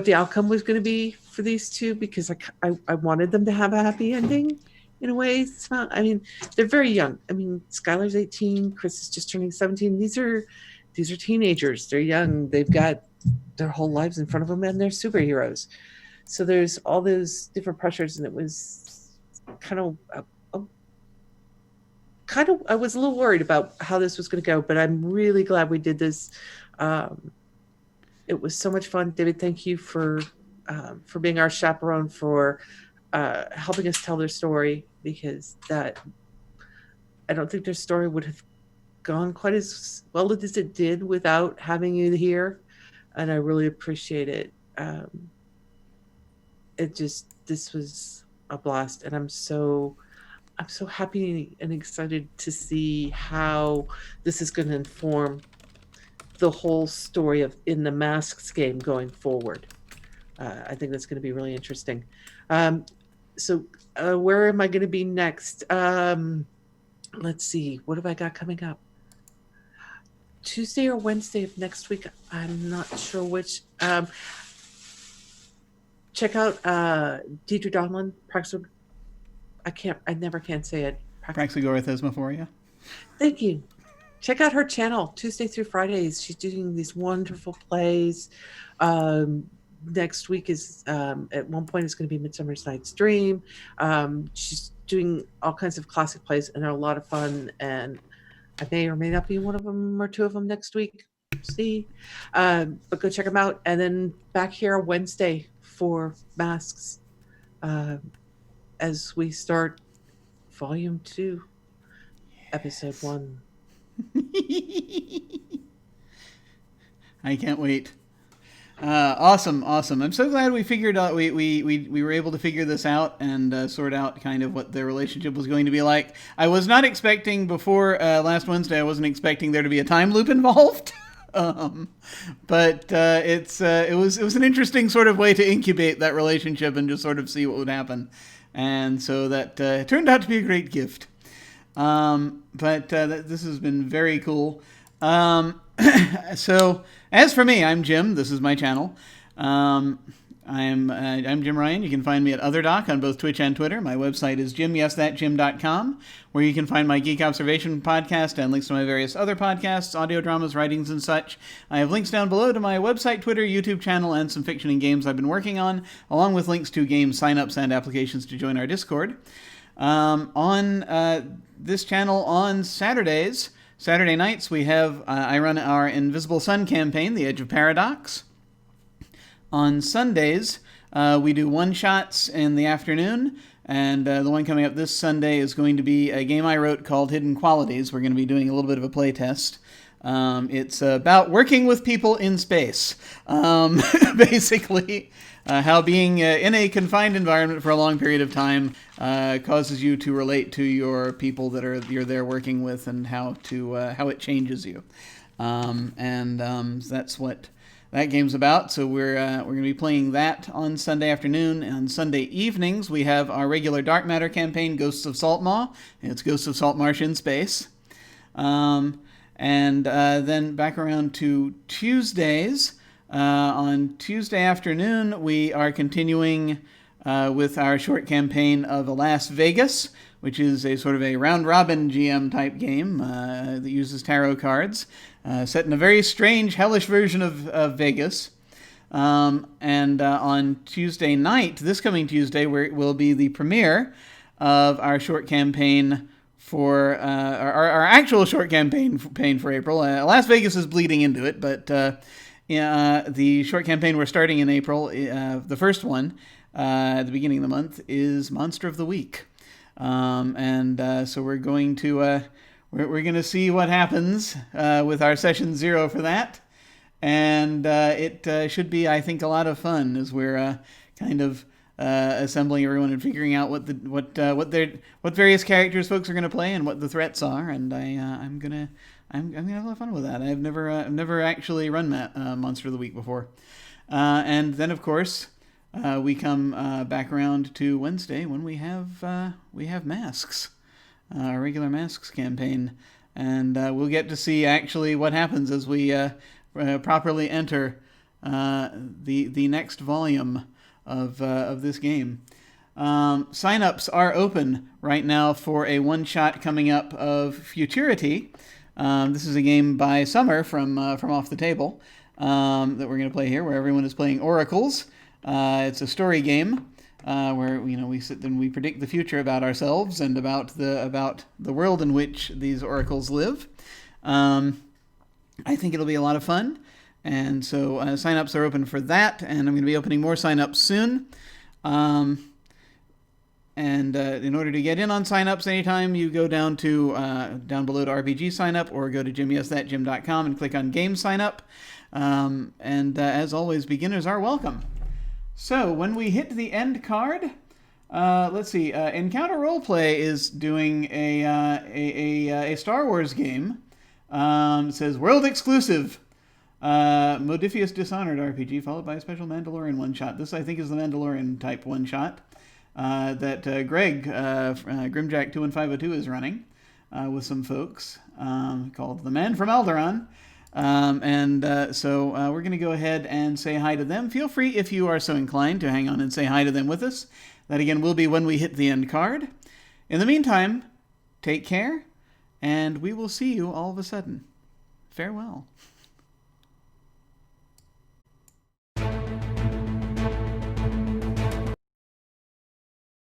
[SPEAKER 2] the outcome was going to be for these two, because I wanted them to have a happy ending in a way. It's not, I mean, they're very young. I mean, Skylar's 18, Chris is just turning 17. These are teenagers. They're young. They've got their whole lives in front of them, and they're superheroes. So there's all those different pressures, and it was kind of I was a little worried about how this was going to go, but I'm really glad we did this. It was so much fun. David, thank you for being our chaperone, for helping us tell their story, because I don't think their story would have gone quite as well as it did without having you here, and I really appreciate it. This was a blast, and I'm so happy and excited to see how this is going to inform the whole story of In the Masks game going forward. I think that's going to be really interesting. So where am I going to be next? Let's see. What have I got coming up? Tuesday or Wednesday of next week? I'm not sure which. Check out Deidre Donlin, I never can say it.
[SPEAKER 1] Praxagorithesmophoria.
[SPEAKER 2] Thank you. Check out her channel Tuesday through Fridays. She's doing these wonderful plays. Next week is at one point it's going to be Midsummer's Night's Dream. She's doing all kinds of classic plays, and they're a lot of fun. And I may or may not be one of them or two of them next week. See, but go check them out. And then back here Wednesday for Masks. As we start Volume 2, Episode 1.
[SPEAKER 1] I can't wait. Awesome. I'm so glad we figured out we were able to figure this out and sort out kind of what their relationship was going to be like. I was not expecting before last Wednesday. I wasn't expecting there to be a time loop involved. But it was an interesting sort of way to incubate that relationship and just sort of see what would happen. And so that turned out to be a great gift. But this has been very cool. So as for me, I'm Jim. This is my channel. I'm Jim Ryan. You can find me at OtherDoc on both Twitch and Twitter. My website is jimyesthatjim.com, where you can find my Geek Observation podcast and links to my various other podcasts, audio dramas, writings, and such. I have links down below to my website, Twitter, YouTube channel, and some fiction and games I've been working on, along with links to game signups and applications to join our Discord. On this channel on Saturday nights, we have I run our Invisible Sun campaign, The Edge of Paradox. On Sundays, we do one-shots in the afternoon, and the one coming up this Sunday is going to be a game I wrote called Hidden Qualities. We're going to be doing a little bit of a play test. It's about working with people in space. Basically, how being in a confined environment for a long period of time causes you to relate to your people that you're there working with, and how it changes you. That's what that game's about. So we're going to be playing that on Sunday afternoon. On Sunday evenings, we have our regular Dark Matter campaign, Ghosts of Saltmaw. It's Ghosts of Saltmarsh in space. Then back around to Tuesdays. On Tuesday afternoon, we are continuing with our short campaign of Alas Vegas, which is a sort of a round-robin GM type game that uses tarot cards, set in a very strange, hellish version of Vegas. On Tuesday night, this coming Tuesday, will be the premiere of our short campaign for our actual short campaign for April. Las Vegas is bleeding into it, but the short campaign we're starting in April, the first one at the beginning of the month, is Monster of the Week. So we're going to we're going to see what happens with our session 0 for that, and it should be, I think, a lot of fun as we're kind of assembling everyone and figuring out what various characters folks are going to play and what the threats are. And I'm gonna have a lot of fun with that. I've never actually run Monster of the Week before. And then of course we come back around to Wednesday when we have masks, our regular masks campaign, and we'll get to see actually what happens as we properly enter the next volume of this game. Sign-ups are open right now for a one-shot coming up of Futurity. This is a game by Summer from Off the Table that we're going to play here, where everyone is playing oracles. It's a story game where we sit and we predict the future about ourselves and about the world in which these oracles live. I think it'll be a lot of fun. And so sign-ups are open for that, and I'm going to be opening more sign-ups soon. And in order to get in on sign-ups anytime, you go down below to RPG sign-up, or go to jimyesthatjim.com and click on Game Sign-up. And as always, beginners are welcome. So when we hit the end card, let's see. Encounter Roleplay is doing a Star Wars game. It says World Exclusive. Modifius Dishonored RPG, followed by a special Mandalorian one-shot. This, I think, is the Mandalorian type one-shot that Greg, Grimjack 21502, is running with some folks called The Man from Alderaan. So we're going to go ahead and say hi to them. Feel free, if you are so inclined, to hang on and say hi to them with us. That, again, will be when we hit the end card. In the meantime, take care, and we will see you all of a sudden. Farewell.